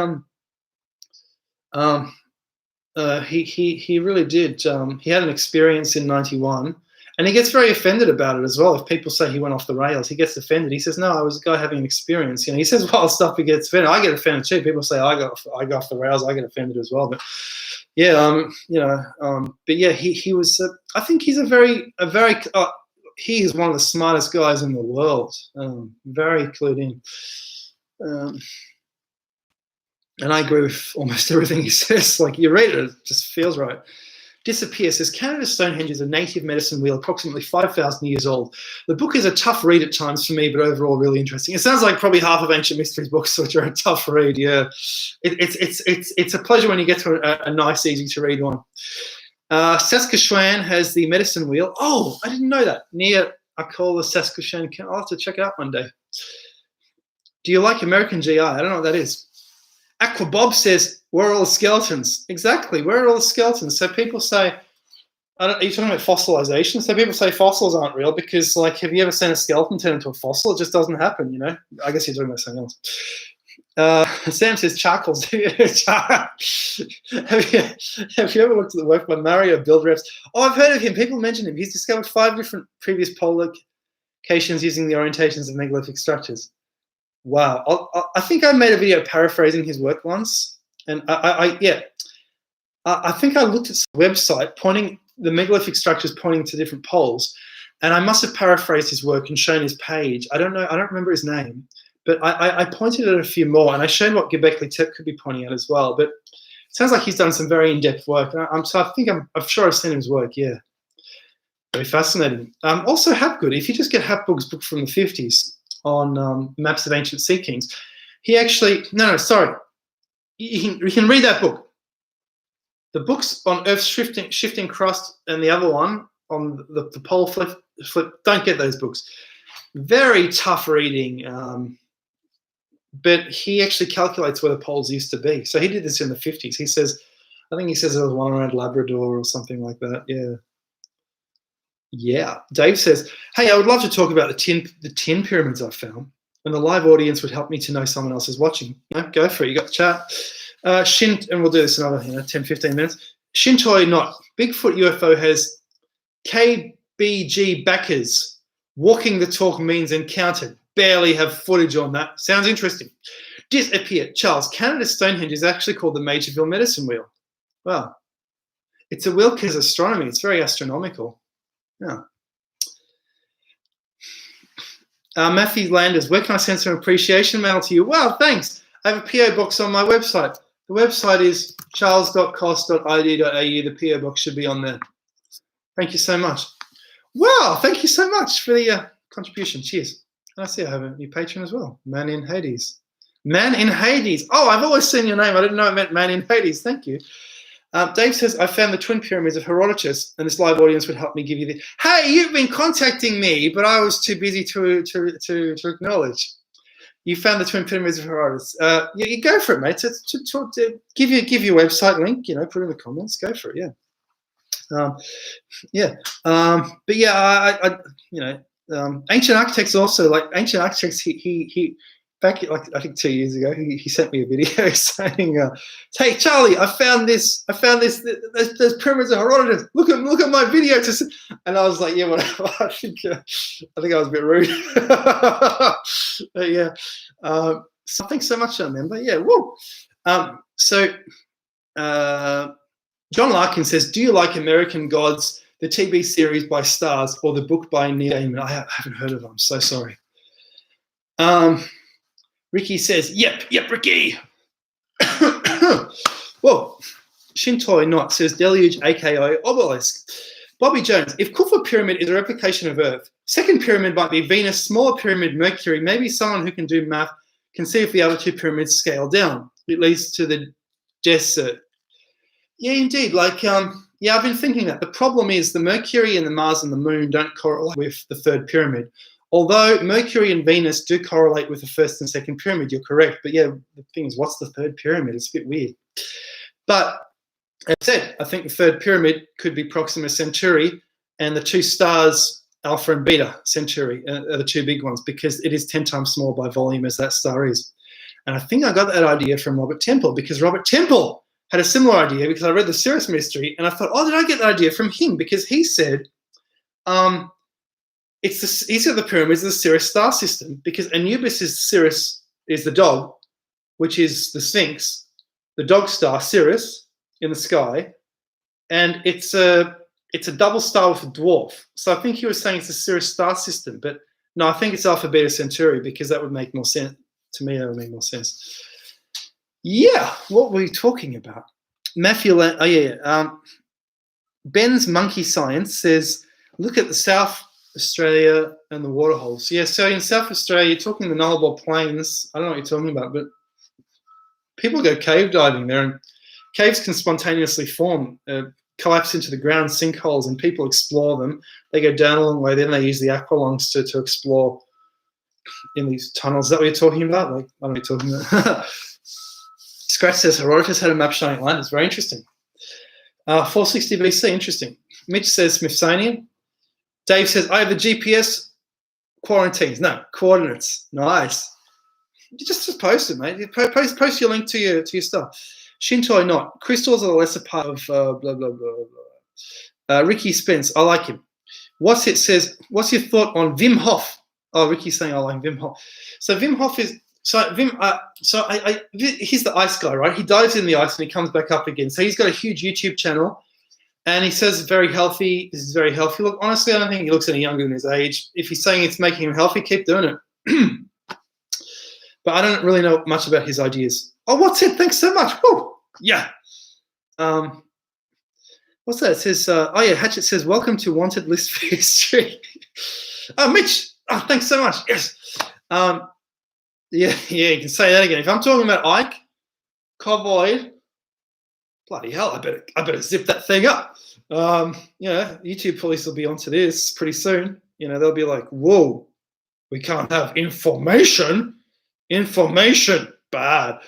really did. He had an experience in '91, and he gets very offended about it as well. If people say he went off the rails, he gets offended. He says, "No, I was a guy having an experience." You know, he says wild stuff. He gets offended. I get offended too. People say I go off the rails. I get offended as well. But yeah, but yeah, he was. I think he's a very. He is one of the smartest guys in the world. Very clued in. And I agree with almost everything he says. Like, you read it, it just feels right. Disappear says, Canada's Stonehenge is a native medicine wheel approximately 5,000 years old. The book is a tough read at times for me, but overall really interesting. It sounds like probably half of Ancient Mysteries books, which are a tough read, yeah. It's a pleasure when you get to a nice, easy to read one. Saskatchewan has the medicine wheel. Oh, I didn't know that. Near, I call the Saskatchewan. I'll have to check it out one day. Do you like American GI? I don't know what that is. Aqua Bob says, where are all the skeletons? Exactly, where are all the skeletons? So people say, are you talking about fossilization? So people say fossils aren't real because, like, have you ever seen a skeleton turn into a fossil? It just doesn't happen, you know? I guess you're talking about something else. Sam says charcoals. have you ever looked at the work by Mario Buildreps? Oh, I've heard of him. People mention him. He's discovered 5 different previous pole locations using the orientations of megalithic structures. Wow. I think I made a video paraphrasing his work once, and I think I looked at some website pointing the megalithic structures pointing to different poles, and I must have paraphrased his work and shown his page. I don't know. I don't remember his name. But I pointed at a few more, and I showed what Göbekli Tepe could be pointing at as well. But it sounds like he's done some very in-depth work. I'm sure I've seen his work, yeah. Very fascinating. Also, Hapgood, if you just get Hapgood's book from the 50s on maps of ancient sea kings, he actually, sorry. You can read that book. The books on Earth's shifting crust and the other one on the pole flip, don't get those books. Very tough reading. But he actually calculates where the poles used to be. So he did this in the 50s. I think he says there was one around Labrador or something like that. Yeah. Yeah. Dave says, hey, I would love to talk about the 10 pyramids I found, and the live audience would help me to know someone else is watching. Go for it. You got the chat. And we'll do this another 10, 15 minutes. Shintoi not. Bigfoot UFO has KBG backers. Walking the talk means encountered. Barely have footage on that. Sounds interesting. Disappear. Charles, Canada's Stonehenge is actually called the Majorville Medicine Wheel. Well, it's a wheel because astronomy. It's very astronomical. Yeah. Matthew Landers, where can I send some appreciation mail to you? Well, thanks. I have a PO box on my website. The website is charles.cost.id.au. The PO box should be on there. Thank you so much. Wow, thank you so much for the contribution. Cheers. And I see I have a new patron as well, Man in Hades. Man in Hades. Oh, I've always seen your name. I didn't know it meant Man in Hades. Thank you. Dave says, I found the twin pyramids of Herodotus, and this live audience would help me give you the... Hey, you've been contacting me, but I was too busy to acknowledge. You found the twin pyramids of Herodotus. You go for it, mate. To give your website link, put it in the comments. Go for it, yeah. But yeah, Ancient Architects also, like Ancient Architects, he back like I think 2 years ago, he sent me a video saying, "Hey Charlie, I found this. There's pyramids of Herodotus. Look at my video." And I was like, "Yeah, whatever." I think I was a bit rude. But yeah, so thanks so much, I remember. Yeah, woo. John Larkin says, do you like American Gods, the TV series by Stars, or the book by Neil Gaiman? I haven't heard of them. I'm so sorry. Ricky says, yep, Ricky. Well, Shintoi Knot says, deluge, aka obelisk. Bobby Jones, if Khufu pyramid is a replication of Earth, second pyramid might be Venus, smaller pyramid Mercury. Maybe someone who can do math can see if the other 2 pyramids scale down. It leads to the desert. Yeah, indeed. Like, I've been thinking that. The problem is the Mercury and the Mars and the Moon don't correlate with the 3rd pyramid. Although Mercury and Venus do correlate with the 1st and 2nd pyramid, you're correct. But yeah, the thing is, what's the 3rd pyramid? It's a bit weird. But as I said, I think the 3rd pyramid could be Proxima Centauri, and the 2 stars, Alpha and Beta Centauri, are the 2 big ones, because it is 10 times smaller by volume as that star is. And I think I got that idea from Robert Temple, because Robert Temple had a similar idea, because I read the Sirius Mystery and I thought, oh, did I get that idea from him? Because he said, these are the pyramids of the Sirius star system, because Anubis is Sirius, is the dog, which is the Sphinx, the dog star Sirius in the sky, and it's a double star with a dwarf. So I think he was saying it's the Sirius star system, but no, I think it's Alpha Beta Centauri, because that would make more sense. To me, that would make more sense. Yeah, what were we talking about? Matthew, Ben's Monkey Science says, look at the South Australia and the waterholes. Yeah, so in South Australia, you're talking the Nullarbor Plains. I don't know what you're talking about, but people go cave diving there, and caves can spontaneously form, collapse into the ground, sinkholes, and people explore them. They go down a long way, then they use the aqualungs to explore in these tunnels. Is that what you're talking about? Like, I don't know what you're talking about. Scratch says Herodotus had a map showing Atlantis. Very interesting. 460 BC, interesting. Mitch says Smithsonian. Dave says, I have the GPS quarantines. No, coordinates. Nice. You just post it, mate. You post your link to your stuff. Shinto not. Crystals are the lesser part of blah, blah, blah, blah. Ricky Spence, I like him. What's it says, what's your thought on Wim Hof? Oh, Ricky's saying I like Wim Hof. So Wim Hof is, he's the ice guy, right? He dives in the ice and he comes back up again. So he's got a huge YouTube channel and he says very healthy. This is very healthy. Look, honestly, I don't think he looks any younger than his age. If he's saying it's making him healthy, keep doing it. But I don't really know much about his ideas. Oh, what's it? Thanks so much. Woo! Yeah. What's that? It says, oh yeah, Hatchet says, welcome to Wanted List for History. Oh, Mitch. Oh, thanks so much. Yes. Yeah, you can say that again. If I'm talking about Ike, Covoid, bloody hell, I better zip that thing up. YouTube police will be onto this pretty soon. They'll be like, whoa, we can't have information. Information, bad.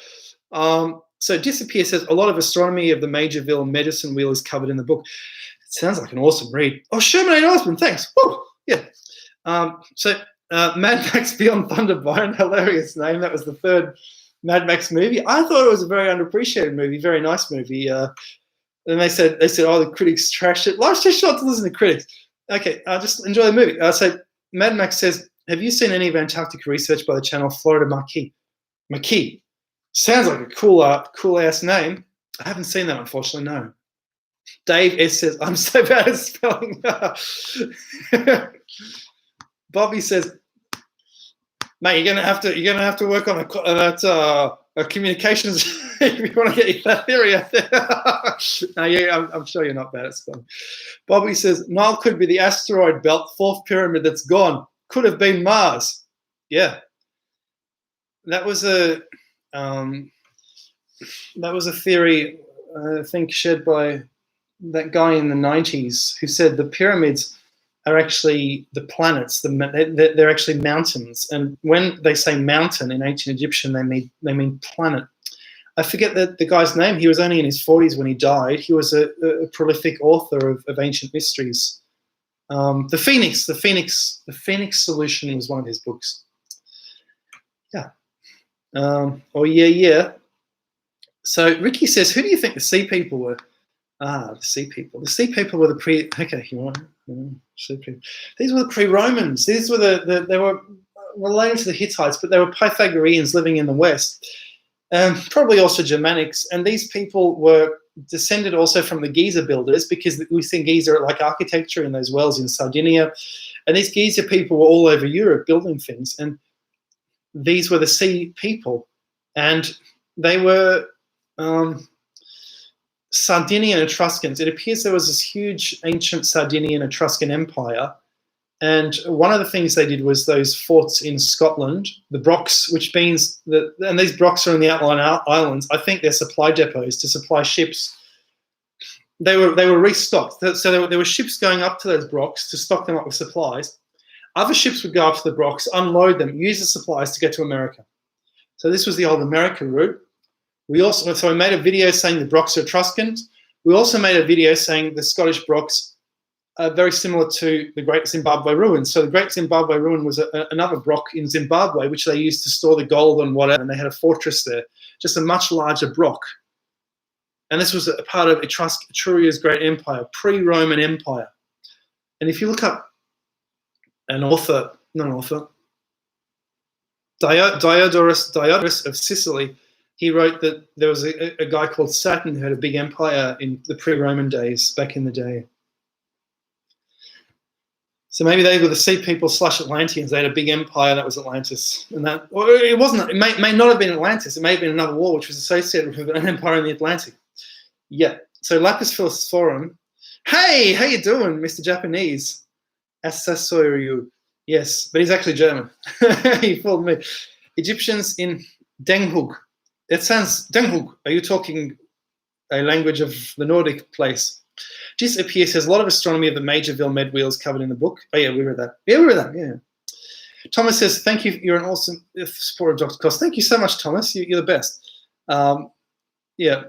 So Disappear says, a lot of astronomy of the Majorville medicine wheel is covered in the book. It sounds like an awesome read. Oh, Sherman A. Osborne, thanks. Woo! Yeah. Mad Max Beyond Thunder, Byron, hilarious name. That was the third Mad Max movie. I thought it was a very underappreciated movie, very nice movie. And they said, oh, the critics trashed it. Life's too short to listen to critics. Okay, just enjoy the movie. So Mad Max says, have you seen any of Antarctica research by the channel Florida Marquis? McKee. Sounds like a cool ass name. I haven't seen that, unfortunately, no. Dave S says, I'm so bad at spelling. Bobby says, mate, you're gonna have to work on a communications if you want to get that theory out there. No, yeah, I'm sure you're not bad at spelling. Bobby says, Nile could be the asteroid belt, fourth pyramid that's gone. Could have been Mars. Yeah. That was a theory, I think, shared by that guy in the 90s who said the pyramids are actually the planets. They're actually mountains. And when they say mountain in ancient Egyptian, they mean planet. I forget the guy's name. He was only in his 40s when he died. He was a prolific author of ancient mysteries. The Phoenix Solution was one of his books. Yeah. Yeah. So Ricky says, who do you think the Sea People were? The Sea People. The Sea People were Sea People. These were the pre-Romans. These were they were related to the Hittites, but they were Pythagoreans living in the West. Probably also Germanics. And these people were descended also from the Giza builders, because we think Giza like architecture in those wells in Sardinia. And these Giza people were all over Europe building things. And these were the Sea People. And they were Sardinian Etruscans. It appears there was this huge ancient Sardinian Etruscan empire. And one of the things they did was those forts in Scotland, the Brochs, which means that, and these Brochs are in the outlying islands. I think they're supply depots to supply ships. They were restocked. So there were ships going up to those Brochs to stock them up with supplies. Other ships would go up to the Brochs, unload them, use the supplies to get to America. So this was the old America route. We made a video saying the Brochs are Etruscans. We also made a video saying the Scottish Brochs are very similar to the Great Zimbabwe Ruin. So the Great Zimbabwe Ruin was another Broch in Zimbabwe, which they used to store the gold and whatever, and they had a fortress there, just a much larger Broch. And this was a part of Etruria's great empire, pre-Roman Empire. And if you look up Diodorus of Sicily, he wrote that there was a guy called Saturn who had a big empire in the pre-Roman days, back in the day. So maybe they were the Sea People / Atlanteans. They had a big empire that was Atlantis, and that, or it wasn't. It may not have been Atlantis. It may have been another war which was associated with an empire in the Atlantic. Yeah. So Lapis Philosophorum. Hey, how you doing, Mr. Japanese? Asasoryu. Yes, but he's actually German. He fooled me. Egyptians in Denghug. That sounds Denghug. Are you talking a language of the Nordic place? Just appears says a lot of astronomy of the Majorville med wheels covered in the book. Oh yeah, we read that. Yeah. Thomas says, thank you. You're an awesome supporter of Dr. Cost. Thank you so much, Thomas. You're the best. Yeah.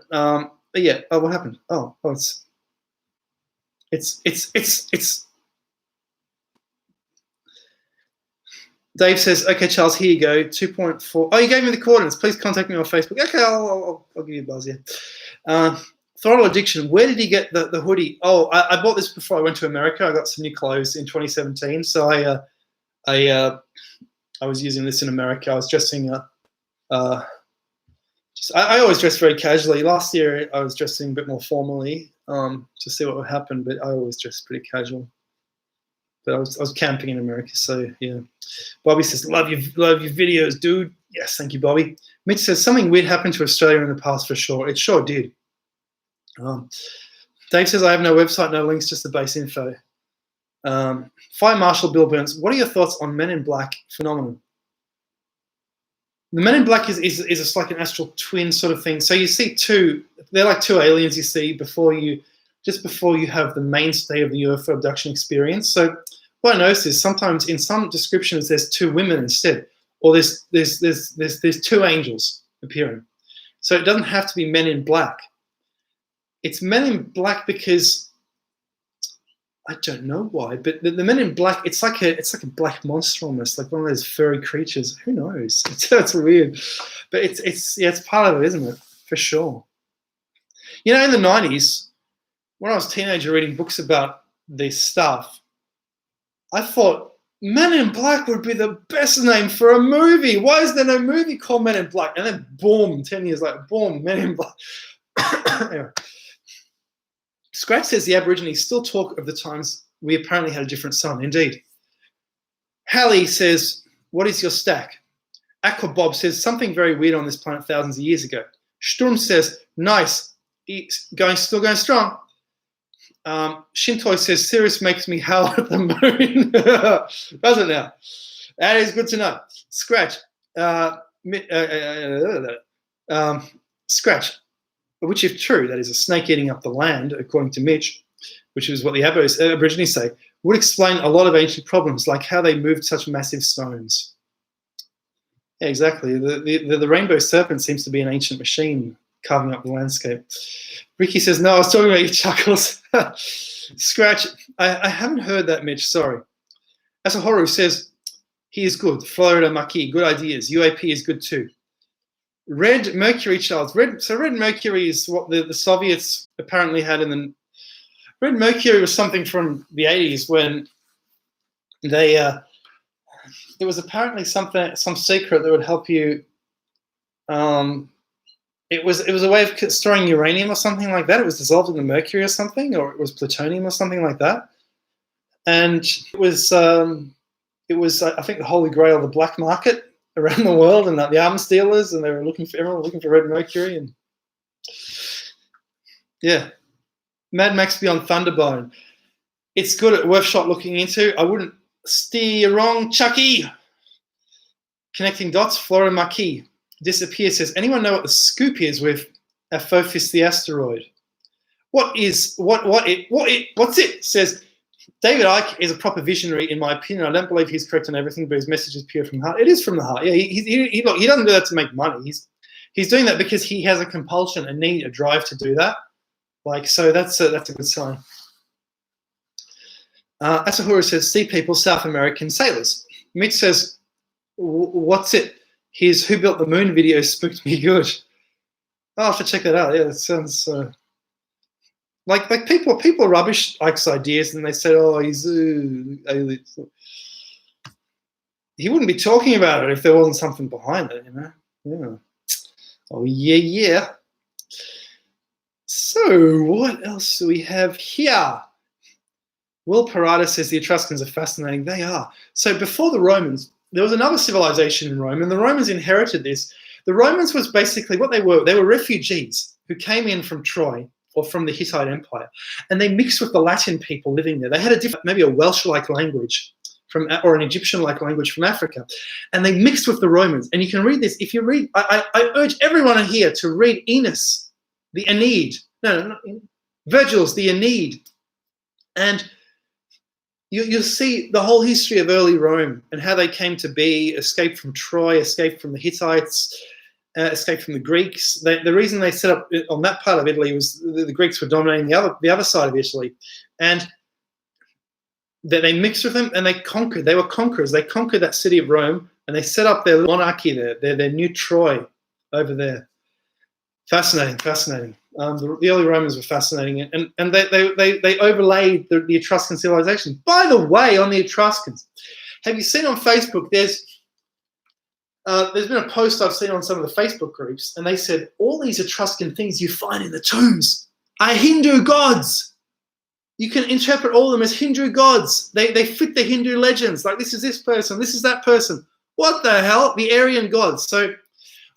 Yeah. Oh, what happened? Oh, it's. Dave says, okay, Charles, here you go. 2.4. Oh, you gave me the coordinates. Please contact me on Facebook. Okay, I'll give you a buzz, yeah. Throttle Addiction. Where did he get the hoodie? Oh, I bought this before I went to America. I got some new clothes in 2017. So I was using this in America. I was dressing I always dress very casually. Last year I was dressing a bit more formally to see what would happen, but I always dress pretty casual. But I was camping in America, so yeah. Bobby says, love your videos, dude. Yes, thank you, Bobby. Mitch says, something weird happened to Australia in the past for sure. It sure did. Dave says, I have no website, no links, just the base info. Fire Marshal Bill Burns, what are your thoughts on Men in Black phenomenon? The Men in Black is just like an astral twin sort of thing. So you see they're like two aliens you see just before you have the mainstay of the UFO abduction experience. So what I noticed is sometimes in some descriptions there's two women instead, or there's two angels appearing. So it doesn't have to be Men in Black. It's Men in Black because I don't know why, but the Men in Black, it's like a black monster almost, like one of those furry creatures. Who knows? It's weird, but it's part of it, isn't it? For sure. You know, in the 90s, when I was a teenager reading books about this stuff, I thought Men in Black would be the best name for a movie. Why is there no movie called Men in Black? And then boom, 10 years later, boom, Men in Black. Anyway. Scratch says the Aborigines still talk of the times we apparently had a different sun. Indeed. Hallie says, what is your stack? Aqua Bob says, something very weird on this planet thousands of years ago. Sturm says, nice. Still going strong. Shintoi says, Sirius makes me howl at the moon. Does it now? That is good to know. Scratch. Scratch. Which, if true, that is a snake eating up the land, according to Mitch, which is what the Aborigines say, would explain a lot of ancient problems, like how they moved such massive stones. Yeah, exactly. The rainbow serpent seems to be an ancient machine carving up the landscape. Ricky says, no, I was talking about your chuckles. Scratch. I haven't heard that, Mitch. Sorry. Asahoru says, he is good. Florida Maki, good ideas. UAP is good too. Red Mercury, Charles. Red Mercury is what the Soviets apparently had in the... Red Mercury was something from the 80s when they... there was apparently some secret that would help you... It was a way of storing uranium or something like that. It was dissolved in the mercury or something, or it was plutonium or something like that. And it was I think the holy grail of the black market around the world, and the arms dealers, and everyone looking for red mercury. And yeah, Mad Max Beyond Thunderbone. It's good, worth shot looking into. I wouldn't steer you wrong, Chucky. Connecting dots. Flora Marquis disappear. Says, anyone know what the scoop is with Apophis the asteroid? What's it? Says David Icke is a proper visionary, in my opinion. I don't believe he's correct on everything, but his message is pure from the heart. It is from the heart. Yeah, he doesn't do that to make money. He's doing that because he has a compulsion, a need, a drive to do that. Like, so that's a good sign. Asahura says, sea people, South American sailors. Mitch says, what's it? His Who Built the Moon video spooked me good. I'll have to check that out. Yeah, it sounds... Like people rubbish Ike's ideas, and they say, "Oh, he's aliens." He wouldn't be talking about it if there wasn't something behind it, you know. Yeah. Oh yeah. So what else do we have here? Will Parada says the Etruscans are fascinating. They are. So before the Romans, there was another civilization in Rome, and the Romans inherited this. The Romans was basically what they were. They were refugees who came in from Troy, or from the Hittite Empire, and they mixed with the Latin people living there. They had a different, maybe a Welsh-like language or an Egyptian-like language from Africa, and they mixed with the Romans. And you can read this. If you read, I urge everyone here to read Aeneas, the Aeneid. No, Virgil's the Aeneid. And you'll see the whole history of early Rome and how they came to be, escaped from Troy, escaped from the Hittites, escaped from the Greeks. The reason they set up on that part of Italy was the Greeks were dominating the other side of Italy. And they mixed with them and they conquered. They were conquerors. They conquered that city of Rome and they set up their monarchy there, their new Troy over there. Fascinating, fascinating. The early Romans were fascinating, and they overlaid the Etruscan civilization. By the way, on the Etruscans, have you seen on Facebook? There's been a post I've seen on some of the Facebook groups, and they said all these Etruscan things you find in the tombs are Hindu gods. You can interpret all of them as Hindu gods. They fit the Hindu legends. Like this is this person, this is that person. What the hell? The Aryan gods. So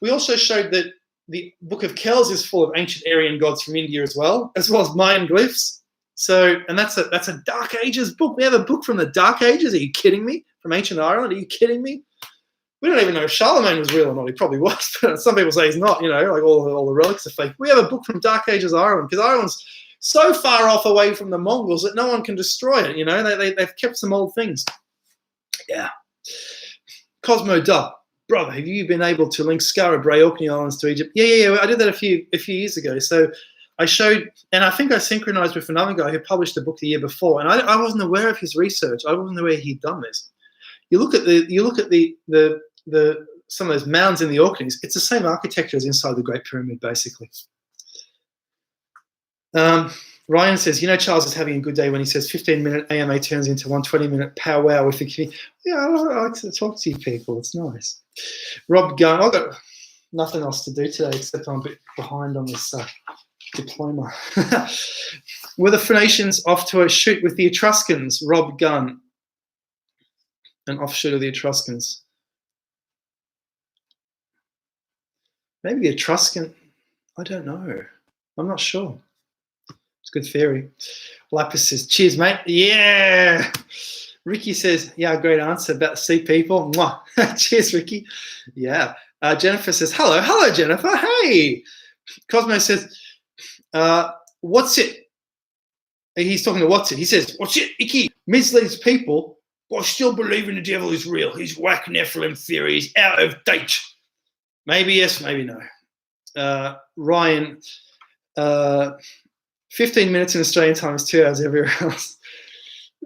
we also showed that the Book of Kells is full of ancient Aryan gods from India as well as Mayan glyphs. So, and that's a Dark Ages book. We have a book from the Dark Ages. Are you kidding me? From ancient Ireland? Are you kidding me? We don't even know if Charlemagne was real or not. He probably was, but some people say he's not. You know, like all the relics are fake. We have a book from Dark Ages Ireland because Ireland's so far off away from the Mongols that no one can destroy it. You know, they've kept some old things. Yeah. Cosmo Duh. Brother, have you been able to link Skara, Bray, Orkney Islands to Egypt? Yeah. I did that a few years ago. So I showed, and I think I synchronized with another guy who published a book the year before, and I wasn't aware of his research. I wasn't aware he'd done this. You look at the some of those mounds in the Orkneys. It's the same architecture as inside the Great Pyramid, basically. Ryan says, you know, Charles is having a good day when he says 15-minute AMA turns into 120-minute powwow with the community. Yeah, I like to talk to you people. It's nice. Rob Gunn, I've got nothing else to do today except I'm a bit behind on this diploma. Were the Phoenicians off to a shoot with the Etruscans? Rob Gunn. An offshoot of the Etruscans. Maybe the Etruscan, I don't know. I'm not sure. It's a good theory. Lapis says, cheers, mate. Yeah. Ricky says, yeah, great answer about sea people. Mwah. Cheers, Ricky. Yeah. Jennifer says, hello, Jennifer. Hey. Cosmo says, what's it? He's talking to what's it. He says, what's it, Icky? Misleads people, but I still believe in the devil is real. His whack Nephilim theory is out of date. Maybe yes, maybe no. Ryan, 15 minutes in Australian time is 2 hours everywhere else.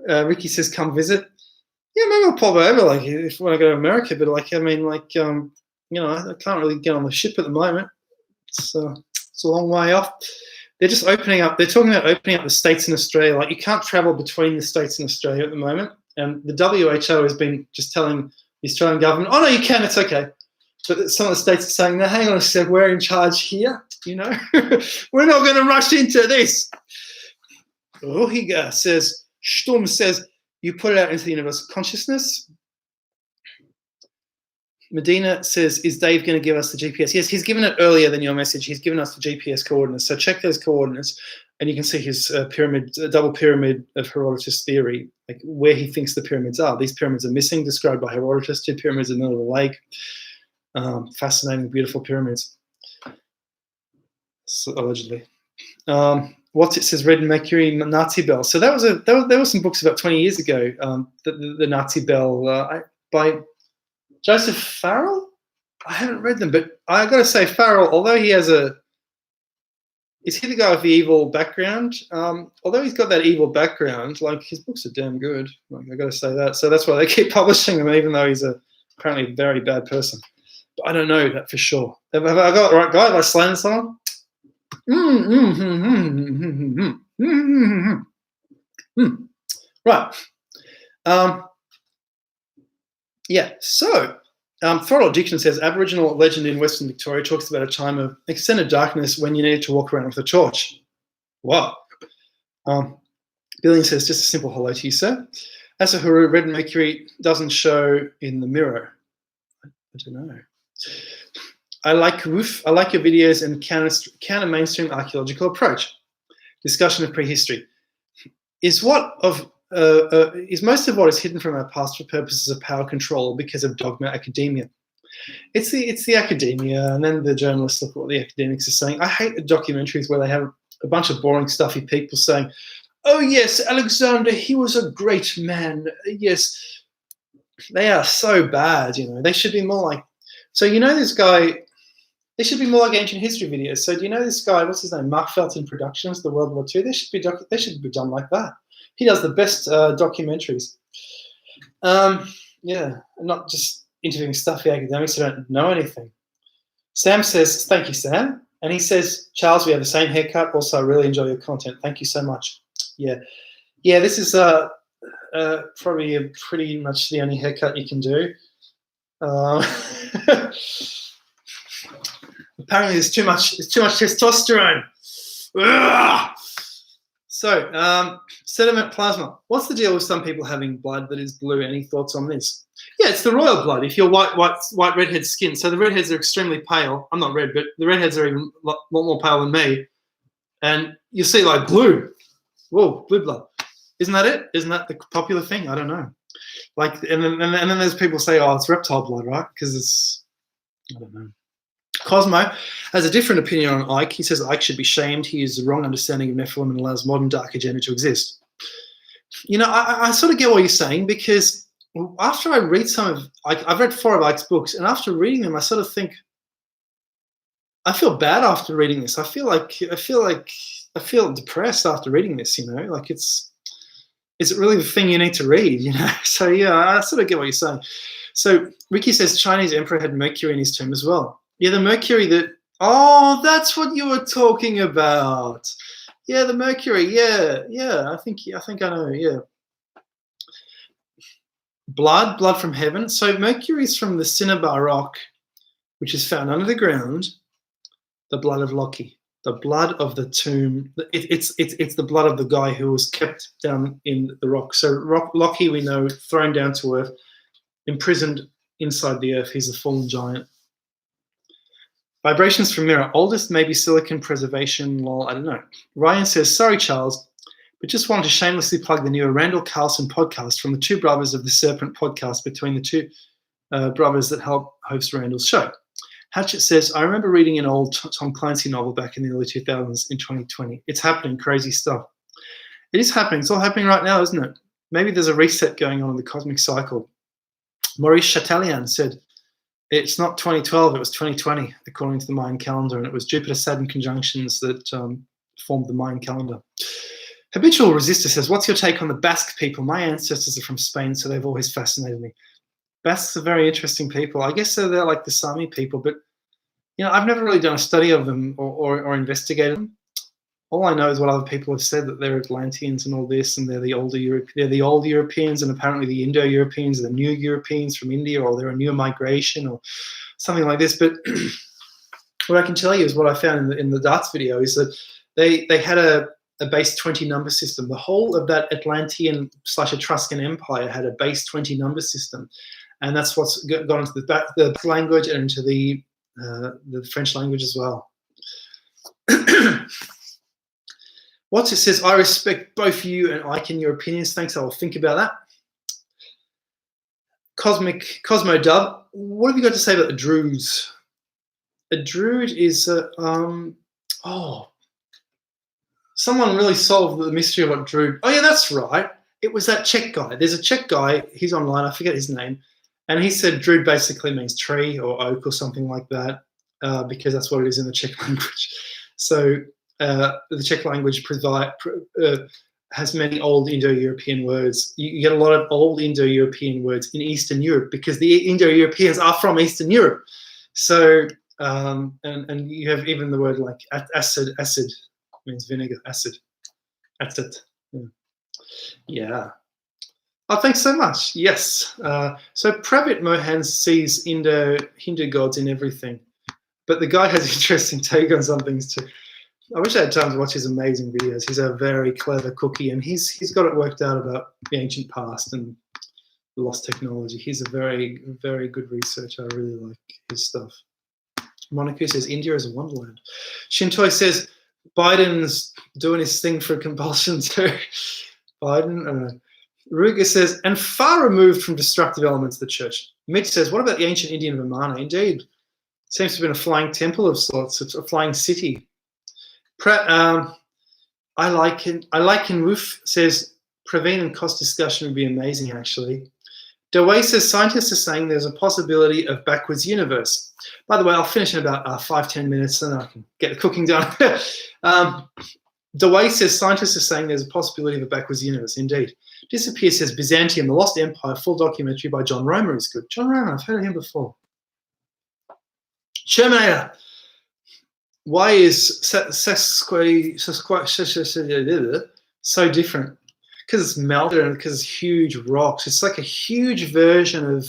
Ricky says, come visit. Yeah, maybe I'll pop over, like, if when I go to America, but, like, I mean, like, you know, I can't really get on the ship at the moment. It's a long way off. They're just opening up. They're talking about opening up the states in Australia. Like, you can't travel between the states in Australia at the moment. And the WHO has been just telling the Australian government, oh, no, you can, it's okay. But some of the states are saying, no, hang on a sec, we're in charge here, you know. We're not going to rush into this. Rohiga says, Sturm says, you put it out into the universal consciousness. Medina says, is Dave going to give us the GPS? Yes, he's given it earlier than your message. He's given us the GPS coordinates. So check those coordinates, and you can see his double pyramid of Herodotus theory, like where he thinks the pyramids are. These pyramids are missing, described by Herodotus, 2 pyramids in the middle of the lake. Fascinating, beautiful pyramids, so, allegedly. What's it says? Red Mercury, Nazi Bell. So there were some books about 20 years ago. The Nazi Bell by Joseph Farrell. I haven't read them, but I got to say, Farrell, although he has is he the guy with the evil background? Although he's got that evil background, like his books are damn good. Like, I got to say that. So that's why they keep publishing them, even though he's apparently a very bad person. But I don't know that for sure. Have I got the right guy? Have I slain someone? Right. Yeah, so Throttle Diction says, Aboriginal legend in Western Victoria talks about a time of extended darkness when you needed to walk around with a torch. Wow. Billion says, just a simple hello to you, sir. Asahuru, Red Mercury doesn't show in the mirror. I don't know. I like your videos and counter mainstream archaeological approach. Discussion of prehistory. Is most of what is hidden from our past for purposes of power control because of dogma academia? It's the academia, and then the journalists look at what the academics are saying. I hate the documentaries where they have a bunch of boring, stuffy people saying, Oh yes, Alexander, he was a great man. Yes, they are so bad, They should be more like. So this guy. They should be more like ancient history videos. So do you know this guy? What's his name? Mark Felton Productions, the World War II. They should be done like that. He does the best documentaries. Yeah, not just interviewing stuffy academics who don't know anything. Sam says, "Thank you, Sam," and he says, "Charles, we have the same haircut. Also, I really enjoy your content. Thank you so much." Yeah. This is probably pretty much the only haircut you can do. Apparently, there's too much testosterone. Ugh! So, sediment plasma. What's the deal with some people having blood that is blue? Any thoughts on this? Yeah, it's the royal blood. If you're white redhead skin. So the redheads are extremely pale. I'm not red, but the redheads are even a lot more pale than me. And you see like blue. Whoa, blue blood. Isn't that it? Isn't that the popular thing? I don't know. Like, and then there's people say, oh, it's reptile blood, right? Because it's, I don't know. Cosmo has a different opinion on Ike. He says Ike should be shamed. He has the wrong understanding of Nephilim and allows modern dark agenda to exist. I sort of get what you're saying, because after I read I've read 4 of Ike's books, and after reading them, I sort of think, I feel bad after reading this. I feel depressed after reading this. Like is it really the thing you need to read? So yeah, I sort of get what you're saying. So Ricky says Chinese emperor had Mercury in his tomb as well. Yeah, the Mercury that. Oh, that's what you were talking about. Yeah, the Mercury. Yeah. I think I know. Yeah. Blood from heaven. So Mercury is from the Cinnabar rock, which is found under the ground. The blood of Loki, the blood of the tomb. It's the blood of the guy who was kept down in the rock. So Loki, we know, thrown down to earth, imprisoned inside the earth. He's a fallen giant. Vibrations from mirror. Oldest maybe silicon preservation. Lol, I don't know. Ryan says, sorry, Charles, but just wanted to shamelessly plug the new Randall Carlson podcast from the two brothers of the Serpent podcast, between the two brothers that help host Randall's show. Hatchet says, I remember reading an old Tom Clancy novel back in the early 2000s in 2020. It's happening, crazy stuff. It is happening. It's all happening right now, isn't it? Maybe there's a reset going on in the cosmic cycle. Maurice Chatalian said, it's not 2012, it was 2020, according to the Mayan calendar, and it was Jupiter-Saturn conjunctions that formed the Mayan calendar. Habitual Resistor says, what's your take on the Basque people? My ancestors are from Spain, so they've always fascinated me. Basques are very interesting people. I guess they're like the Sami people, but I've never really done a study of them or investigated them. All I know is what other people have said, that they're Atlanteans and all this, and they're the old Europeans, and apparently the Indo-Europeans are the new Europeans from India, or they're a new migration or something like this. But what I can tell you is what I found in the darts video is that they had a base 20 number system. The whole of that Atlantean / Etruscan empire had a base 20 number system, and that's what's gone into the language and into the French language as well. What's it says, I respect both you and Ike in your opinions. Thanks, I will think about that. Cosmo Dub, what have you got to say about the Druids? A Druid is, someone really solved the mystery of what Druid. Oh yeah, that's right. It was that Czech guy. There's a Czech guy, he's online, I forget his name. And he said Druid basically means tree or oak or something like that, because that's what it is in the Czech language. So the Czech language has many old Indo-European words. You get a lot of old Indo-European words in Eastern Europe because the Indo-Europeans are from Eastern Europe. So, and you have even the word like acid means vinegar, acid. Yeah. Oh, thanks so much. Yes. So Pravit Mohan sees Hindu gods in everything. But the guy has an interesting take on some things too. I wish I had time to watch his amazing videos. He's a very clever cookie, and he's got it worked out about the ancient past and lost technology. He's a very, very good researcher. I really like his stuff. Monaco says India is a wonderland. Shintoy says Biden's doing his thing for compulsion too. Biden. Ruger says, and far removed from destructive elements of the church. Mitch says, what about the ancient Indian Vimana? Indeed. Seems to have been a flying temple of sorts. It's a flying city. I I like in Woof says Praveen and cost discussion would be amazing actually. Dewey says scientists are saying there's a possibility of backwards universe. By the way, I'll finish in about 5-10 minutes and I can get the cooking done. Dewey says scientists are saying there's a possibility of a backwards universe. Indeed. Disappear says Byzantium, the Lost Empire, full documentary by John Romer is good. John Romer, I've heard of him before. Terminator. Why is so different? Because it's melted and because it's huge rocks. It's like a huge version of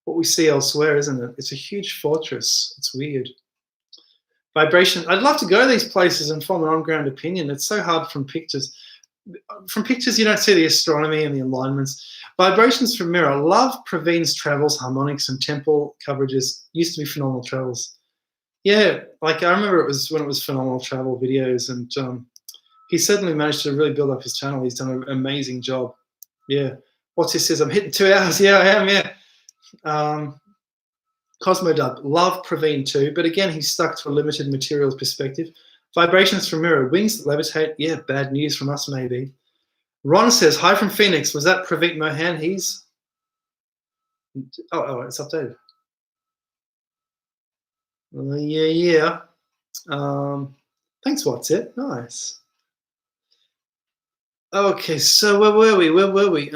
what we see elsewhere, isn't it? It's a huge fortress. It's weird. Vibration. I'd love to go to these places and form an on-ground opinion. It's so hard from pictures. From pictures, you don't see the astronomy and the alignments. Vibrations from Mirror. Love Praveen's travels, harmonics and temple coverages. Used to be Phenomenal Travels. Yeah, like I remember it was when it was Phenomenal Travel videos, and he certainly managed to really build up his channel. He's done an amazing job. Yeah. What's this says? I'm hitting 2 hours. Yeah, I am. Yeah. Cosmodub. Love Praveen too, but again, he's stuck to a limited materials perspective. Vibrations from Mirror. Wings that levitate. Yeah, bad news from us maybe. Ron says, hi from Phoenix. Was that Praveet Mohan? He's... Oh, it's updated. Yeah. Thanks, what's it? Nice. Okay, so where were we?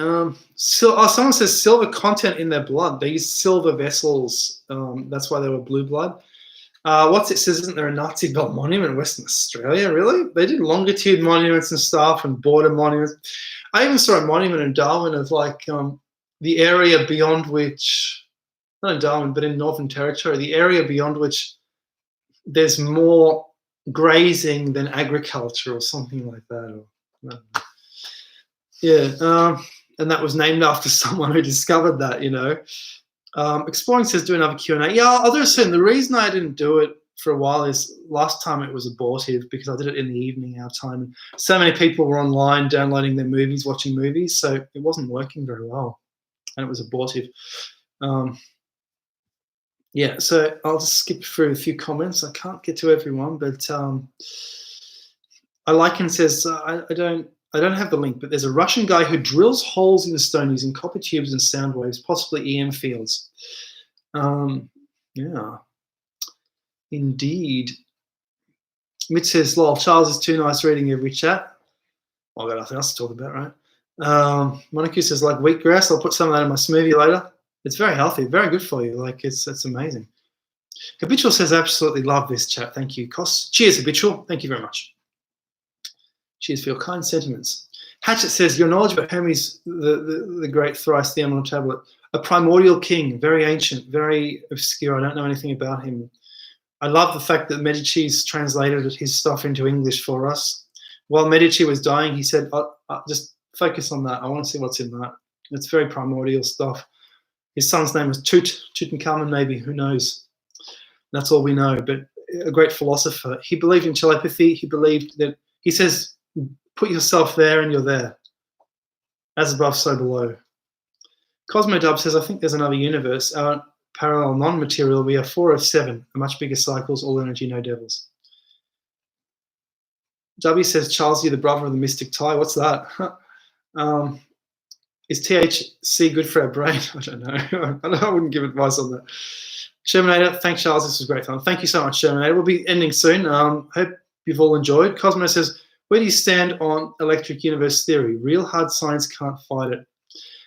Someone says silver content in their blood. They use silver vessels. That's why they were blue blood. What's it says? Isn't there a Nazi belt monument in Western Australia? Really? They did longitude monuments and stuff and border monuments. I even saw a monument in Darwin of like the area beyond which, not in Darwin, but in Northern Territory, the area beyond which there's more grazing than agriculture or something like that. Yeah, and that was named after someone who discovered that, you know. Exploring says do another Q&A. Yeah, I'll do it soon. The reason I didn't do it for a while is last time it was abortive because I did it in the evening our time. And so many people were online downloading their movies, watching movies, so it wasn't working very well, and it was abortive. Yeah, so I'll just skip through a few comments. I can't get to everyone, but Aliken says, I don't have the link, but there's a Russian guy who drills holes in the stone using copper tubes and sound waves, possibly EM fields. Yeah, indeed. Mitch says, lol, Charles is too nice reading every chat. I've got nothing else to talk about, right? Monaco says, like wheatgrass, I'll put some of that in my smoothie later. It's very healthy, very good for you. Like, it's amazing. Habitual says, absolutely love this chat. Thank you, Cos. Cheers, Habitual. Thank you very much. Cheers for your kind sentiments. Hatchet says, your knowledge about Hermes, the great thrice the emerald tablet, a primordial king, very ancient, very obscure. I don't know anything about him. I love the fact that Medici's translated his stuff into English for us. While Medici was dying, he said, just focus on that. I want to see what's in that. It's very primordial stuff. His son's name was Tutankhamun, maybe, who knows? That's all we know, but a great philosopher. He believed in telepathy. He believed that, he says, put yourself there and you're there. As above, so below. Cosmodub says, I think there's another universe. Our parallel non-material, we are 4 of 7, a much bigger cycles, all energy, no devils. W says, Charles, you're the brother of the mystic tie. What's that? Is THC good for our brain? I don't know. I wouldn't give advice on that. Shermanator, thanks, Charles. This was great fun. Thank you so much, Shermanator. We'll be ending soon. Hope you've all enjoyed. Cosmo says, where do you stand on electric universe theory? Real hard science can't fight it.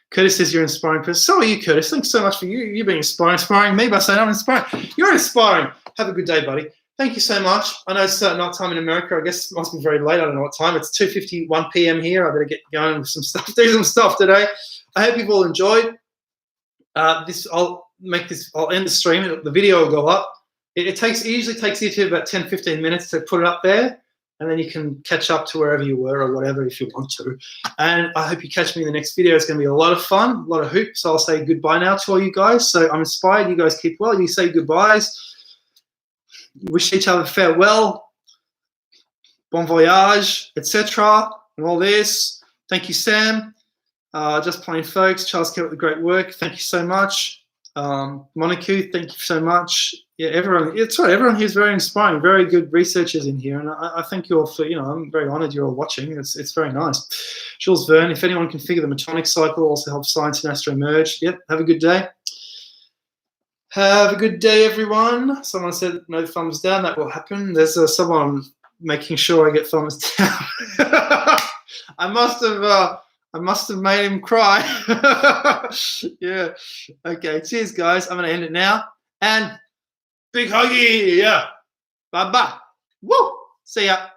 Curtis says, you're an inspiring person. So are you, Curtis. Thanks so much for you being inspiring me by saying I'm inspiring. You're inspiring. Have a good day, buddy. Thank you so much. I know it's not time in America. I guess it must be very late. I don't know what time. It's 2:51 p.m. here. I better get going with some stuff. Do some stuff today. I hope you've all enjoyed. I'll end the stream. The video will go up. It usually takes you to about 10-15 minutes to put it up there, and then you can catch up to wherever you were or whatever if you want to. And I hope you catch me in the next video. It's going to be a lot of fun, a lot of hoops. So I'll say goodbye now to all you guys. So I'm inspired. You guys keep well. You say goodbyes. You wish each other farewell, bon voyage, etc. and all this. Thank you, Sam. Just plain folks. Charles kept up the great work. Thank you so much. Monaco, thank you so much. Yeah, everyone. It's right. Everyone here is very inspiring. Very good researchers in here, and I thank you all for. I'm very honoured you're all watching. It's very nice. Jules Verne. If anyone can figure the Metonic cycle, also helps science and astro emerge. Yep. Have a good day. Have a good day, everyone. Someone said no thumbs down. That will happen. There's someone making sure I get thumbs down. I must have made him cry. Yeah. Okay. Cheers, guys. I'm going to end it now. And big huggy. Yeah. Bye-bye. Woo. See ya.